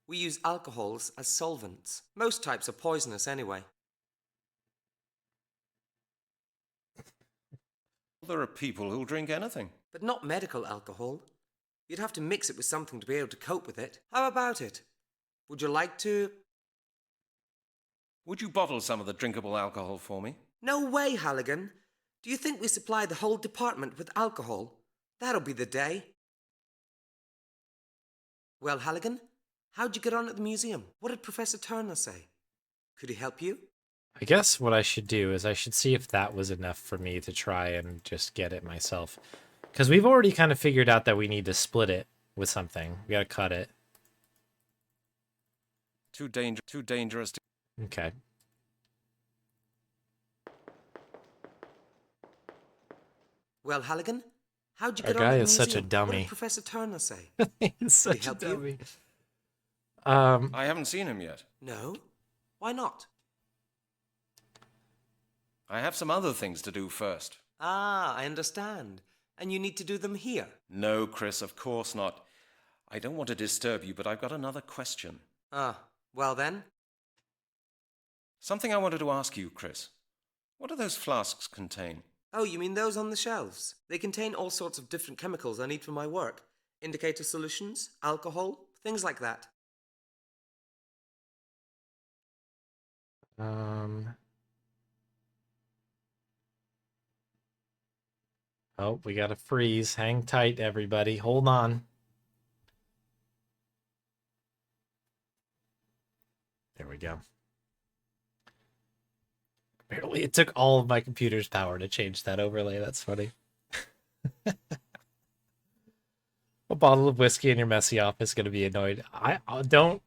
We use alcohols as solvents. Most types are poisonous anyway. There are people who'll drink anything. But not medical alcohol. You'd have to mix it with something to be able to cope with it. How about it? Would you like to... Would you bottle some of the drinkable alcohol for me? No way, Halligan. Do you think we supply the whole department with alcohol? That'll be the day. Well, Halligan, how'd you get on at the museum? What did Professor Turner say? Could he help you? I guess what I should do is I should see if that was enough for me to try and just get it myself. Because we've already kind of figured out that we need to split it with something. We gotta cut it. Too dangerous to... Okay. Well, Halligan, how'd you Our get on guy at the is such a museum? What dummy. did Professor Turner say? He's such a help you? dummy. I haven't seen him yet. No? Why not? I have some other things to do first. Ah, I understand. And you need to do them here? No, Chris, of course not. I don't want to disturb you, but I've got another question. Ah, well then. Something I wanted to ask you, Chris. What do those flasks contain? Oh, you mean those on the shelves? They contain all sorts of different chemicals I need for my work. Indicator solutions, alcohol, things like that. Oh, we gotta freeze. Hang tight, everybody. Hold on. There we go. Apparently, it took all of my computer's power to change that overlay. That's funny. A bottle of whiskey in your messy office is gonna be annoyed. I don't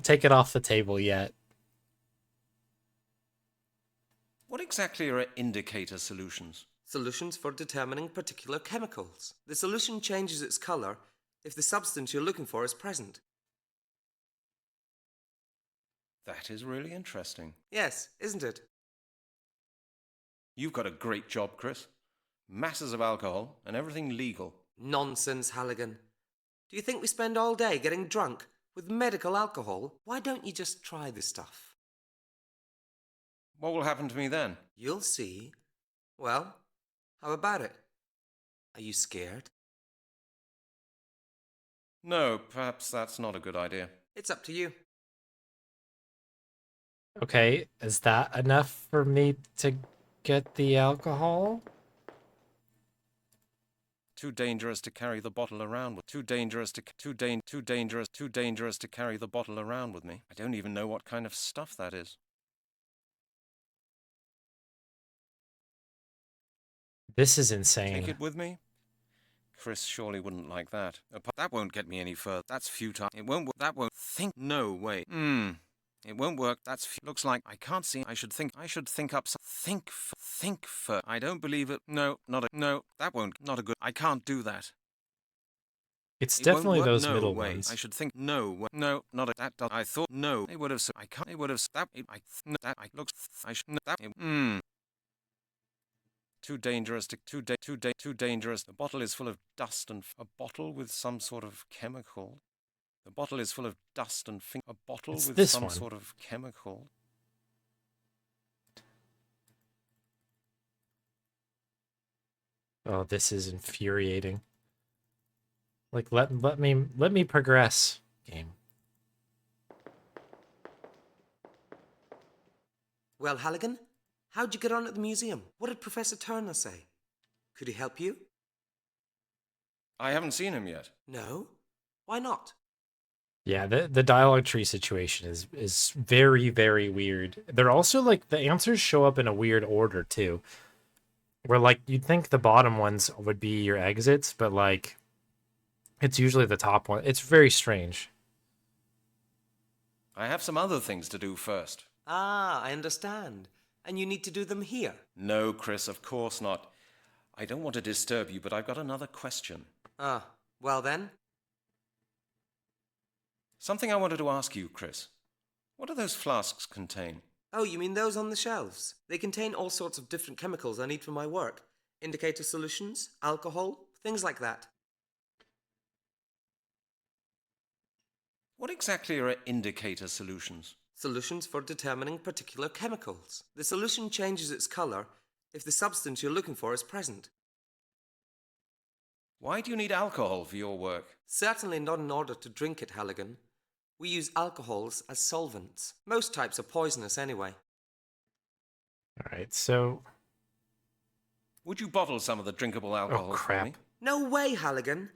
take it off the table yet. What exactly are indicator solutions? Solutions for determining particular chemicals. The solution changes its color if the substance you're looking for is present. That is really interesting. Yes, isn't it? You've got a great job, Chris. Masses of alcohol and everything legal. Nonsense, Halligan. Do you think we spend all day getting drunk with medical alcohol? Why don't you just try the stuff? What will happen to me then? You'll see. Well, how about it? Are you scared? No, perhaps that's not a good idea. It's up to you. Okay, is that enough for me to get the alcohol? Too dangerous to carry the bottle around with. Too dangerous to carry the bottle around with me. I don't even know what kind of stuff that is. This is insane. Take it with me? Chris surely wouldn't like that. That won't get me any further. That's futile. It won't. That won't. Think. No way. It won't work. Looks like I can't see. I should think up. Think for. I don't believe it. No, not a. No, that won't. Not a good. I can't do that. It's It won't definitely work. those No middle way. ones. I should think. No way. No, not a. That. I thought. No. They would have. I can't. They would have. That. I. No, that. I looks. I should. That. Too dangerous to. Too dangerous. The bottle is full of dust and a bottle with some sort of chemical. The bottle is full of dust and a bottle It's with this some one. sort of chemical. Oh, this is infuriating. Like, let me progress, game. Well, Halligan, how'd you get on at the museum? What did Professor Turner say? Could he help you? I haven't seen him yet. No? Why not? Yeah, the dialogue tree situation is very, very weird. They're also like the answers show up in a weird order too. Where like you'd think the bottom ones would be your exits, but like it's usually the top one. It's very strange. I have some other things to do first. Ah, I understand. And you need to do them here? No, Chris, of course not. I don't want to disturb you, but I've got another question. Ah, well then. Something I wanted to ask you, Chris. What do those flasks contain? Oh, you mean those on the shelves? They contain all sorts of different chemicals I need for my work. Indicator solutions, alcohol, things like that. What exactly are indicator solutions? Solutions for determining particular chemicals. The solution changes its colour if the substance you're looking for is present. Why do you need alcohol for your work? Certainly not in order to drink it, Halligan. We use alcohols as solvents. Most types are poisonous anyway. All right, so Would you bottle some of the drinkable alcohol for crap. me? No way, Halligan.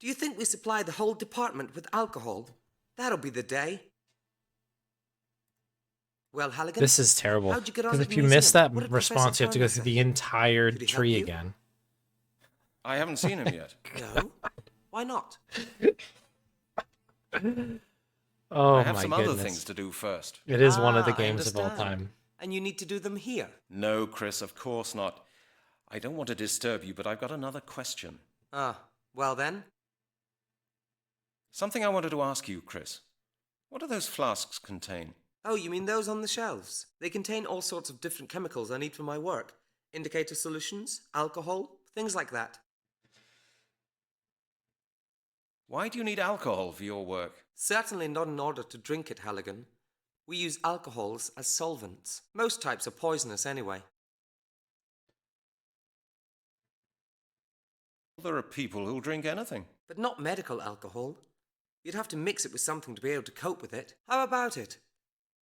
Do you think we supply the whole department with alcohol? That'll be the day. Well, Halligan, This is terrible. how'd you get on Because at if the you miss museum? that What did response, you Professor have to go Turner through say? the entire Could he help tree you? again. I haven't seen him yet. No? Why not? Oh I have my some goodness. other things to do first. It is one of the I games of all understand. time. And you need to do them here. No, Chris, of course not. I don't want to disturb you, but I've got another question. Well then. Something I wanted to ask you, Chris. What do those flasks contain? Oh, you mean those on the shelves? They contain all sorts of different chemicals I need for my work. Indicator solutions, alcohol, things like that. Why do you need alcohol for your work? Certainly not in order to drink it, Halligan. We use alcohols as solvents. Most types are poisonous anyway. There are people who'll drink anything. But not medical alcohol. You'd have to mix it with something to be able to cope with it. How about it?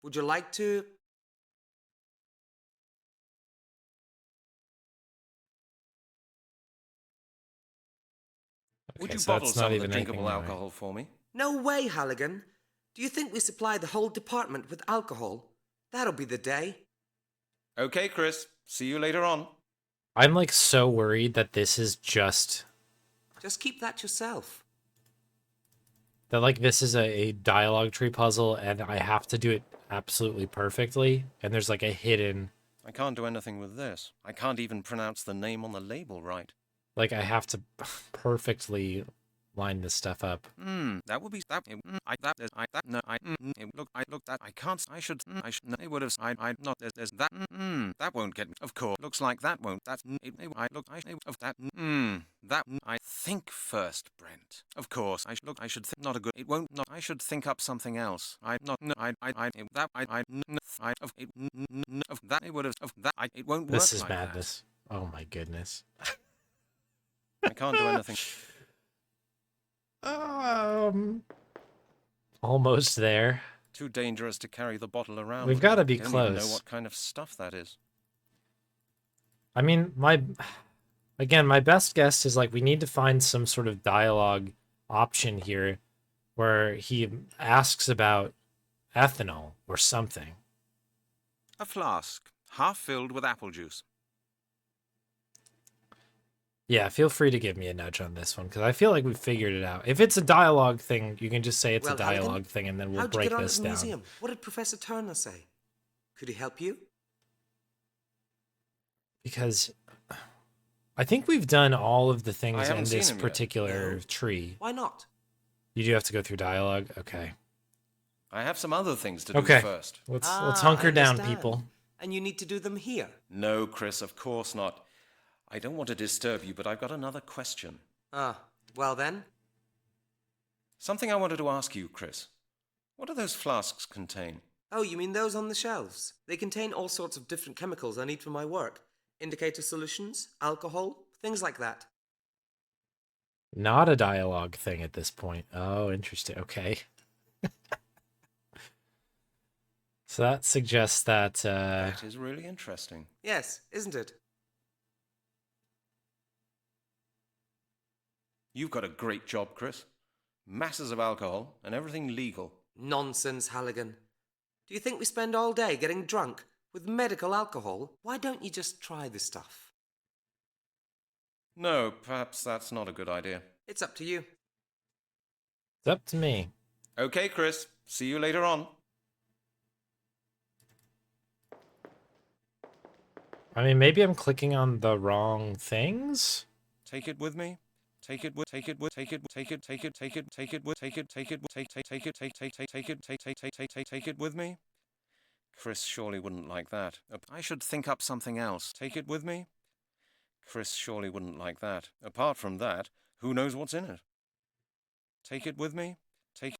Would you like to... Would Okay, you so bottle that's not some of the even anything drinkable anyway. alcohol for me? No way, Halligan. Do you think we supply the whole department with alcohol? That'll be the day. Okay, Chris. See you later on. I'm like so worried that this is just Just keep that yourself. that like this is a dialogue tree puzzle and I have to do it absolutely perfectly and there's like a hidden I can't do anything with this. I can't even pronounce the name on the label right. like I have to perfectly line this stuff up. That would be that. I that is I that no I look that I can't I should no, it would have I not there's that that won't get me. Of course looks like that won't that I look I of that that I think first, Brent. Of course I should think not a good it won't not I should think up something else. I not no I that I of it of that it would have of that I it won't work. This is like madness. Oh my goodness. that. I can't do anything. Almost there. Too dangerous to carry the bottle around. We've with gotta me. be I don't even know close. what kind of stuff that is. I mean, my best guess is like we need to find some sort of dialogue option here where he asks about ethanol or something. A flask, half filled with apple juice. Yeah, feel free to give me a nudge on this one because I feel like we've figured it out. If it's a dialogue thing, you can just say it's Well, a dialogue Halligan, thing and then we'll how'd you break get on this at the down. museum? What did Professor Turner say? Could he help you? Because I think we've done all of the I things in haven't seen this him yet. particular No. tree. Why not? You do have to go through dialogue? Okay. I have some other things to do Okay. first. Let's I hunker down, understand. people. And you need to do them here. No, Chris, of course not. I don't want to disturb you, but I've got another question. Well then. Something I wanted to ask you, Chris. What do those flasks contain? Oh, you mean those on the shelves? They contain all sorts of different chemicals I need for my work. Indicator solutions, alcohol, things like that. Not a dialogue thing at this point. Oh, interesting. Okay. So that suggests that That is really interesting. Yes, isn't it? You've got a great job, Chris. Masses of alcohol and everything legal. Nonsense, Halligan. Do you think we spend all day getting drunk with medical alcohol? Why don't you just try the stuff? No, perhaps that's not a good idea. It's up to you. it's up to me. Okay, Chris. See you later on. I mean, maybe I'm clicking on the wrong things. Take it with me. Take it with take it with take it take it take it take it take it with take it take it take take take it take take take take it take take take take take it with me. Chris surely wouldn't like that. I should think up something else. Take it with me. Chris surely wouldn't like that. Apart from that, who knows what's in it? Take it with me. Take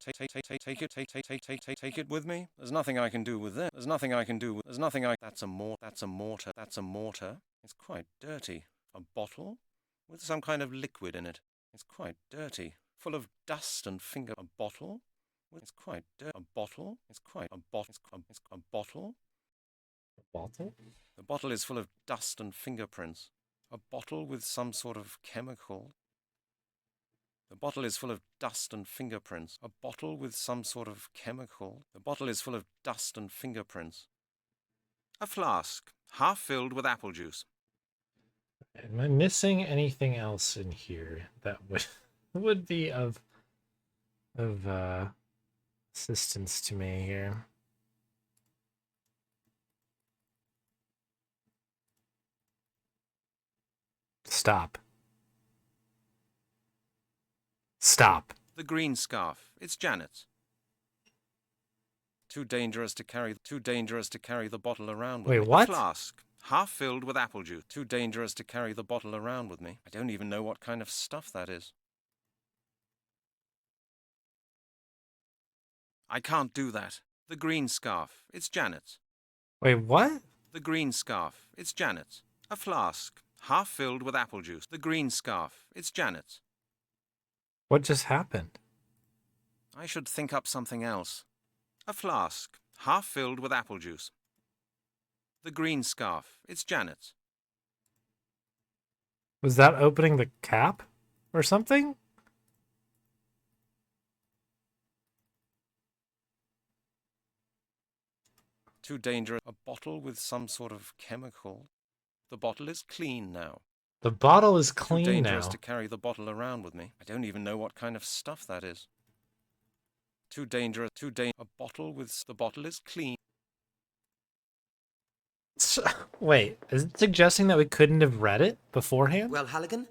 it with me. There's nothing I can do with it. There's nothing I can do. There's nothing I. That's a mortar. That's a mortar. It's quite dirty. A bottle with some kind of liquid in it. It's quite dirty, full of dust and finger. A bottle. It's quite dirty. A bottle. It's quite a bottle. It's a bottle. Bottle? The bottle is full of dust and fingerprints. A bottle with some sort of chemical. The bottle is full of dust and fingerprints. A bottle with some sort of chemical. The bottle is full of dust and fingerprints. A flask, half filled with apple juice. Am I missing anything else in here that would be of assistance to me here? Stop. Stop. The green scarf. It's Janet's. Too dangerous to carry the bottle around with Wait, me. what? A flask, half filled with apple juice. Too dangerous to carry the bottle around with me. I don't even know what kind of stuff that is. I can't do that. The green scarf. It's Janet's. Wait, what? The green scarf. It's Janet's. A flask, half filled with apple juice. The green scarf. It's Janet's. What just happened? I should think up something else. A flask, half filled with apple juice. The green scarf. It's Janet's. Was that opening the cap or something? Too dangerous. A bottle with some sort of chemical. The bottle is clean now. The bottle is Too clean dangerous now. to carry the bottle around with me. I don't even know what kind of stuff that is. Too dangerous. A bottle with... The bottle is clean. Wait, is it suggesting that we couldn't have read it beforehand? Well, Halligan,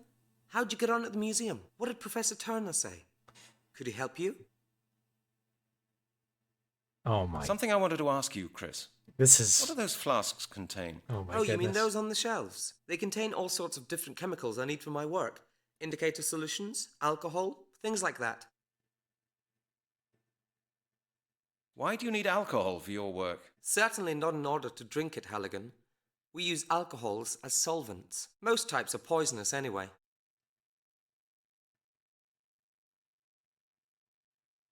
how'd you get on at the museum? What did Professor Turner say? Could he help you? Oh my. Something I wanted to ask you, Chris. This is... What do those flasks contain? Oh my Oh, you mean goodness. those on the shelves? They contain all sorts of different chemicals I need for my work. Indicator solutions, alcohol, things like that. Why do you need alcohol for your work? Certainly not in order to drink it, Halligan. We use alcohols as solvents. Most types are poisonous anyway.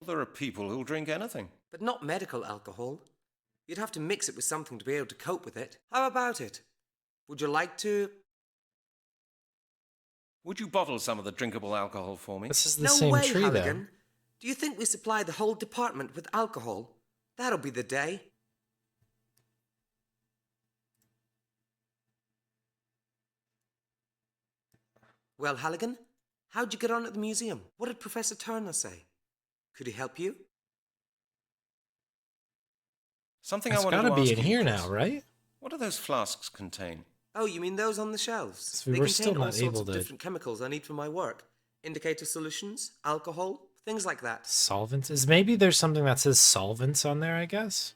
There are people who'll drink anything. But not medical alcohol. You'd have to mix it with something to be able to cope with it. How about it? Would you like to... Would you bottle some of the drinkable alcohol for me? This is the No same way, tree, Halligan. Do you think we supply the whole department with alcohol? That'll be the day. Well, Halligan, how'd you get on at the museum? What did Professor Turner say? Could he help you? Something It's I wanted gotta to be ask in you, here Chris. now, right? What do those flasks contain? Oh, you mean those on the shelves? So They we're contain still all not sorts able of to- different chemicals I need for my work. Indicator solutions, alcohol, things like that. Solvents? Is maybe there's something that says solvents on there, I guess?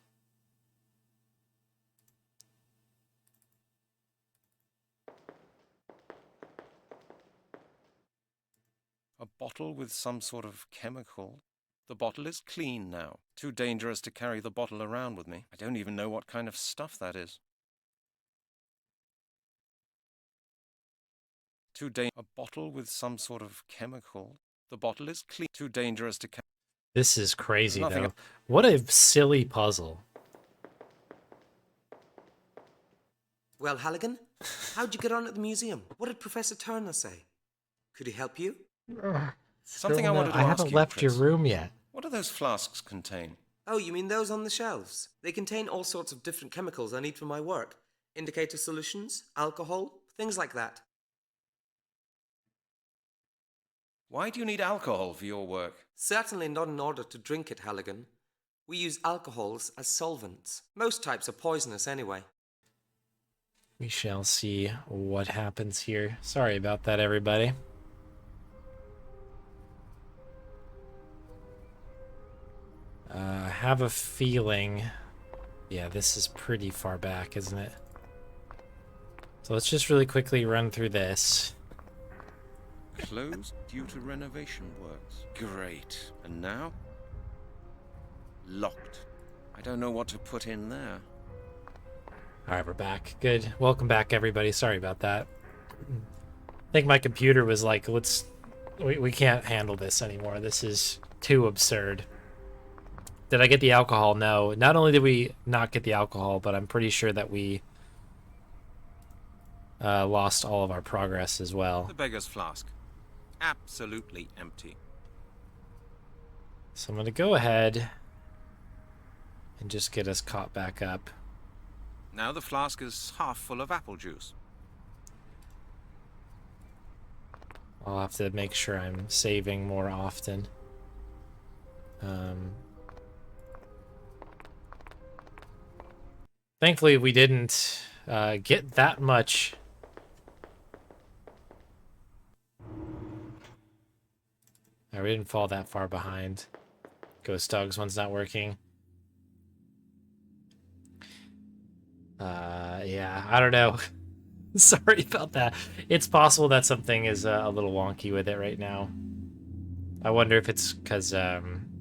A bottle with some sort of chemical. The bottle is clean now. Too dangerous to carry the bottle around with me. I don't even know what kind of stuff that is. A bottle with some sort of chemical. The bottle is clean. Too dangerous to carry. This is crazy, Nothing- though. What a silly puzzle. Well, Halligan, how'd you get on at the museum? What did Professor Turner say? Could he help you? Something I wanted to I ask haven't you, left your Chris. room yet. What do those flasks contain? Oh, you mean those on the shelves? They contain all sorts of different chemicals I need for my work. Indicator solutions, alcohol, things like that. Why do you need alcohol for your work? Certainly not in order to drink it, Halligan. We use alcohols as solvents. Most types are poisonous anyway. We shall see what happens here. Sorry about that, everybody. I have a feeling... Yeah, this is pretty far back, isn't it? So let's just really quickly run through this. Closed due to renovation works. Great. And now? locked. I don't know what to put in there. All right, we're back. Good. Welcome back, everybody. Sorry about that. I think my computer was like, we can't handle this anymore. This is too absurd. Did I get the alcohol? No. Not only did we not get the alcohol, but I'm pretty sure that we lost all of our progress as well. The beggar's flask. Absolutely empty. So I'm going to go ahead and just get us caught back up. Now the flask is half full of apple juice. I'll have to make sure I'm saving more often. Thankfully, we didn't get that much. We didn't fall that far behind. Ghost Dogs one's not working. Yeah, I don't know. Sorry about that. It's possible that something is a little wonky with it right now. I wonder if it's because I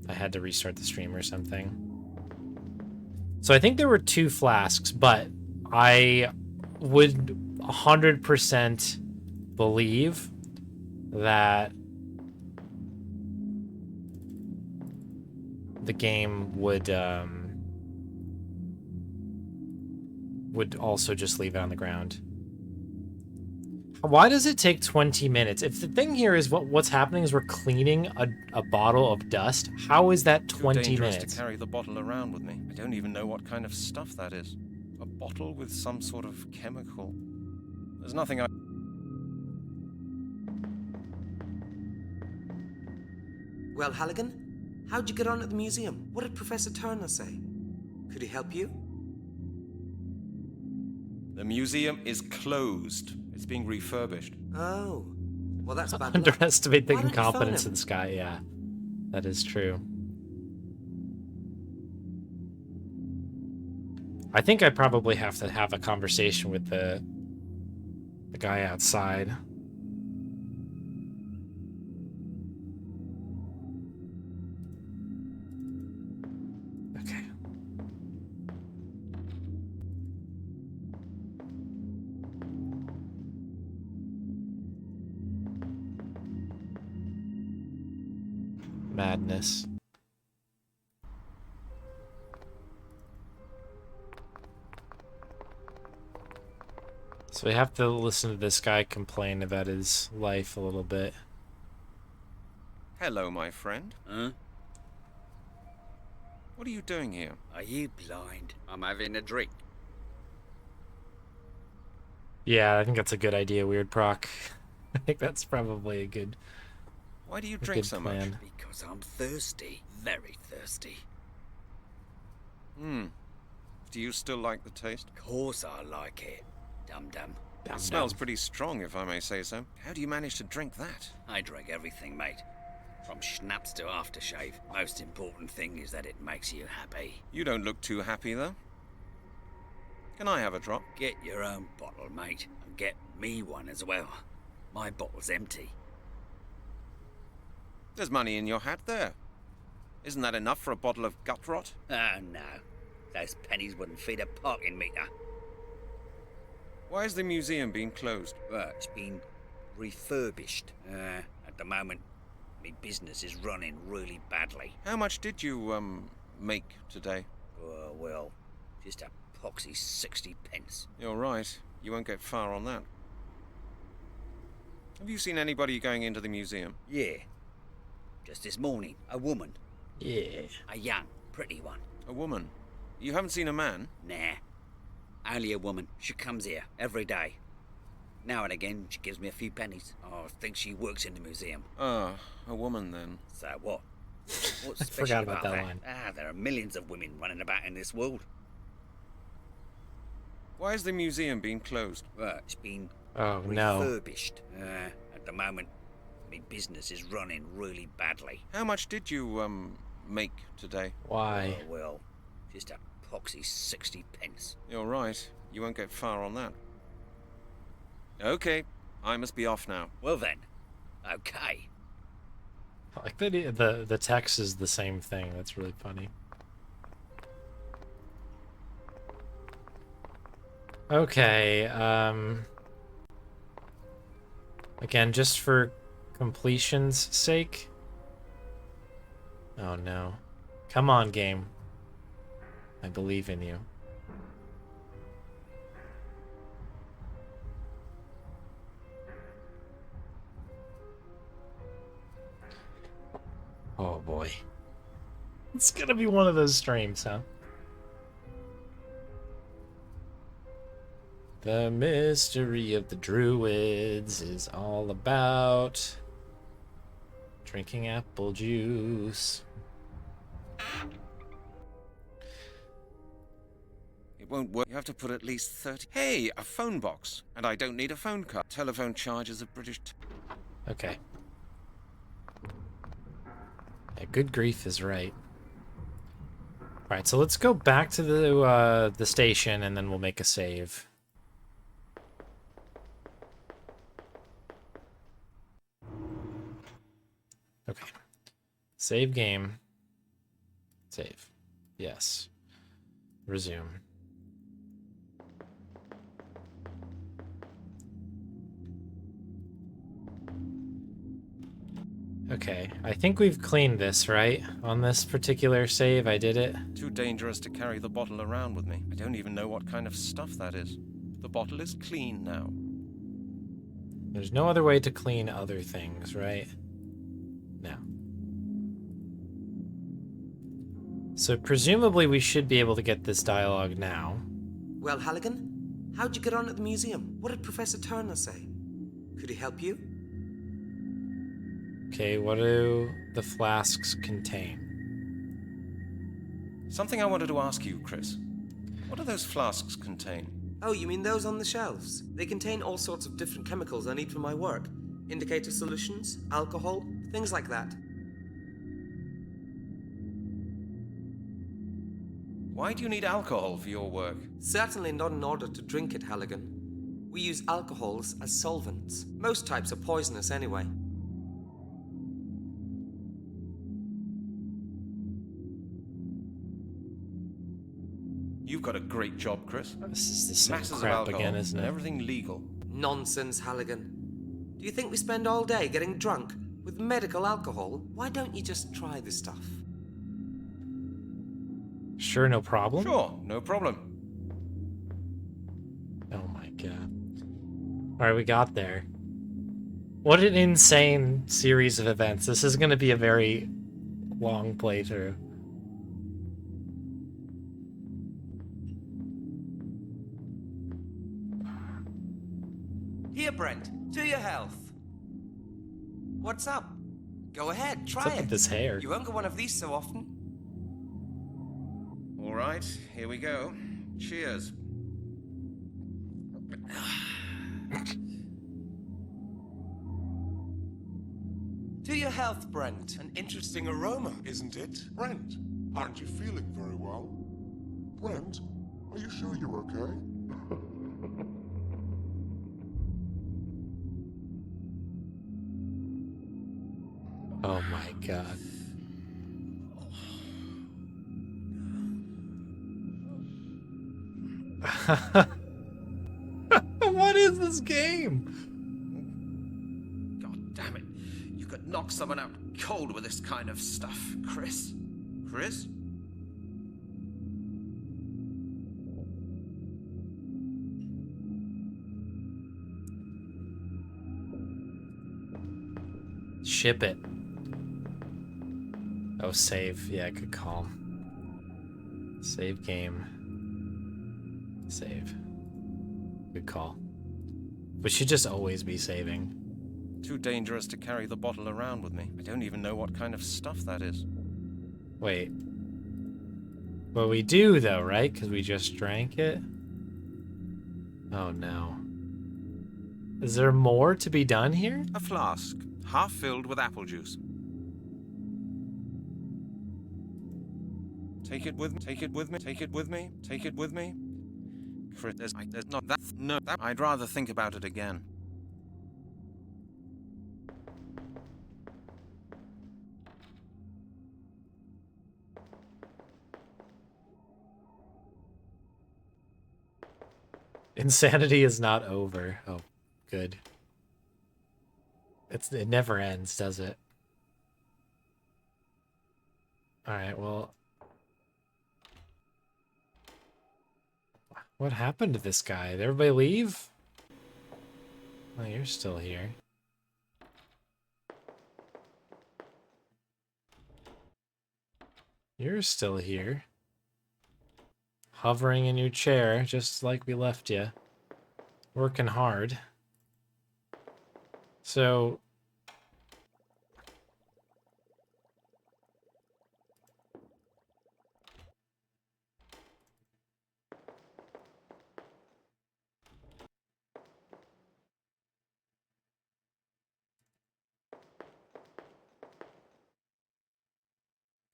had to restart the stream or something. So I think there were 2 flasks, but I would 100% believe that the game would also just leave it on the ground. Why does it take 20 minutes? If the thing here is what's happening is we're cleaning a bottle of dust, how is that 20 Too dangerous minutes? to carry the bottle around with me. I don't even know what kind of stuff that is. A bottle with some sort of chemical. There's nothing I... Well, Halligan, how'd you get on at the museum? What did Professor Turner say? Could he help you? The museum is closed. It's being refurbished. Oh. Well, that's bad luck. Underestimate the Why don't you phone incompetence him? of this guy, yeah. That is true. I think I probably have to have a conversation with the guy outside. Okay. Madness. So we have to listen to this guy complain about his life a little bit. Hello, my friend. Huh? What are you doing here? Are you blind? I'm having a drink. Yeah, I think that's a good idea, Weird Proc. I think that's probably a good Why do you a drink good so plan. much? Because I'm thirsty. Very thirsty. Do you still like the taste? Course I like it. Dum-dum. It smells pretty strong, if I may say so. How do you manage to drink that? I drink everything, mate. From schnapps to aftershave. Most important thing is that it makes you happy. You don't look too happy, though. Can I have a drop? Get your own bottle, mate. And get me one as well. My bottle's empty. There's money in your hat there. Isn't that enough for a bottle of gut rot? Oh, no. Those pennies wouldn't feed a parking meter. Why is the museum being closed? Well, it's been refurbished. At the moment, my business is running really badly. How much did you, make today? Well, just a poxy 60 pence. You're right. You won't get far on that. Have you seen anybody going into the museum? Yeah. Just this morning, a woman. Yeah. A young, pretty one. A woman? You haven't seen a man? Nah. Only a woman. She comes here every day. Now and again, she gives me a few pennies. I think she works in the museum. Ah, a woman then. So what? What's I special forgot about that line. There are millions of women running about in this world. Why is the museum being closed? Well, it's been Oh, no. refurbished. At the moment, my business is running really badly. How much did you, make today? Why? Well, just a poxy 60 pence. You're right. You won't get far on that. Okay, I must be off now. Well then, okay. Like the text is the same thing. That's really funny. Okay, again, just for completion's sake. Oh no. Come on, game. I believe in you. Oh boy. It's gonna be one of those streams, huh? The mystery of the Druids is all about drinking apple juice. It won't work. You have to put at least 30. Hey, a phone box. And I don't need a phone card. Telephone charges of British. Okay. Yeah, good grief is right. Alright, so let's go back to the station and then we'll make a save. Okay. Save game. Save. Yes. Resume. Okay, I think we've cleaned this, right? On this particular save, I did it. Too dangerous to carry the bottle around with me. I don't even know what kind of stuff that is. The bottle is clean now. There's no other way to clean other things, right? No. So presumably we should be able to get this dialogue now. Well, Halligan, how'd you get on at the museum? What did Professor Turner say? Could he help you? Okay, what do the flasks contain? Something I wanted to ask you, Chris. What do those flasks contain? Oh, you mean those on the shelves? They contain all sorts of different chemicals I need for my work. Indicator solutions, alcohol, things like that. Why do you need alcohol for your work? Certainly not in order to drink it, Halligan. We use alcohols as solvents. Most types are poisonous anyway. You've got a great job, Chris. This is the same Masses of crap alcohol again, isn't and it? everything legal. Nonsense, Halligan. Do you think we spend all day getting drunk with medical alcohol? Why don't you just try the stuff? Sure, no problem? Sure, no problem. Oh my god. Alright, we got there. What an insane series of events. This is gonna be a very long playthrough. Here, Brent. To your health. What's up? Go ahead, try What's up it. with this hair? You won't get one of these so often. All right, here we go. Cheers. To your health, Brent. An interesting aroma. Isn't it? Brent, aren't you feeling very well? Brent, are you sure you're okay? Oh my god. What is this game? God damn it. You could knock someone out cold with this kind of stuff, Chris. Chris? Ship it. Oh, save. Yeah, good call. Save game. Save. Good call. We should just always be saving. Too dangerous to carry the bottle around with me. I don't even know what kind of stuff that is. Wait. Well, we do, though, right? Because we just drank it? Oh, no. Is there more to be done here? A flask, half filled with apple juice. Take it with me, take it with me, take it with me, take it with me. Chris, there's not that. No, that. I'd rather think about it again. Insanity is not over. Oh, good. It never ends, does it? Alright, well... What happened to this guy? Did everybody leave? Oh, you're still here. You're still here. Hovering in your chair, just like we left you. Working hard. So...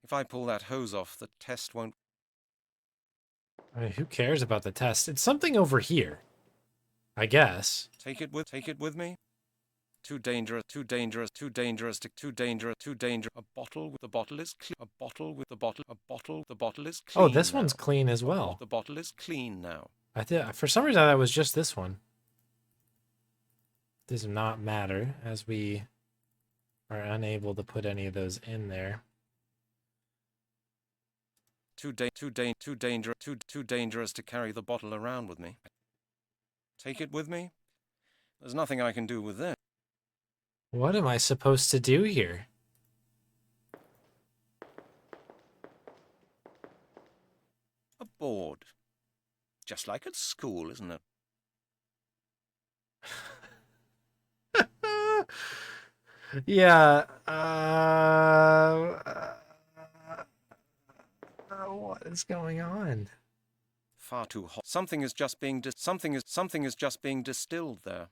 If I pull that hose off, the test won't... I mean, who cares about the test? It's something over here. I guess. Take it with me? Too dangerous, too dangerous, too dangerous, too dangerous, too dangerous. A bottle with the bottle is clean. A bottle with the bottle, the bottle is clean. Oh, this now. one's clean as well. The bottle is clean now. For some reason, that was just this one. Does not matter, as we are unable to put any of those in there. Too dangerous to carry the bottle around with me. Take it with me? There's nothing I can do with this. What am I supposed to do here? A board. Just like at school, isn't it? Yeah, what is going on? Far too hot. Something is just being distilled there.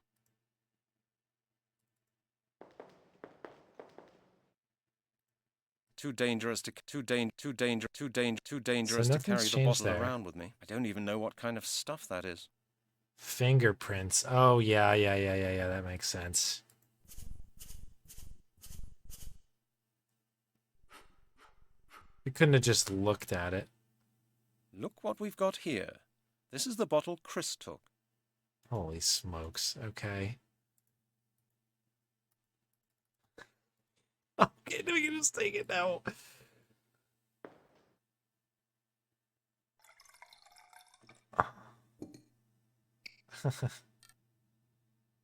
Too dangerous to carry the bottle around with me. I don't even know what kind of stuff that is. Fingerprints. Oh yeah, that makes sense. We couldn't have just looked at it. Look what we've got here. This is the bottle Chris took. Holy smokes. Okay. Okay, we can just take it now.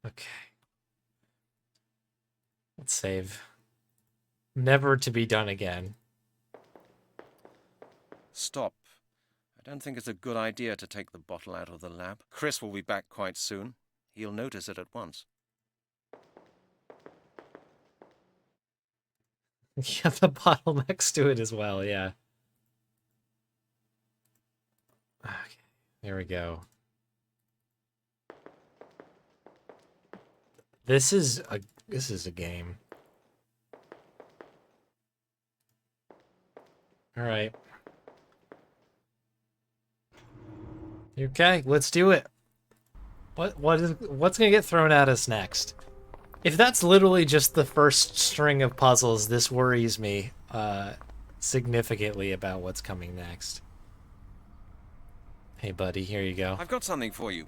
Okay. Let's save. Never to be done again. Stop. I don't think it's a good idea to take the bottle out of the lab. Chris will be back quite soon. He'll notice it at once. Yeah, the bottle next to it as well, yeah. Okay, there we go. This is a game. All right. Okay, let's do it. What's gonna get thrown at us next? If that's literally just the first string of puzzles, this worries me significantly about what's coming next. Hey, buddy, here you go. I've got something for you.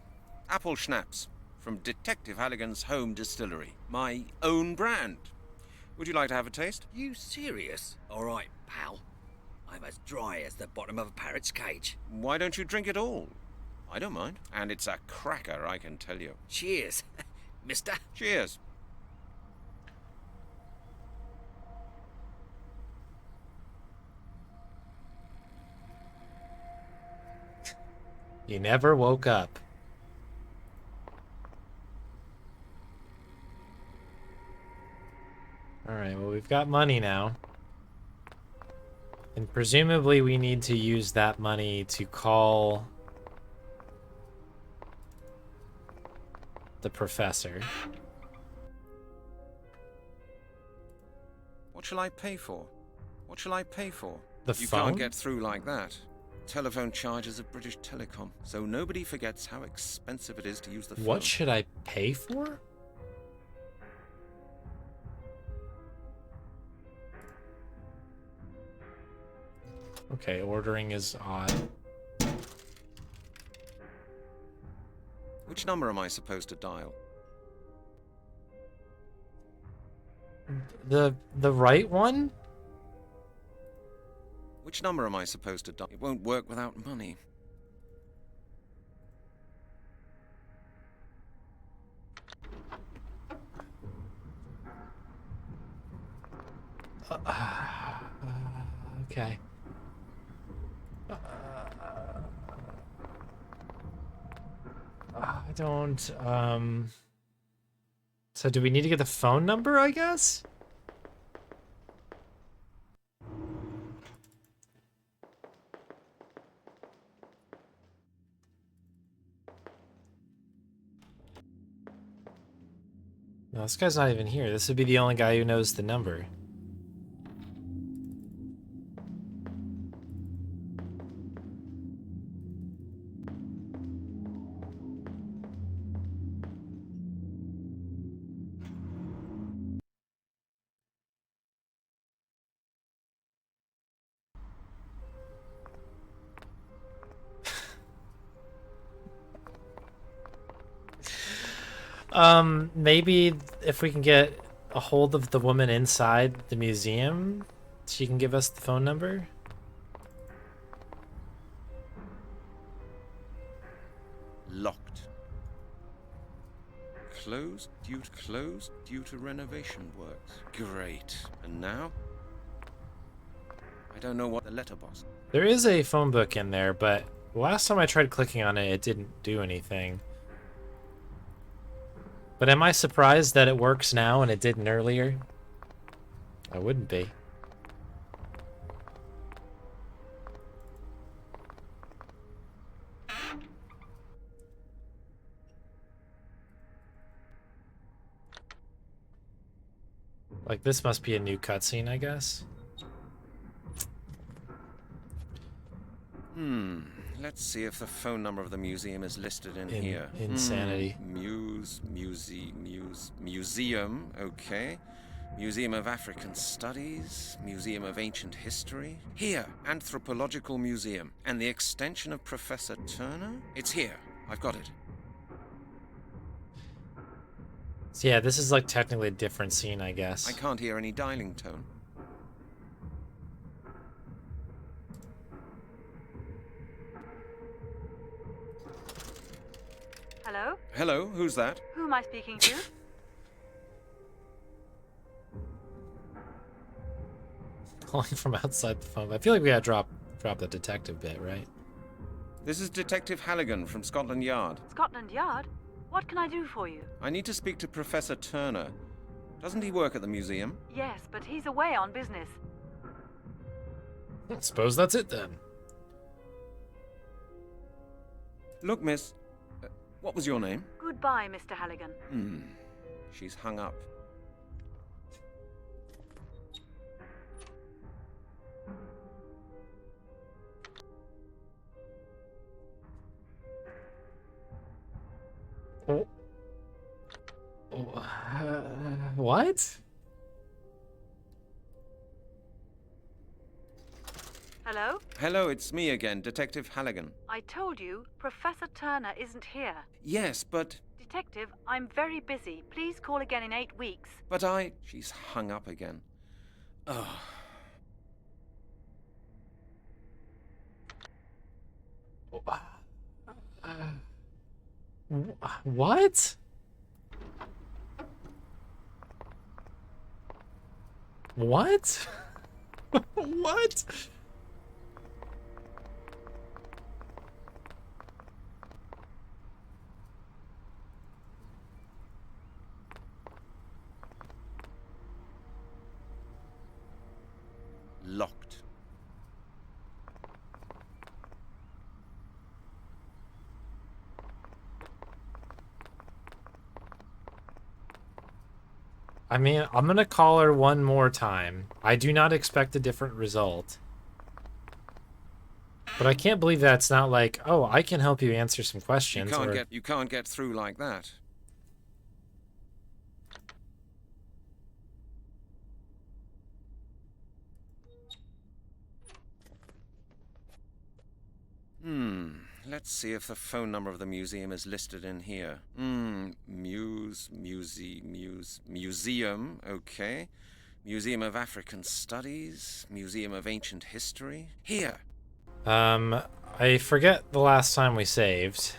Apple schnapps from Detective Halligan's home distillery. My own brand. Would you like to have a taste? You serious? All right, pal. I'm as dry as the bottom of a parrot's cage. Why don't you drink it all? I don't mind. And it's a cracker, I can tell you. Cheers, mister. Cheers. You never woke up. Alright, well, we've got money now. And presumably we need to use that money to call the professor. What shall I pay for? What shall I pay for? The You phone? can't get through like that. Telephone charges of British Telecom, so nobody forgets how expensive it is to use the phone. What should I pay for? Okay, ordering is odd. Which number am I supposed to dial? The right one? Which number am I supposed to dial? It won't work without money. Okay. I don't, So do we need to get the phone number, I guess? No, this guy's not even here. This would be the only guy who knows the number. Maybe if we can get a hold of the woman inside the museum, she can give us the phone number. Locked. Closed due to renovation works. Great. And now? I don't know what the letterbox. There is a phone book in there, but last time I tried clicking on it, it didn't do anything. But am I surprised that it works now and it didn't earlier? I wouldn't be. Like, this must be a new cutscene, I guess. Let's see if the phone number of the museum is listed in here. Insanity. Museum, okay. Museum of African Studies, Museum of Ancient History. Here, Anthropological Museum. And the extension of Professor Turner? It's here. I've got it. So yeah, this is like technically a different scene, I guess. I can't hear any dialing tone. Hello? Hello, who's that? Who am I speaking to? Calling from outside the phone. I feel like we gotta drop the detective bit, right? This is Detective Halligan from Scotland Yard. Scotland Yard? What can I do for you? I need to speak to Professor Turner. Doesn't he work at the museum? Yes, but he's away on business. I suppose that's it then. Look, miss, what was your name? Goodbye, Mr. Halligan. She's hung up. What? Hello? Hello, it's me again, Detective Halligan. I told you, Professor Turner isn't here. Yes, but Detective, I'm very busy. Please call again in 8 weeks. She's hung up again. Oh. What? What? What? Locked. I mean, I'm gonna call her one more time. I do not expect a different result. But I can't believe that's not like, oh, I can help you answer some questions. You can't get through like that. let's see if the phone number of the museum is listed in here. Museum, okay. Museum of African Studies, Museum of Ancient History. Here! I forget the last time we saved.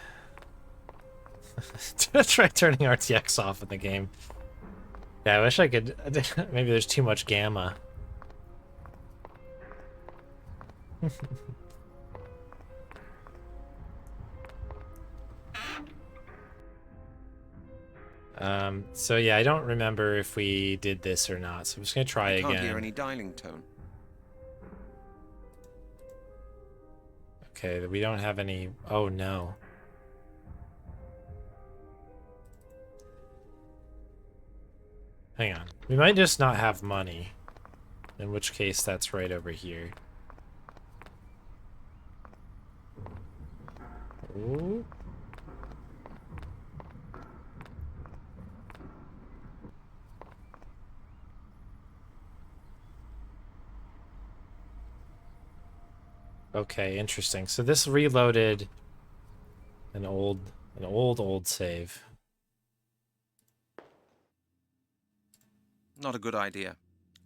Try turning RTX off in the game. Yeah, I wish I could... Maybe there's too much gamma. So yeah, I don't remember if we did this or not, so I'm just gonna try again. I can't hear any dialing tone. Okay, we don't have any... Oh, no. Hang on. We might just not have money. In which case, that's right over here. Ooh. Okay, interesting. So this reloaded an old save. Not a good idea.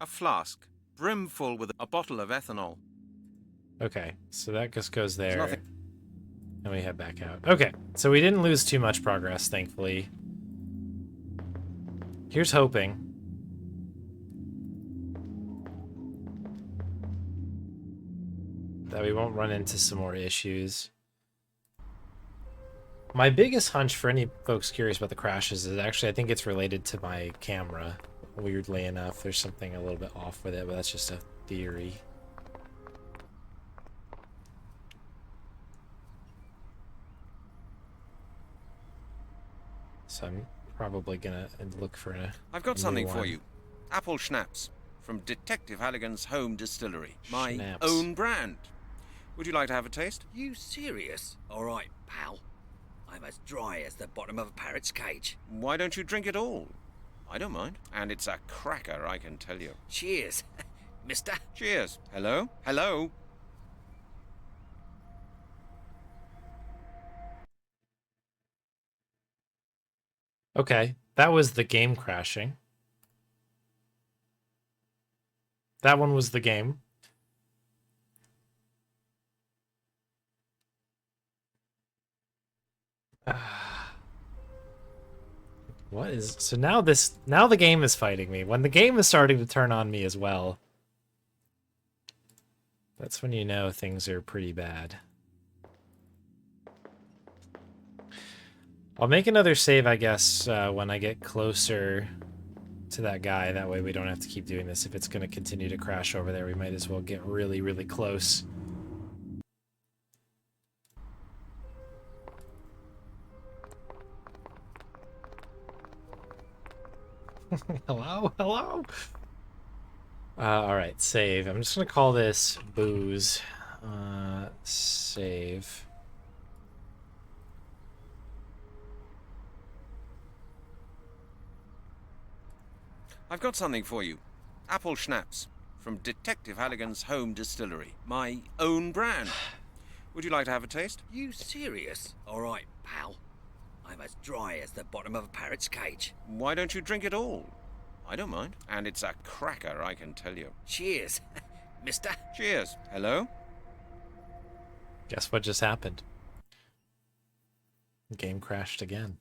A flask, brimful with a bottle of ethanol. Okay, so that just goes There's there. nothing. And we head back out. Okay, so we didn't lose too much progress, thankfully. Here's hoping. That we won't run into some more issues. My biggest hunch for any folks curious about the crashes is actually I think it's related to my camera. Weirdly enough, there's something a little bit off with it, but that's just a theory. So I'm probably gonna look for a I've got new something one. for you. Apple Schnapps from Detective Halligan's home distillery. My Schnapps. own brand. Would you like to have a taste? You serious? All right, pal. I'm as dry as the bottom of a parrot's cage. Why don't you drink it all? I don't mind. And it's a cracker, I can tell you. Cheers, mister. Cheers. Hello? Hello? Okay, that was the game crashing. That one was the game. What is... So now the game is fighting me. When the game is starting to turn on me as well, that's when you know things are pretty bad. I'll make another save, I guess, when I get closer to that guy. That way we don't have to keep doing this. If it's going to continue to crash over there, we might as well get really, really close. Hello? Hello? Alright, save. I'm just going to call this booze. Save. I've got something for you. Apple Schnapps from Detective Halligan's home distillery. My own brand. Would you like to have a taste? You serious? All right, pal. I'm as dry as the bottom of a parrot's cage. Why don't you drink it all? I don't mind. And it's a cracker, I can tell you. Cheers, mister. Cheers. Hello? Guess what just happened? The game crashed again.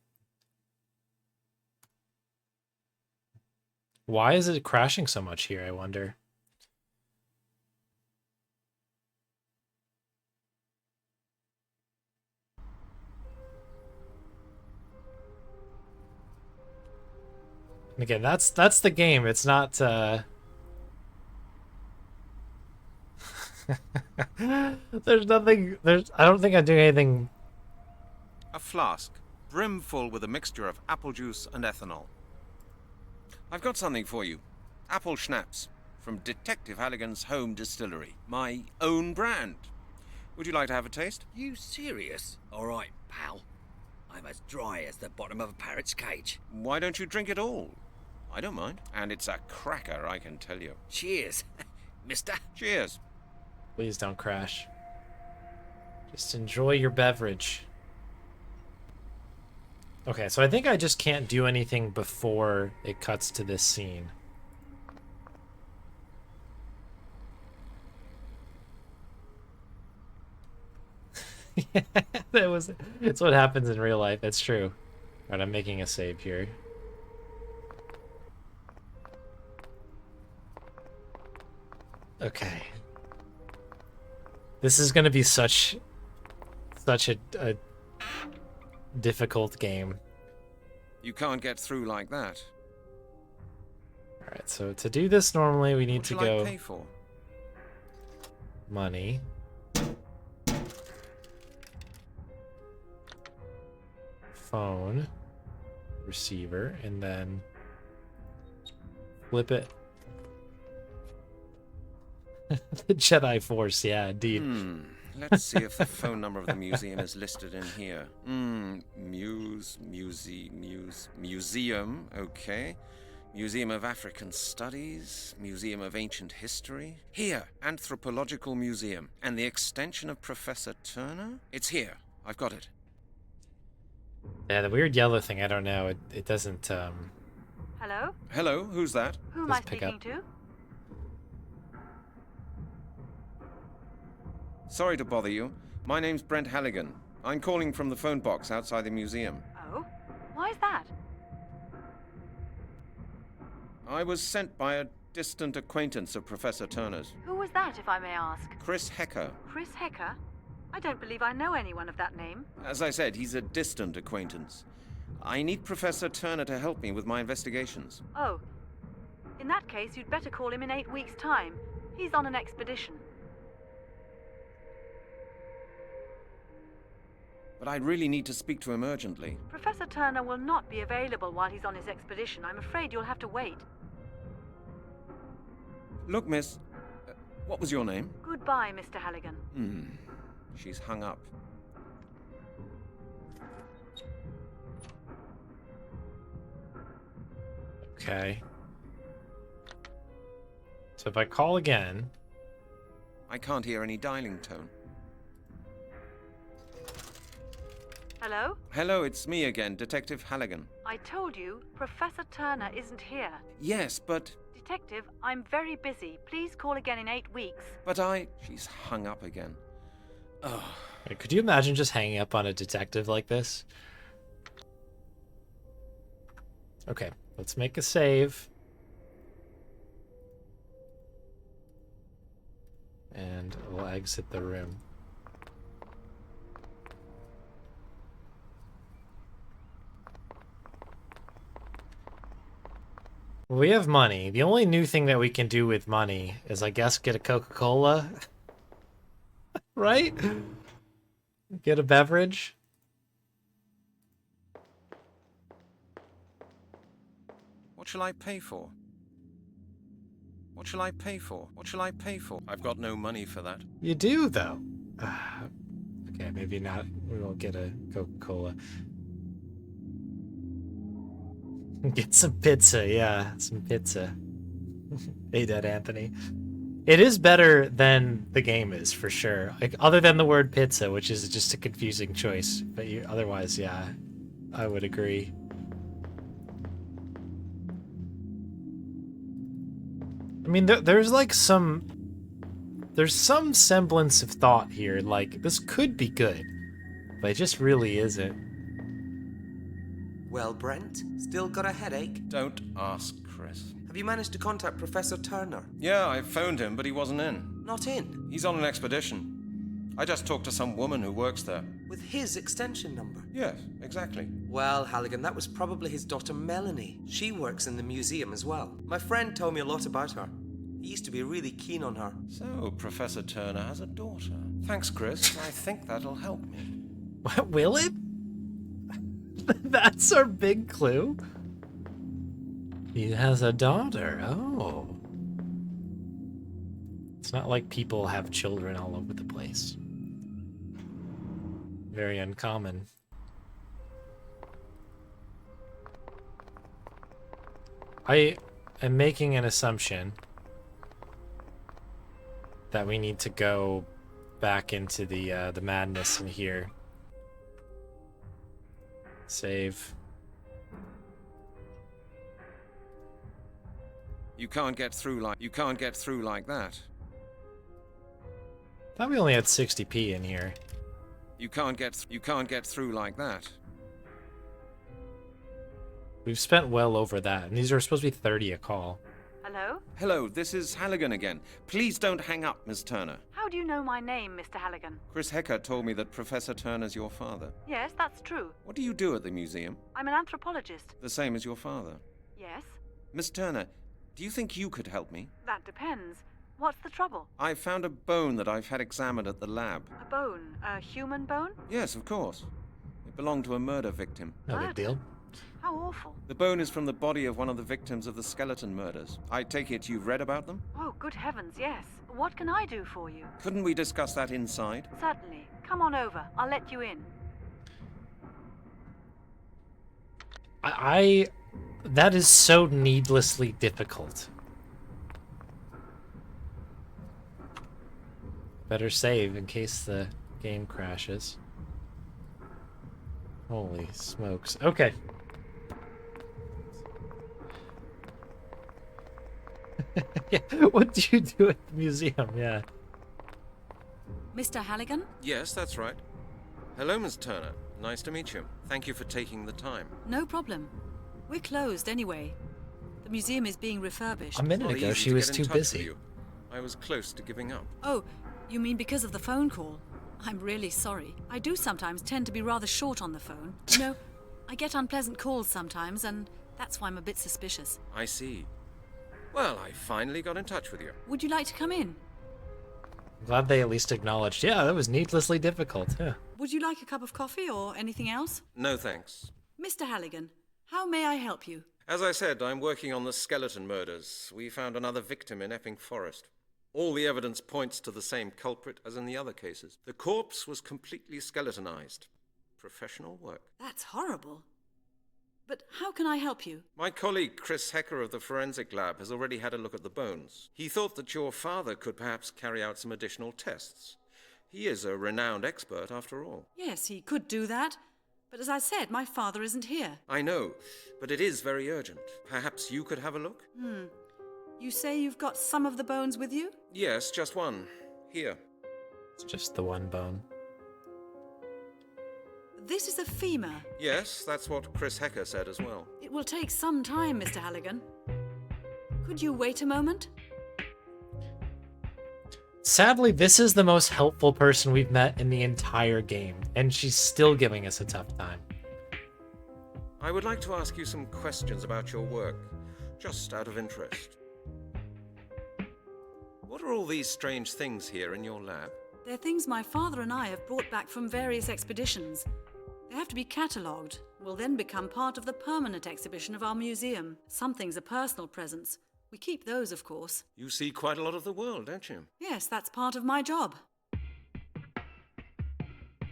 Why is it crashing so much here, I wonder? And again, that's the game. It's not there's nothing I don't think I'm doing anything. A flask, brimful with a mixture of apple juice and ethanol. I've got something for you. Apple Schnapps from Detective Halligan's home distillery. My own brand. Would you like to have a taste? You serious? All right, pal. I'm as dry as the bottom of a parrot's cage. Why don't you drink it all? I don't mind. And it's a cracker, I can tell you. Cheers, mister. Cheers. Please don't crash. Just enjoy your beverage. Okay, so I think I just can't do anything before it cuts to this scene. Yeah, it's what happens in real life. That's true. All right, I'm making a save here. Okay. This is gonna be such a difficult game. You can't get through like that. Alright, so to do this normally we need What to shall go I pay for? money. Phone. Receiver, and then flip it. The Jedi Force, yeah, indeed. Let's see if the phone number of the museum is listed in here. Museum, okay. Museum of African Studies, Museum of Ancient History. Here, Anthropological Museum. And the extension of Professor Turner? It's here. I've got it. Yeah, the weird yellow thing, I don't know. It doesn't, Hello? Hello, who's that? Who am I Just pick speaking up. to? Sorry to bother you. My name's Brent Halligan. I'm calling from the phone box outside the museum. Oh? Why is that? I was sent by a distant acquaintance of Professor Turner's. Who was that, if I may ask? Chris Hecker. Chris Hecker? I don't believe I know anyone of that name. As I said, he's a distant acquaintance. I need Professor Turner to help me with my investigations. Oh. In that case, you'd better call him in 8 weeks' time. He's on an expedition. But I really need to speak to him urgently. Professor Turner will not be available while he's on his expedition. I'm afraid you'll have to wait. Look, miss, what was your name? Goodbye, Mr. Halligan. She's hung up. Okay. So if I call again... I can't hear any dialing tone. Hello? Hello, it's me again, Detective Halligan. I told you, Professor Turner isn't here. Yes, but Detective, I'm very busy. Please call again in 8 weeks. She's hung up again. Oh. Could you imagine just hanging up on a detective like this? Okay, let's make a save. And we'll exit the room. We have money. The only new thing that we can do with money is, I guess, get a Coca-Cola. Right? Get a beverage. What shall I pay for? What shall I pay for? What shall I pay for? I've got no money for that. You do, though. Okay, maybe not. We won't get a Coca-Cola. Get some pizza, yeah. Some pizza. Hey, Dead Anthony. It is better than the game is, for sure. Like, other than the word pizza, which is just a confusing choice. But otherwise, yeah, I would agree. I mean, there's like there's some semblance of thought here. Like, this could be good, but it just really isn't. Well, Brent, still got a headache? Don't ask, Chris. Have you managed to contact Professor Turner? Yeah, I phoned him, but he wasn't in. Not in? He's on an expedition. I just talked to some woman who works there. With his extension number? Yes, exactly. Well, Halligan, that was probably his daughter Melanie. She works in the museum as well. My friend told me a lot about her. He used to be really keen on her. So, Professor Turner has a daughter. Thanks, Chris. I think that'll help me. Will it? That's our big clue. He has a daughter. Oh. It's not like people have children all over the place. Very uncommon. I am making an assumption that we need to go back into the madness in here. Save. You can't get through like that. Thought we only had 60p in here. You can't get through like that. We've spent well over that, and these are supposed to be 30 a call. Hello? Hello, this is Halligan again. Please don't hang up, Miss Turner. How do you know my name, Mr. Halligan? Chris Hecker told me that Professor Turner's your father. Yes, that's true. What do you do at the museum? I'm an anthropologist. The same as your father. Yes? Miss Turner, do you think you could help me? That depends. What's the trouble? I found a bone that I've had examined at the lab. A bone? A human bone? Yes, of course. It belonged to a murder victim. No big deal. How awful. The bone is from the body of one of the victims of the skeleton murders. I take it you've read about them? Oh, good heavens, yes. What can I do for you? Couldn't we discuss that inside? Certainly. Come on over. I'll let you in. That is so needlessly difficult. Better save in case the game crashes. Holy smokes. Okay. Yeah, what do you do at the museum? Yeah. Mr. Halligan? Yes, that's right. Hello, Miss Turner. Nice to meet you. Thank you for taking the time. No problem. We're closed anyway. The museum is being refurbished. A minute Not ago, easy she to was get too in touch with busy. you. I was close to giving up. Oh, you mean because of the phone call? I'm really sorry. I do sometimes tend to be rather short on the phone. You know, I get unpleasant calls sometimes, and that's why I'm a bit suspicious. I see. Well, I finally got in touch with you. Would you like to come in? I'm glad they at least acknowledged, yeah, that was needlessly difficult. Yeah. Would you like a cup of coffee or anything else? No thanks. Mr. Halligan, how may I help you? As I said, I'm working on the skeleton murders. We found another victim in Epping Forest. All the evidence points to the same culprit as in the other cases. The corpse was completely skeletonized. Professional work. That's horrible. But how can I help you? My colleague Chris Hecker of the Forensic Lab has already had a look at the bones. He thought that your father could perhaps carry out some additional tests. He is a renowned expert after all. Yes, he could do that. But as I said, my father isn't here. I know, but it is very urgent. Perhaps you could have a look? You say you've got some of the bones with you? Yes, just one. Here. It's just the one bone. This is a femur. Yes, that's what Chris Hecker said as well. It will take some time, Mr. Halligan. Could you wait a moment? Sadly, this is the most helpful person we've met in the entire game, and she's still giving us a tough time. I would like to ask you some questions about your work, just out of interest. What are all these strange things here in your lab? They're things my father and I have brought back from various expeditions. They have to be catalogued, will then become part of the permanent exhibition of our museum. Some things are personal presents. We keep those, of course. You see quite a lot of the world, don't you? Yes, that's part of my job.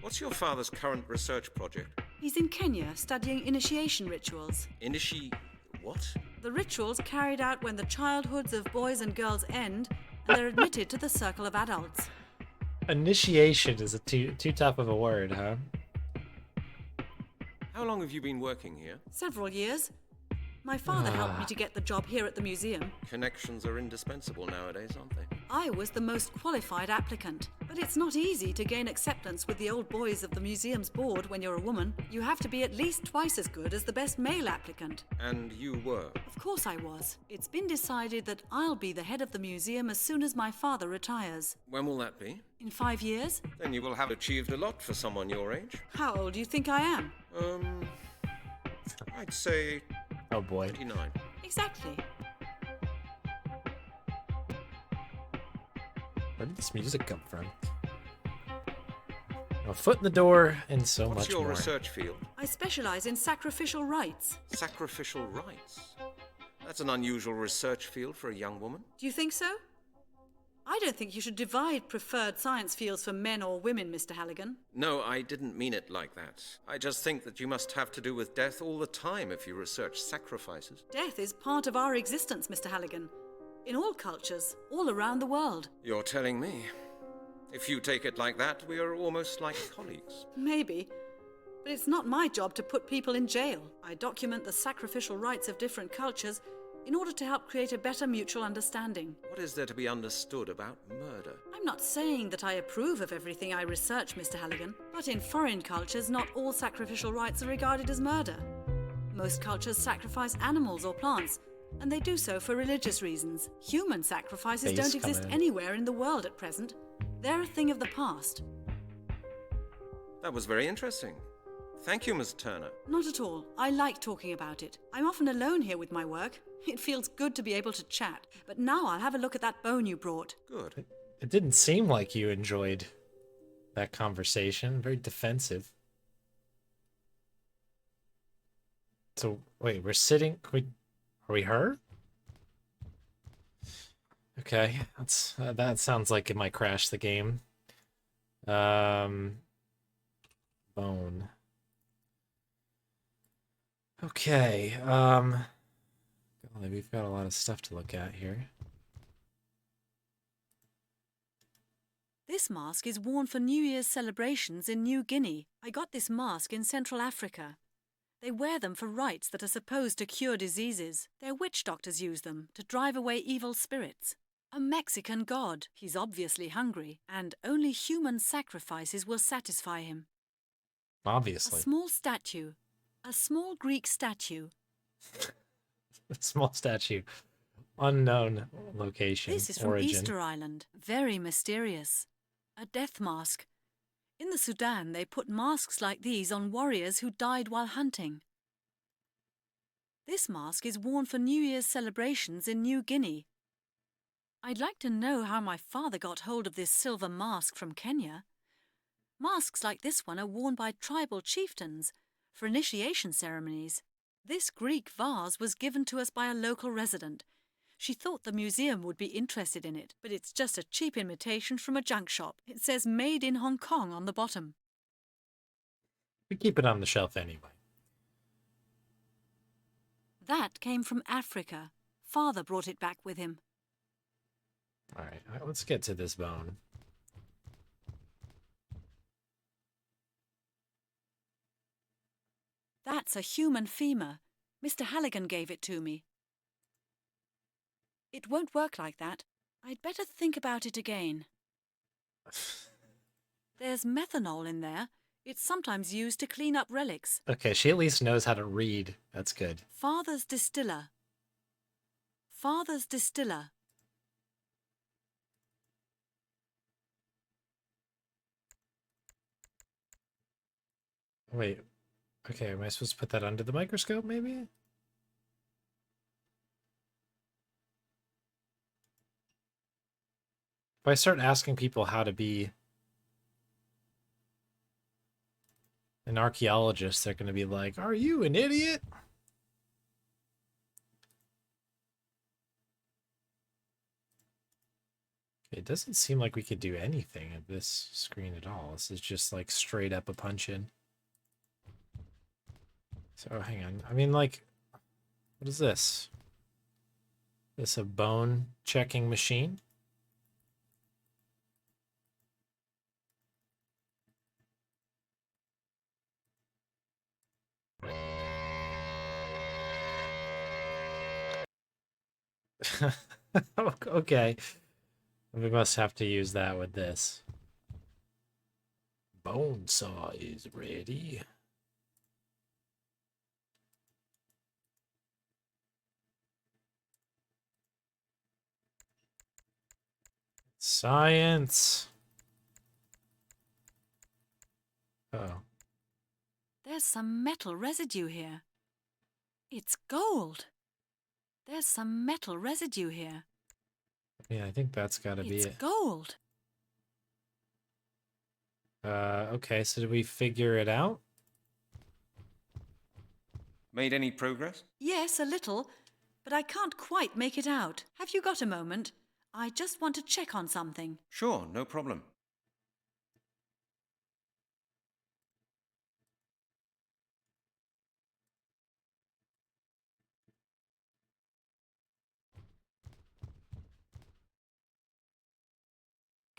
What's your father's current research project? He's in Kenya studying initiation rituals. What? The rituals carried out when the childhoods of boys and girls end and they're admitted to the circle of adults. Initiation is too tough of a word, huh? How long have you been working here? Several years. My father helped me to get the job here at the museum. Connections are indispensable nowadays, aren't they? I was the most qualified applicant. But it's not easy to gain acceptance with the old boys of the museum's board when you're a woman. You have to be at least twice as good as the best male applicant. And you were? Of course I was. It's been decided that I'll be the head of the museum as soon as my father retires. When will that be? In 5 years? Then you will have achieved a lot for someone your age. How old do you think I am? I'd say... Oh boy. 29. Exactly. Where did this music come from? A foot in the door and so What's much your more. research field? I specialize in sacrificial rites. Sacrificial rites? That's an unusual research field for a young woman. Do you think so? I don't think you should divide preferred science fields for men or women, Mr. Halligan. No, I didn't mean it like that. I just think that you must have to do with death all the time if you research sacrifices. Death is part of our existence, Mr. Halligan. In all cultures, all around the world. You're telling me. If you take it like that, we are almost like colleagues. Maybe. But it's not my job to put people in jail. I document the sacrificial rites of different cultures in order to help create a better mutual understanding. What is there to be understood about murder? I'm not saying that I approve of everything I research, Mr. Halligan, but in foreign cultures, not all sacrificial rites are regarded as murder. Most cultures sacrifice animals or plants, and they do so for religious reasons. Human sacrifices don't exist anywhere in the world at present. They're a thing of the past. That was very interesting. Thank you, Miss Turner. Not at all. I like talking about it. I'm often alone here with my work. It feels good to be able to chat. But now I'll have a look at that bone you brought. Good. It didn't seem like you enjoyed that conversation. Very defensive. So, wait, we're sitting... Are we her? Okay, that sounds like it might crash the game. Bone. Okay, golly, we've got a lot of stuff to look at here. This mask is worn for New Year's celebrations in New Guinea. I got this mask in Central Africa. They wear them for rites that are supposed to cure diseases. Their witch doctors use them to drive away evil spirits. A Mexican god. He's obviously hungry, and only human sacrifices will satisfy him. Obviously. A small statue. A small Greek statue. A small statue. Unknown location. This is from origin. Easter Island. Very mysterious. A death mask. In the Sudan, they put masks like these on warriors who died while hunting. This mask is worn for New Year's celebrations in New Guinea. I'd like to know how my father got hold of this silver mask from Kenya. Masks like this one are worn by tribal chieftains for initiation ceremonies. This Greek vase was given to us by a local resident. She thought the museum would be interested in it, but it's just a cheap imitation from a junk shop. It says made in Hong Kong on the bottom. We keep it on the shelf anyway. That came from Africa. Father brought it back with him. All right, let's get to this bone. That's a human femur. Mr. Halligan gave it to me. It won't work like that. I'd better think about it again. There's methanol in there. It's sometimes used to clean up relics. Okay, she at least knows how to read. That's good. Father's distiller. Father's distiller. Wait. Okay, am I supposed to put that under the microscope, maybe? If I start asking people how to be an archaeologist, they're going to be like, "Are you an idiot?" It doesn't seem like we could do anything at this screen at all. This is just like straight up a punch-in. So hang on. I mean, like, what is this? Is this a bone checking machine? Okay. We must have to use that with this. Bone saw is ready. Science. Oh. There's some metal residue here. It's gold. There's some metal residue here. Yeah, I think that's gotta be it. It's gold. Okay, so did we figure it out? Made any progress? Yes, a little, but I can't quite make it out. Have you got a moment? I just want to check on something. Sure, no problem.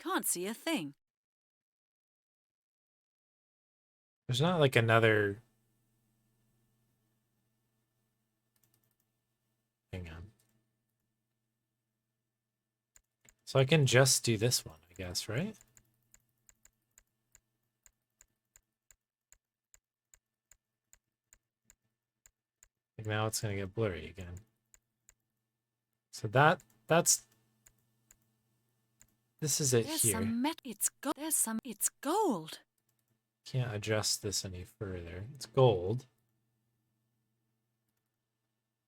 Can't see a thing. There's not like another... Hang on. So I can just do this one, I guess, right? Like now it's gonna get blurry again. So that's this is it There's here. It's gold. Can't adjust this any further. It's gold.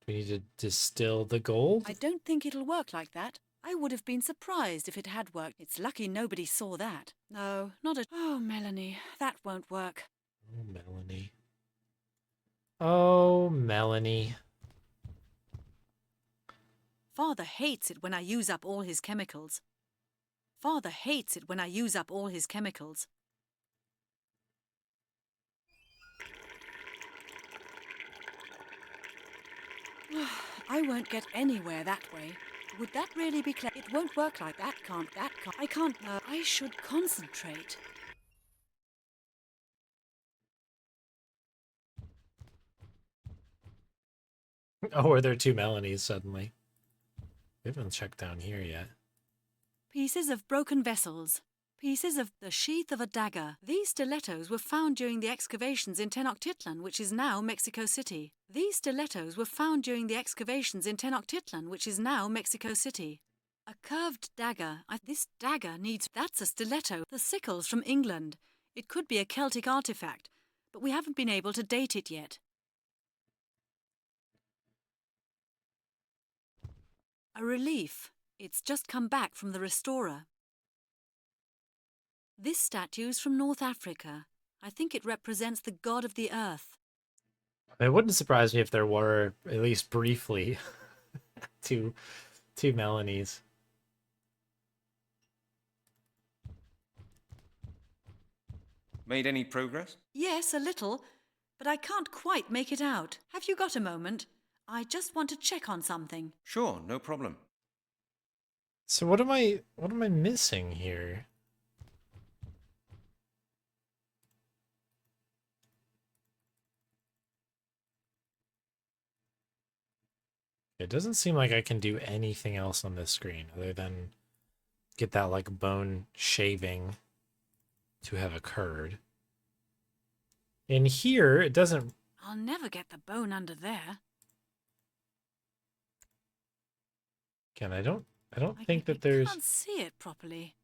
Do we need to distill the gold? I don't think it'll work like that. I would have been surprised if it had worked. It's lucky nobody saw that. No, not a... Oh, Melanie, that won't work. Oh, Melanie. Oh, Melanie. Father hates it when I use up all his chemicals. Father hates it when I use up all his chemicals. I won't get anywhere that way. Would that really be clear? It won't work like that, I can't, I should concentrate. Oh, are there two Melanies suddenly? We haven't checked down here yet. Pieces of broken vessels. Pieces of the sheath of a dagger. These stilettos were found during the excavations in Tenochtitlan, which is now Mexico City. These stilettos were found during the excavations in Tenochtitlan, which is now Mexico City. A curved dagger. This dagger needs... That's a stiletto. The sickle's from England. It could be a Celtic artifact, but we haven't been able to date it yet. A relief. It's just come back from the restorer. This statue's from North Africa. I think it represents the god of the earth. It wouldn't surprise me if there were, at least briefly, two Melanies. Made any progress? Yes, a little, but I can't quite make it out. Have you got a moment? I just want to check on something. Sure, no problem. So what am I missing here? It doesn't seem like I can do anything else on this screen other than get that like bone shaving to have occurred. In here, it doesn't... I'll never get the bone under there. Again, I don't think that there's... I can't see it properly.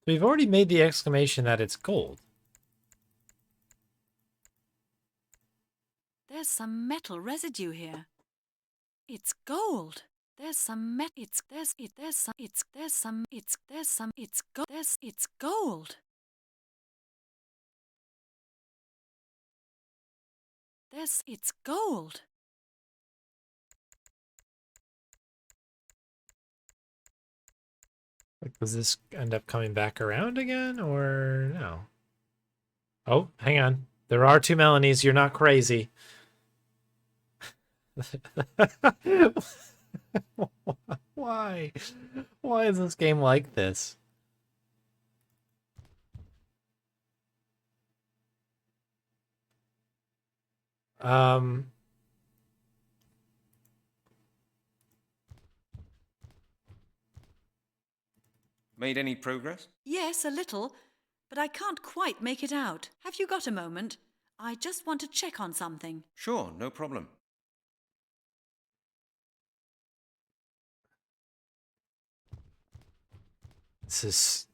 We've already made the exclamation that it's gold. There's some metal residue here. It's gold. There's some it's gold. It's gold. Like, does this end up coming back around again, or no? Oh, hang on. There are two Melanies. You're not crazy. Why? Why is this game like this? Made any progress? Yes, a little, but I can't quite make it out. Have you got a moment? I just want to check on something. Sure, no problem. This is...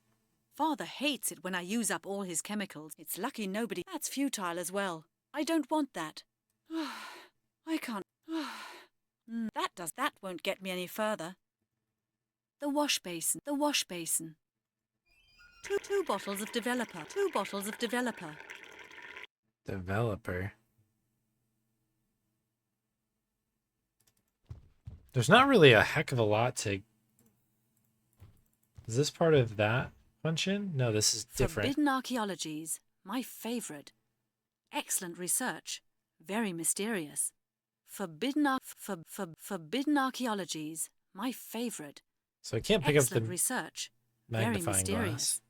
Father hates it when I use up all his chemicals. It's lucky nobody... That's futile as well. I don't want that. I can't... That won't get me any further. The wash basin. The wash basin. Two bottles of developer. 2 bottles of developer. Developer. There's not really a heck of a lot to... Is this part of that function? No, this is different. Forbidden archaeologies. My favorite. Excellent research. Very mysterious. Forbidden archaeologies. My favorite. So I can't pick up the research. magnifying Very mysterious. glass.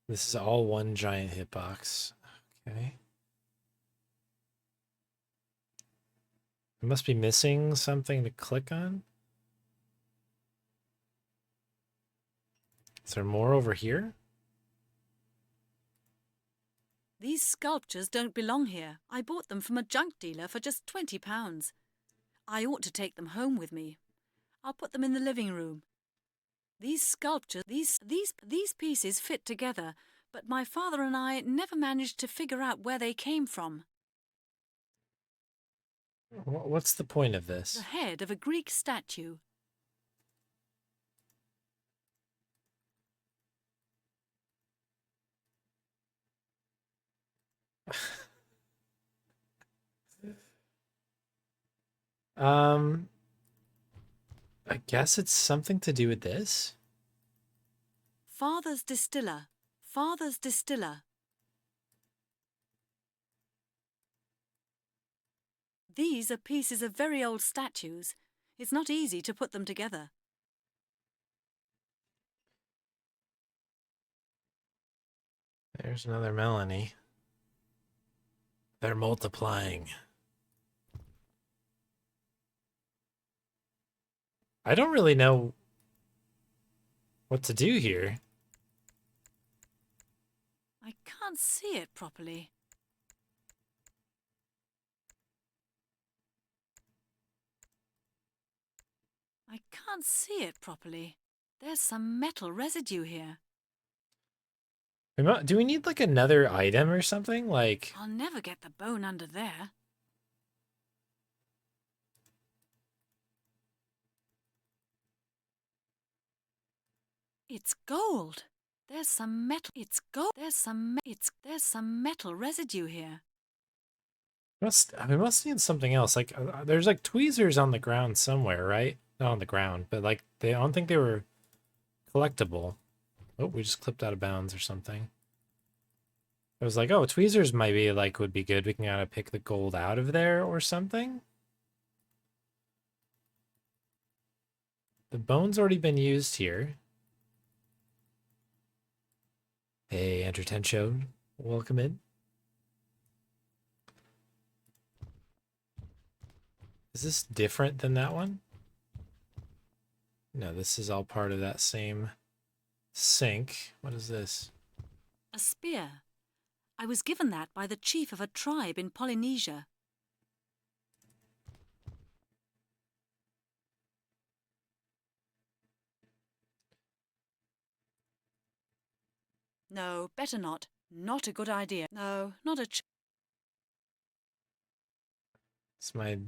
This is all one giant hitbox. Okay. I must be missing something to click on. Is there more over here? These sculptures don't belong here. I bought them from a junk dealer for just £20. I ought to take them home with me. I'll put them in the living room. These sculptures, these pieces fit together, but my father and I never managed to figure out where they came from. What's the point of this? The head of a Greek statue. I guess it's something to do with this. Father's distiller. Father's distiller. These are pieces of very old statues. It's not easy to put them together. There's another Melanie. They're multiplying. I don't really know what to do here. I can't see it properly. I can't see it properly. There's some metal residue here. Do we need like another item or something? Like, I'll never get the bone under there. It's gold. There's some metal. It's gold. There's some metal residue here. we must need something else. Like, there's like tweezers on the ground somewhere, right? Not on the ground, but like I don't think they were collectible. Oh, we just clipped out of bounds or something. I was like, oh, tweezers might be like would be good. We can kind of pick the gold out of there or something. The bone's already been used here. Hey, Andrew Tencho, welcome in. Is this different than that one? No, this is all part of that same sink. What is this? A spear. I was given that by the chief of a tribe in Polynesia. No, better not. Not a good idea. No, not a It's my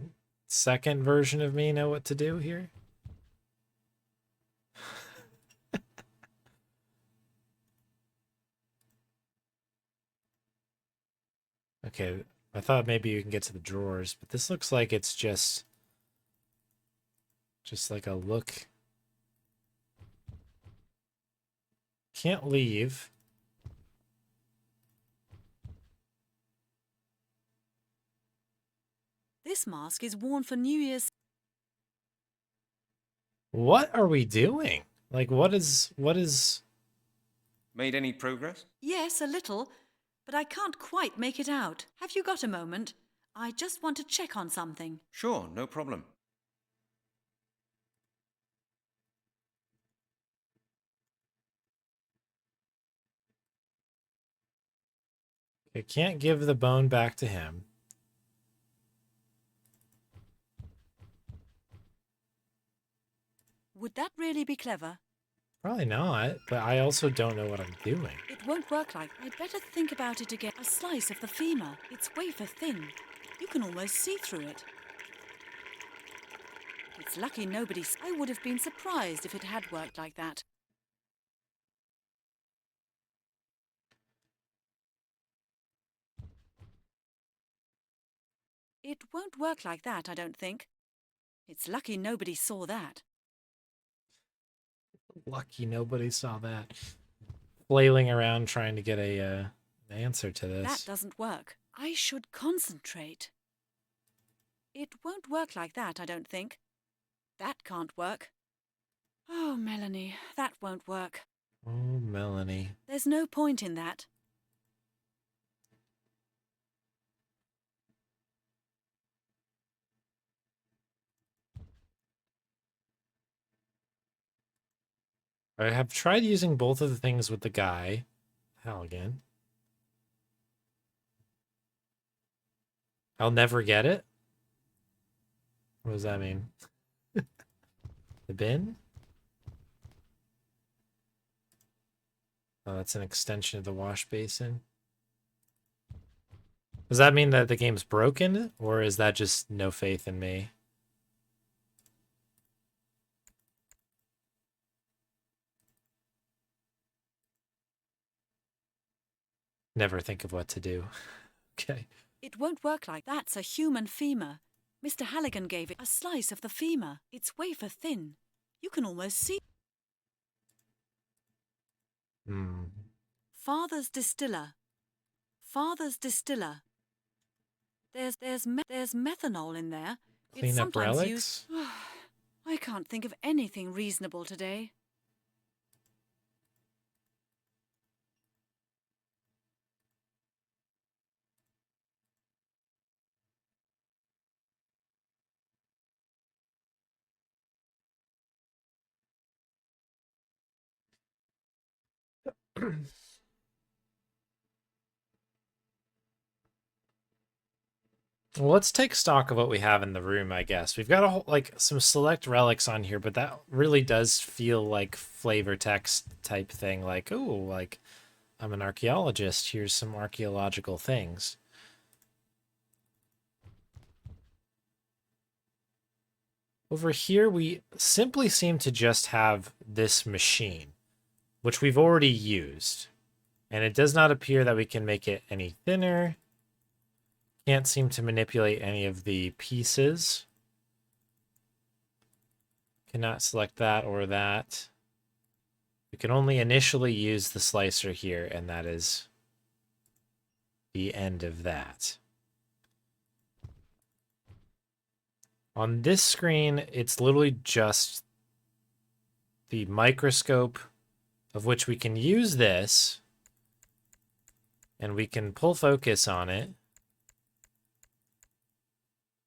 second version of me know what to do here. Okay, I thought maybe you can get to the drawers, but this looks like it's just like a look. Can't leave. This mask is worn for New Year's. What are we doing? Like, what is... Made any progress? Yes, a little, but I can't quite make it out. Have you got a moment? I just want to check on something. Sure, no problem. I can't give the bone back to him. Would that really be clever? Probably not, but I also don't know what I'm doing. It won't work like... I'd better think about it again. A slice of the femur. It's wafer thin. You can almost see through it. It's lucky nobody's... I would have been surprised if it had worked like that. It won't work like that, I don't think. It's lucky nobody saw that. Lucky nobody saw that. Flailing around trying to get an answer to this. That doesn't work. I should concentrate. It won't work like that, I don't think. That can't work. Oh, Melanie, that won't work. Oh, Melanie. There's no point in that. I have tried using both of the things with the guy, Halligan. I'll never get it? What does that mean? The bin? Oh, that's an extension of the wash basin. Does that mean that the game's broken? Or is that just no faith in me? Never think of what to do. Okay. It won't work like that. That's a human femur. Mr. Halligan gave it a slice of the femur. It's wafer thin. You can almost see. Father's distiller. Father's distiller. There's methanol in there. Clean It's up sometimes relics? used. I can't think of anything reasonable today. Well, let's take stock of what we have in the room, I guess. We've got a whole, like, some select relics on here, but that really does feel like flavor text type thing. Like, oh, like, I'm an archaeologist. Here's some archaeological things. Over here, we simply seem to just have this machine, which we've already used. And it does not appear that we can make it any thinner. Can't seem to manipulate any of the pieces. Cannot select that or that. We can only initially use the slicer here, and that is the end of that. On this screen, it's literally just the microscope, of which we can use this, and we can pull focus on it.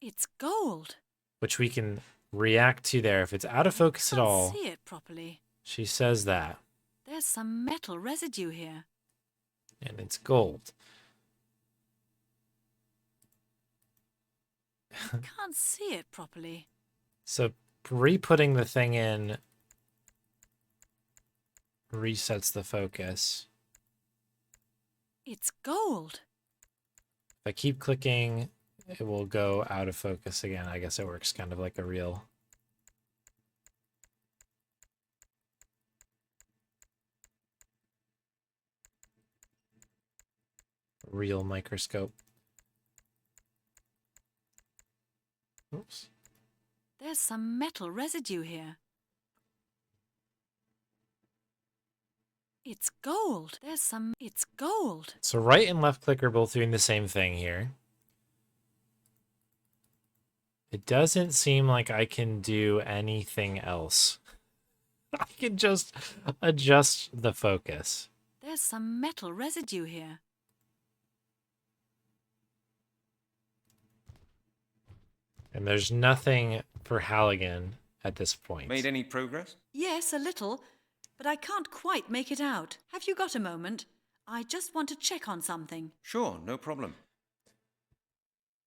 It's gold. Which we can react to there. If it's out of focus at all, See it properly. she says that. There's some metal residue here. And it's gold. Can't see it properly. So re-putting the thing in resets the focus. It's gold. If I keep clicking, it will go out of focus again. I guess it works kind of like a real microscope. Oops. There's some metal residue here. It's gold. It's gold. So right and left click are both doing the same thing here. It doesn't seem like I can do anything else. I can just adjust the focus. There's some metal residue here. And there's nothing for Halligan at this point. Made any progress? Yes, a little, but I can't quite make it out. Have you got a moment? I just want to check on something. Sure, no problem.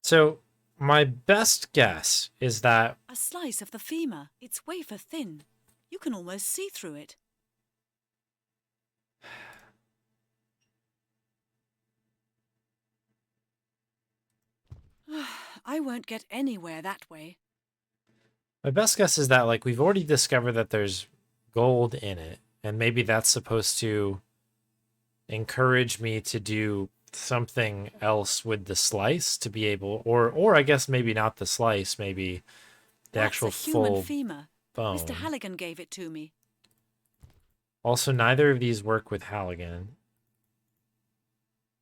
So, my best guess is that A slice of the femur. It's wafer thin. You can almost see through it. I won't get anywhere that way. my best guess is that like we've already discovered that there's gold in it, and maybe that's supposed to encourage me to do something else with the slice to be able, or I guess maybe not the slice, maybe the That's actual a human full femur. bone. Mr. Halligan gave it to me. Also, neither of these work with Halligan.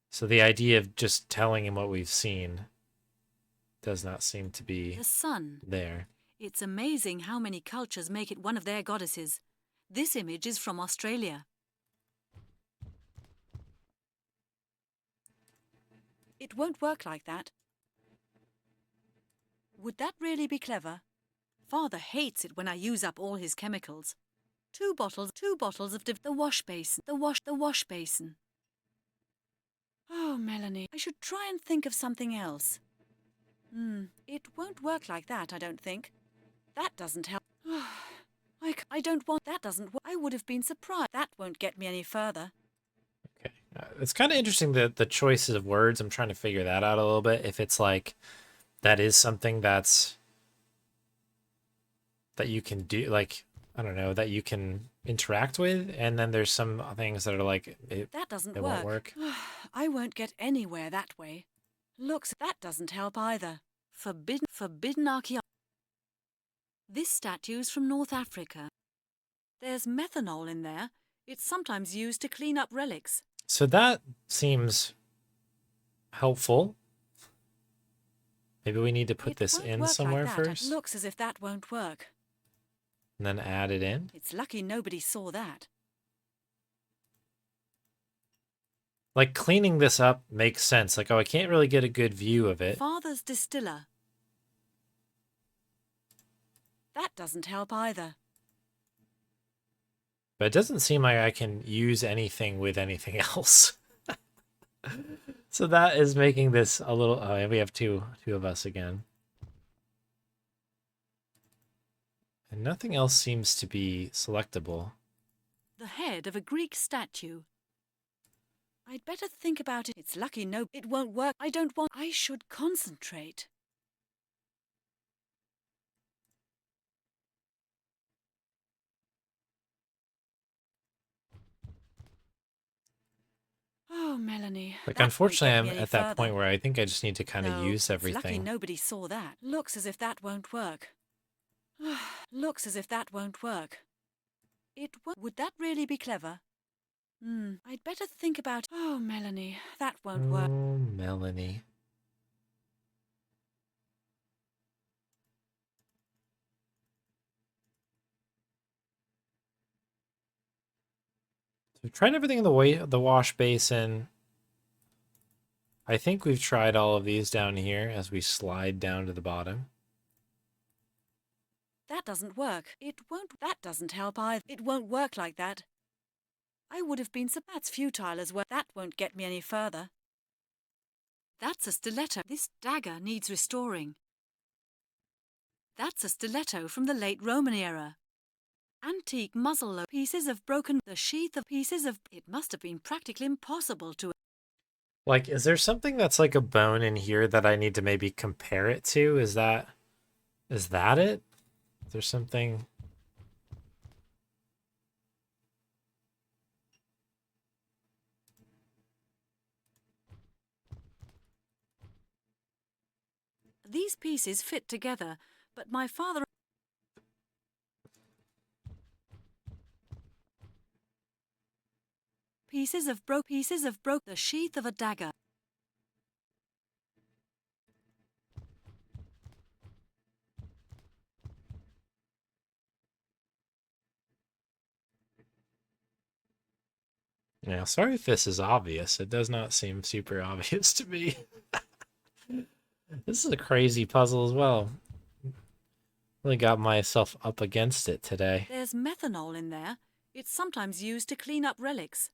So the idea of just telling him what we've seen does not seem to be The sun. there. It's amazing how many cultures make it one of their goddesses. This image is from Australia. It won't work like that. Would that really be clever? Father hates it when I use up all his chemicals. Two bottles of the wash basin, the wash basin. Oh, Melanie, I should try and think of something else. It won't work like that, I don't think. That doesn't help. I don't want... That doesn't work. I would have been surprised. That won't get me any further. Okay. It's kind of interesting, the choices of words. I'm trying to figure that out a little bit. If it's like, that is something that you can do, like, I don't know, that you can interact with, and then there's some things that are like, that doesn't it work. won't work. I won't get anywhere that way. Looks, that doesn't help either. Forbidden archaeology. This statue's from North Africa. There's methanol in there. It's sometimes used to clean up relics. So that seems helpful. Maybe we need to put this in somewhere like that. first. It looks as if that won't work. And then add it in. It's lucky nobody saw that. Like, cleaning this up makes sense. Like, oh, I can't really get a good view of it. Father's distiller. That doesn't help either. But it doesn't seem like I can use anything with anything else. So that is making this a little... Oh, we have two of us again. And nothing else seems to be selectable. The head of a Greek statue. I'd better think about it. It's lucky it won't work. I should concentrate. Oh, Melanie. Like, unfortunately, I'm at that point where I think I just need to kind of use everything. It's lucky nobody saw that. Looks as if that won't work. Looks as if that won't work. Would that really be clever? I'd better think about... Oh, Melanie, that won't work. Oh, Melanie. So we've tried everything in the wash basin. I think we've tried all of these down here as we slide down to the bottom. That doesn't work. That doesn't help either. It won't work like that. I would have been that's futile as well. That won't get me any further. That's a stiletto. This dagger needs restoring. That's a stiletto from the late Roman era. Antique muzzle, pieces of broken, the sheath of pieces of... It must have been practically impossible to... Like, is there something that's like a bone in here that I need to maybe compare it to? Is that it? Is there something... These pieces fit together, but my father... Pieces of broke the sheath of a dagger. Yeah, sorry if this is obvious. It does not seem super obvious to me. This is a crazy puzzle as well. Really got myself up against it today. There's methanol in there. It's sometimes used to clean up relics.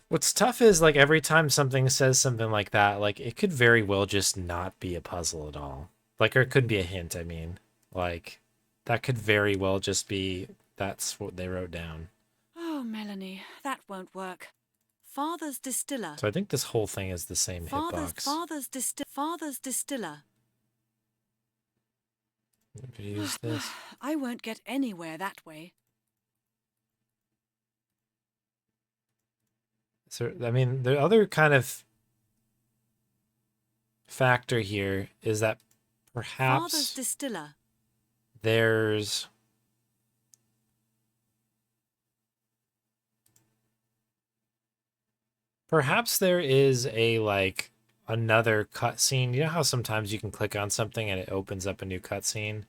What's tough is, like, every time something says something like that, like, it could very well just not be a puzzle at all. Like, or it could be a hint, I mean. Like, that could very well just be, that's what they wrote down. Oh, Melanie, that won't work. Father's distiller. So I think this whole thing is the same hitbox. Father's distiller. Use this. I won't get anywhere that way. So, I mean, the other kind of factor here is that perhaps Father's distiller. There's perhaps there is a, like, another cutscene. You know how sometimes you can click on something and it opens up a new cutscene?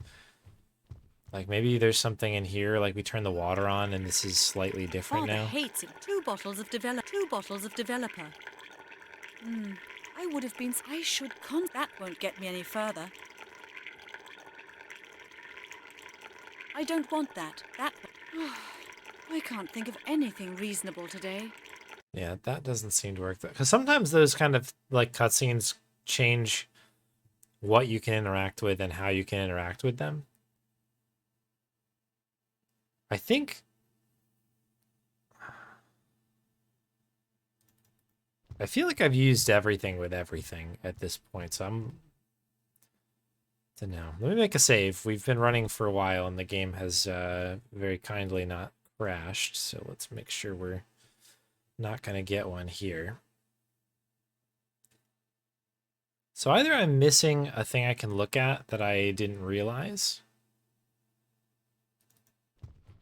Like, maybe there's something in here, like we turn the water on and this is slightly different Father now. hates it. Two bottles of developer. I would have been... I should That won't get me any further. I don't want that. I can't think of anything reasonable today. Yeah, that doesn't seem to work. Because sometimes those kind of like cutscenes change what you can interact with and how you can interact with them. I think... I feel like I've used everything with everything at this point, so I don't know. Let me make a save. We've been running for a while, and the game has very kindly not crashed, so let's make sure we're not going to get one here. So either I'm missing a thing I can look at that I didn't realize.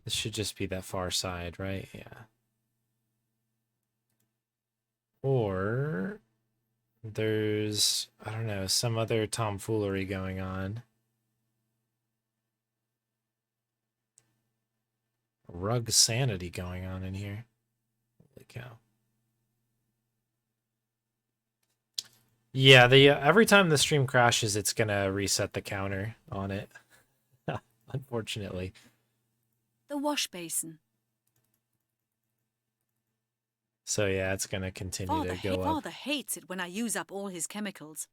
This should just be that far side, right? Yeah. Or there's, I don't know, some other tomfoolery going on. Rug sanity going on in here. Holy cow. Yeah, the every time the stream crashes, it's gonna reset the counter on it. Unfortunately. The wash basin. So yeah, it's gonna continue to go up. Father hates it when I use up all his chemicals.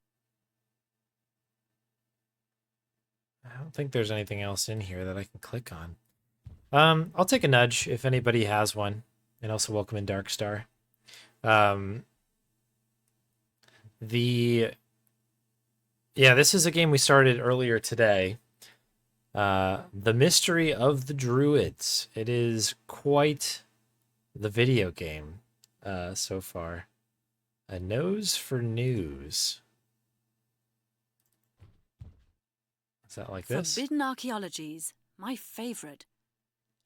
I don't think there's anything else in here that I can click on. I'll take a nudge if anybody has one, and also welcome in Darkstar. Yeah, this is a game we started earlier today. The Mystery of the Druids. It is quite the video game so far. A nose for news. Is that like this? Forbidden archaeologies. My favorite.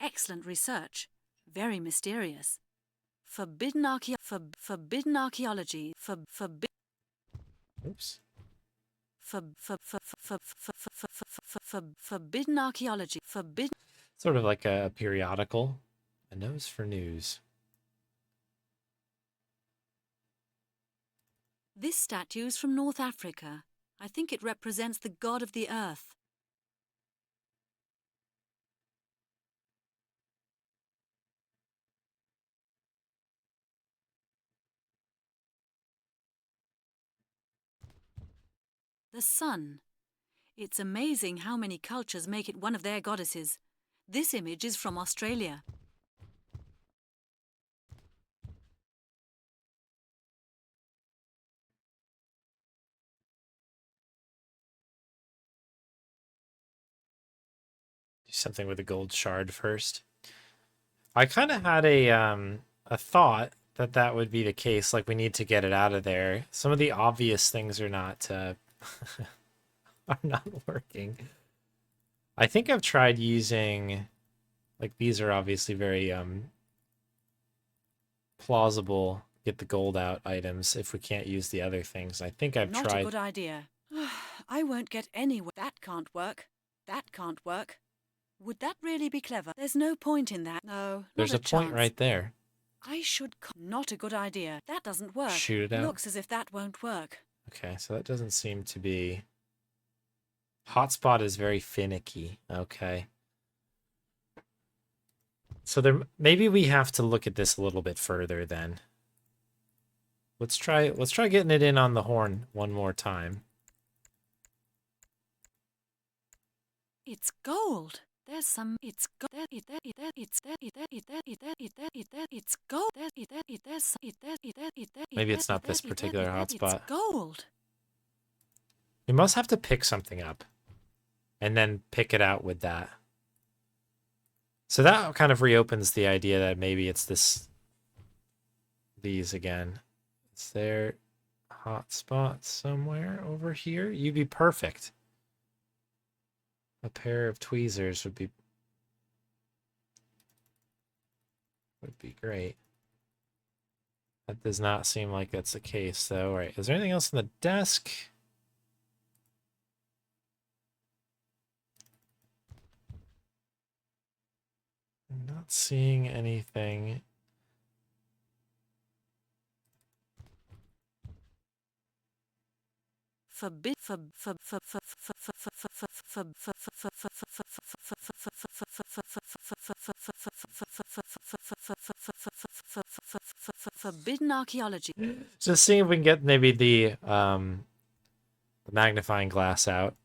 Excellent research. Very mysterious. Forbidden archaeology. Oops. Forbidden archaeology. Sort of like a periodical. A nose for news. This statue's from North Africa. I think it represents the god of the earth. The sun. It's amazing how many cultures make it one of their goddesses. This image is from Australia. Do something with a gold shard first. I kind of had a thought that that would be the case. Like we need to get it out of there. Some of the obvious things are not are not working. I think I've tried using, like these are obviously very plausible get the gold out items if we can't use the other things. I think I've tried. Not a good idea. I won't get anywhere. That can't work. That can't work. Would that really be clever? There's no point in that. No, there's a point right there. I should... Not a good idea. That doesn't work. Shoot it out. Looks as if that won't work. Okay, so that doesn't seem to be... Hotspot is very finicky. Okay. So there, maybe we have to look at this a little bit further then. Let's try getting it in on the horn one more time. It's gold. There's some. It's gold. It's gold. Maybe it's not this particular hotspot. It's gold. We must have to pick something up, and then pick it out with that. So that kind of reopens the idea that maybe it's these again. Is there a hotspot somewhere over here? You'd be perfect. A pair of tweezers would be great. That does not seem like that's the case, though. All right, is there anything else on the desk? I'm not seeing anything. Forbidden archaeology. Just see if we can get maybe the magnifying glass out.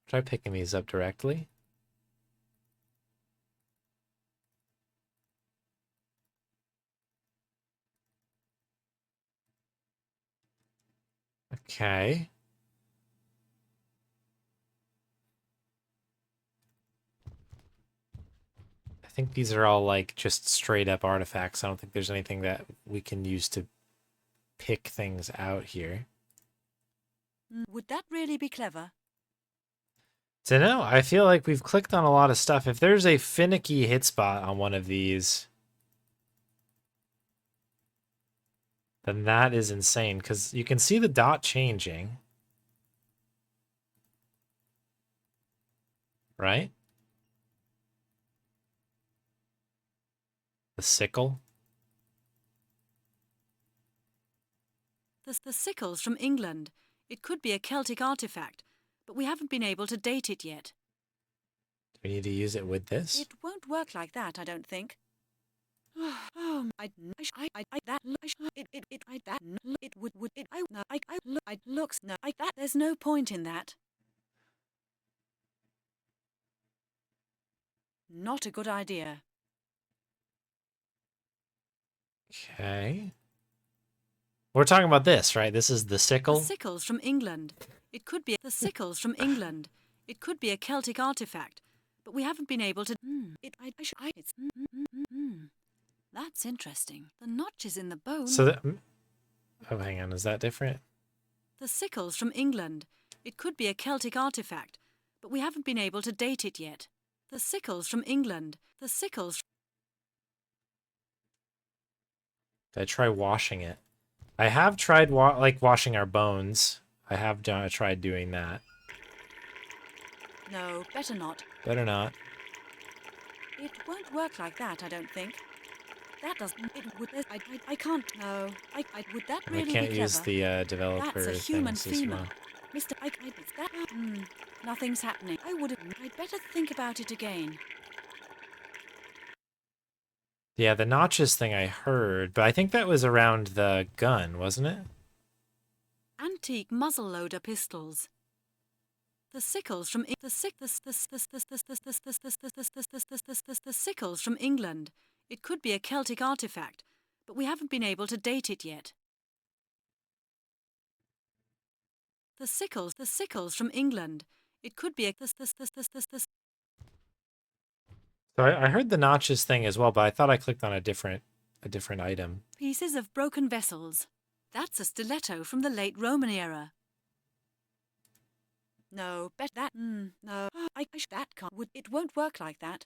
Try picking these up directly. Okay. I think these are all like just straight up artifacts. I don't think there's anything that we can use to pick things out here. Would that really be clever? Dunno, I feel like we've clicked on a lot of stuff. If there's a finicky hit spot on one of these, then that is insane, because you can see the dot changing. Right? The sickle. The sickle's from England. It could be a Celtic artifact, but we haven't been able to date it yet. Do we need to use it with this? It won't work like that, I don't think. Oh, there's no point in that. Not a good idea. Okay. We're talking about this, right? This is the sickle? The sickle's from England. It could be the sickle's from England. It could be a Celtic artifact, but we haven't been able to. That's interesting. The notches in the bone. So that. Oh, hang on. Is that different? The sickle's from England. It could be a Celtic artifact, but we haven't been able to date it yet. The sickle's from England. The sickle's. Did I try washing it? I have tried washing our bones. I have tried doing that. No, better not. Better not. It won't work like that, I don't think. That doesn't. It would. I can't. No. Would that really be clever? I can't use the developer That's a human things as femur. well. Mr. It's that. Nothing's happening. I'd better think about it again. Yeah, the notches thing I heard, but I think that was around the gun, wasn't it? Antique muzzle-loader pistols. The sickles from the sickles from England. It could be a Celtic artifact, but we haven't been able to date it yet. The sickles from England. It could be a So I heard the notches thing as well, but I thought I clicked on a different item. Pieces of broken vessels. That's a stiletto from the late Roman era. No, bet that. No, that can't. It won't work like that.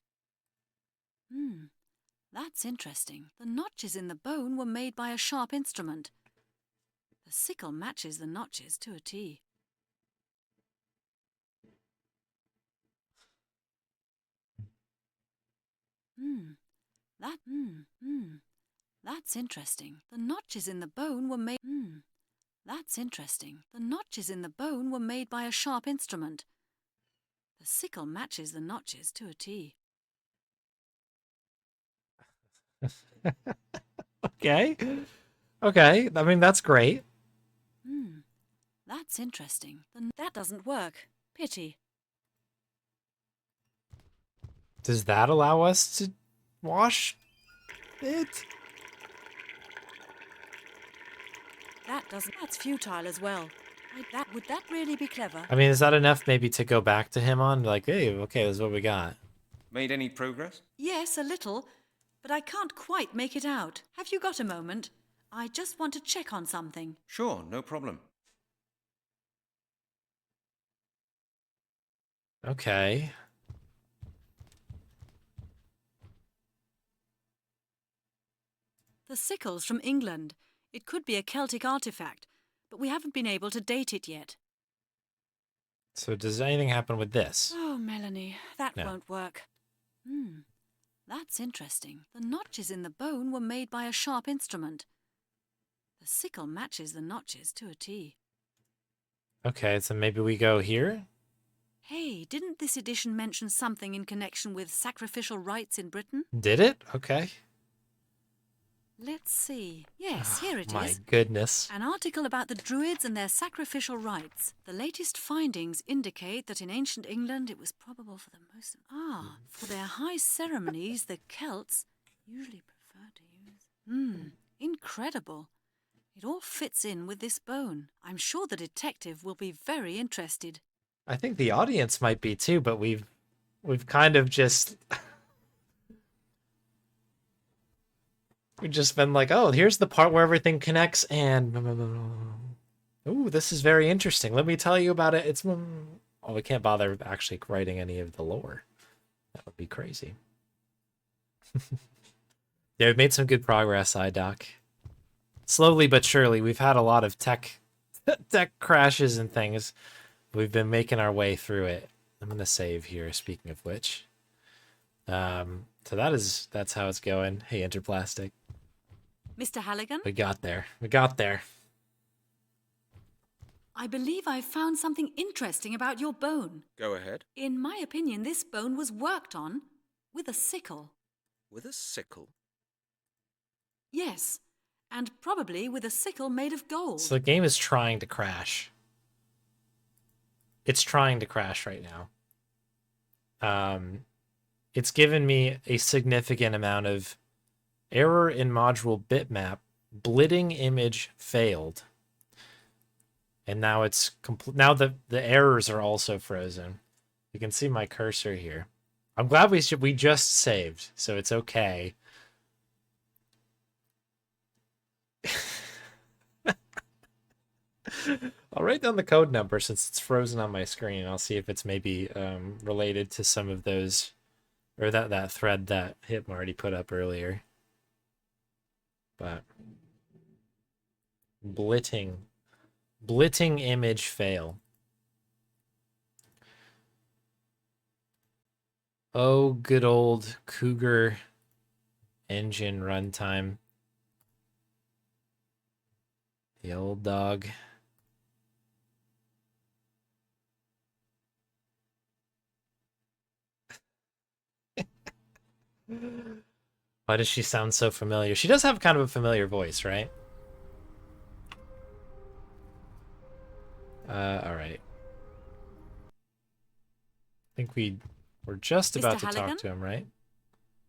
That's interesting. The notches in the bone were made by a sharp instrument. The sickle matches the notches to a T. That's interesting. The notches in the bone were made. That's interesting. The notches in the bone were made by a sharp instrument. The sickle matches the notches to a T. Okay. Okay. I mean, that's great. That's interesting. That doesn't work. Pity. Does that allow us to wash it? That doesn't. That's futile as well. Would that really be clever? I mean, is that enough maybe to go back to him on? Like, hey, okay, this is what we got. Made any progress? Yes, a little, but I can't quite make it out. Have you got a moment? I just want to check on something. Sure, no problem. Okay. The sickle's from England. It could be a Celtic artifact, but we haven't been able to date it yet. So does anything happen with this? Oh, Melanie, that No. won't work. That's interesting. The notches in the bone were made by a sharp instrument. The sickle matches the notches to a T. Okay, so maybe we go here? Hey, didn't this edition mention something in connection with sacrificial rites in Britain? Did it? Okay. Let's see. Yes, here it is. My goodness. An article about the Druids and their sacrificial rites. The latest findings indicate that in ancient England it was probable for the most... for their high ceremonies, the Celts usually prefer to use... incredible. It all fits in with this bone. I'm sure the detective will be very interested. I think the audience might be too, but we've kind of just... We've just been like, oh, here's the part where everything connects, and... Ooh, this is very interesting. Let me tell you about it. It's... Oh, we can't bother actually writing any of the lore. That would be crazy. Yeah, we've made some good progress, iDoc. Slowly but surely, we've had a lot of tech crashes and things. We've been making our way through it. I'm going to save here, speaking of which. So that's how it's going. Hey, Interplastic. Mr. Halligan? We got there. We got there. I believe I found something interesting about your bone. Go ahead. In my opinion, this bone was worked on with a sickle. With a sickle? Yes, and probably with a sickle made of gold. So the game is trying to crash. It's trying to crash right now. It's given me a significant amount of error in module bitmap, blitting image failed. And now it's now the errors are also frozen. You can see my cursor here. I'm glad we just saved, so it's okay. I'll write down the code number since it's frozen on my screen. I'll see if it's maybe related to some of those, or that thread that Hip already put up earlier. But blitting image fail. Oh, good old Cougar engine runtime. The old dog. Why does she sound so familiar? She does have kind of a familiar voice, right? All right. I think we're just about to talk to him, right?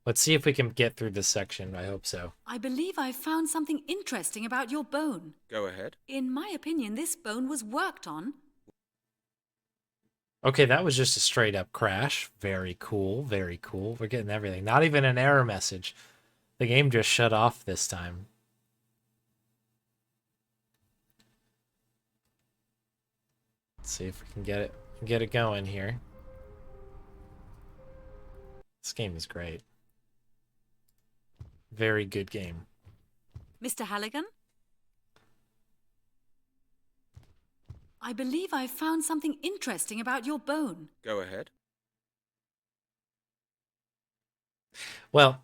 Let's see if we can get through this section. I hope so. I believe I found something interesting about your bone. Go ahead. In my opinion, this bone was worked on. Okay, that was just a straight up crash. Very cool, very cool. We're getting everything. Not even an error message. The game just shut off this time. Let's see if we can get it going here. This game is great. Very good game. Mr. Halligan? I believe I found something interesting about your bone. Go ahead. Well,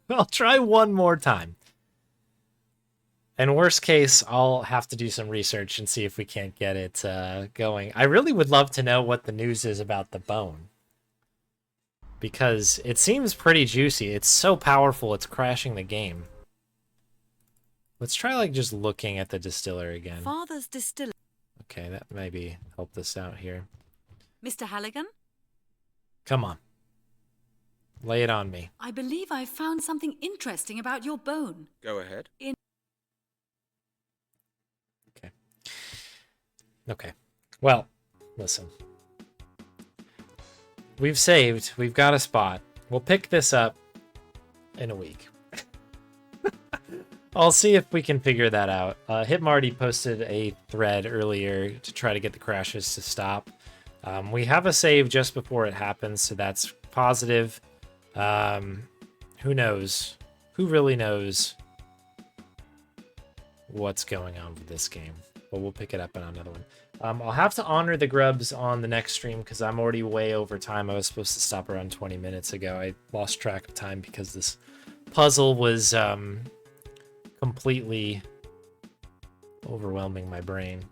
I'll try one more time. And worst case, I'll have to do some research and see if we can't get it going. I really would love to know what the news is about the bone. Because it seems pretty juicy. It's so powerful, it's crashing the game. Let's try, like, just looking at the distiller again. Father's distiller. Okay, that maybe helped us out here. Mr. Halligan? Come on. Lay it on me. I believe I found something interesting about your bone. Go ahead. Okay. Well, listen. We've saved. We've got a spot. We'll pick this up in a week. I'll see if we can figure that out. Hitmarty posted a thread earlier to try to get the crashes to stop. We have a save just before it happens, so that's positive. Who knows? Who really knows what's going on with this game? But we'll pick it up on another one. I'll have to honor the grubs on the next stream because I'm already way over time. I was supposed to stop around 20 minutes ago. I lost track of time because this puzzle was completely overwhelming my brain.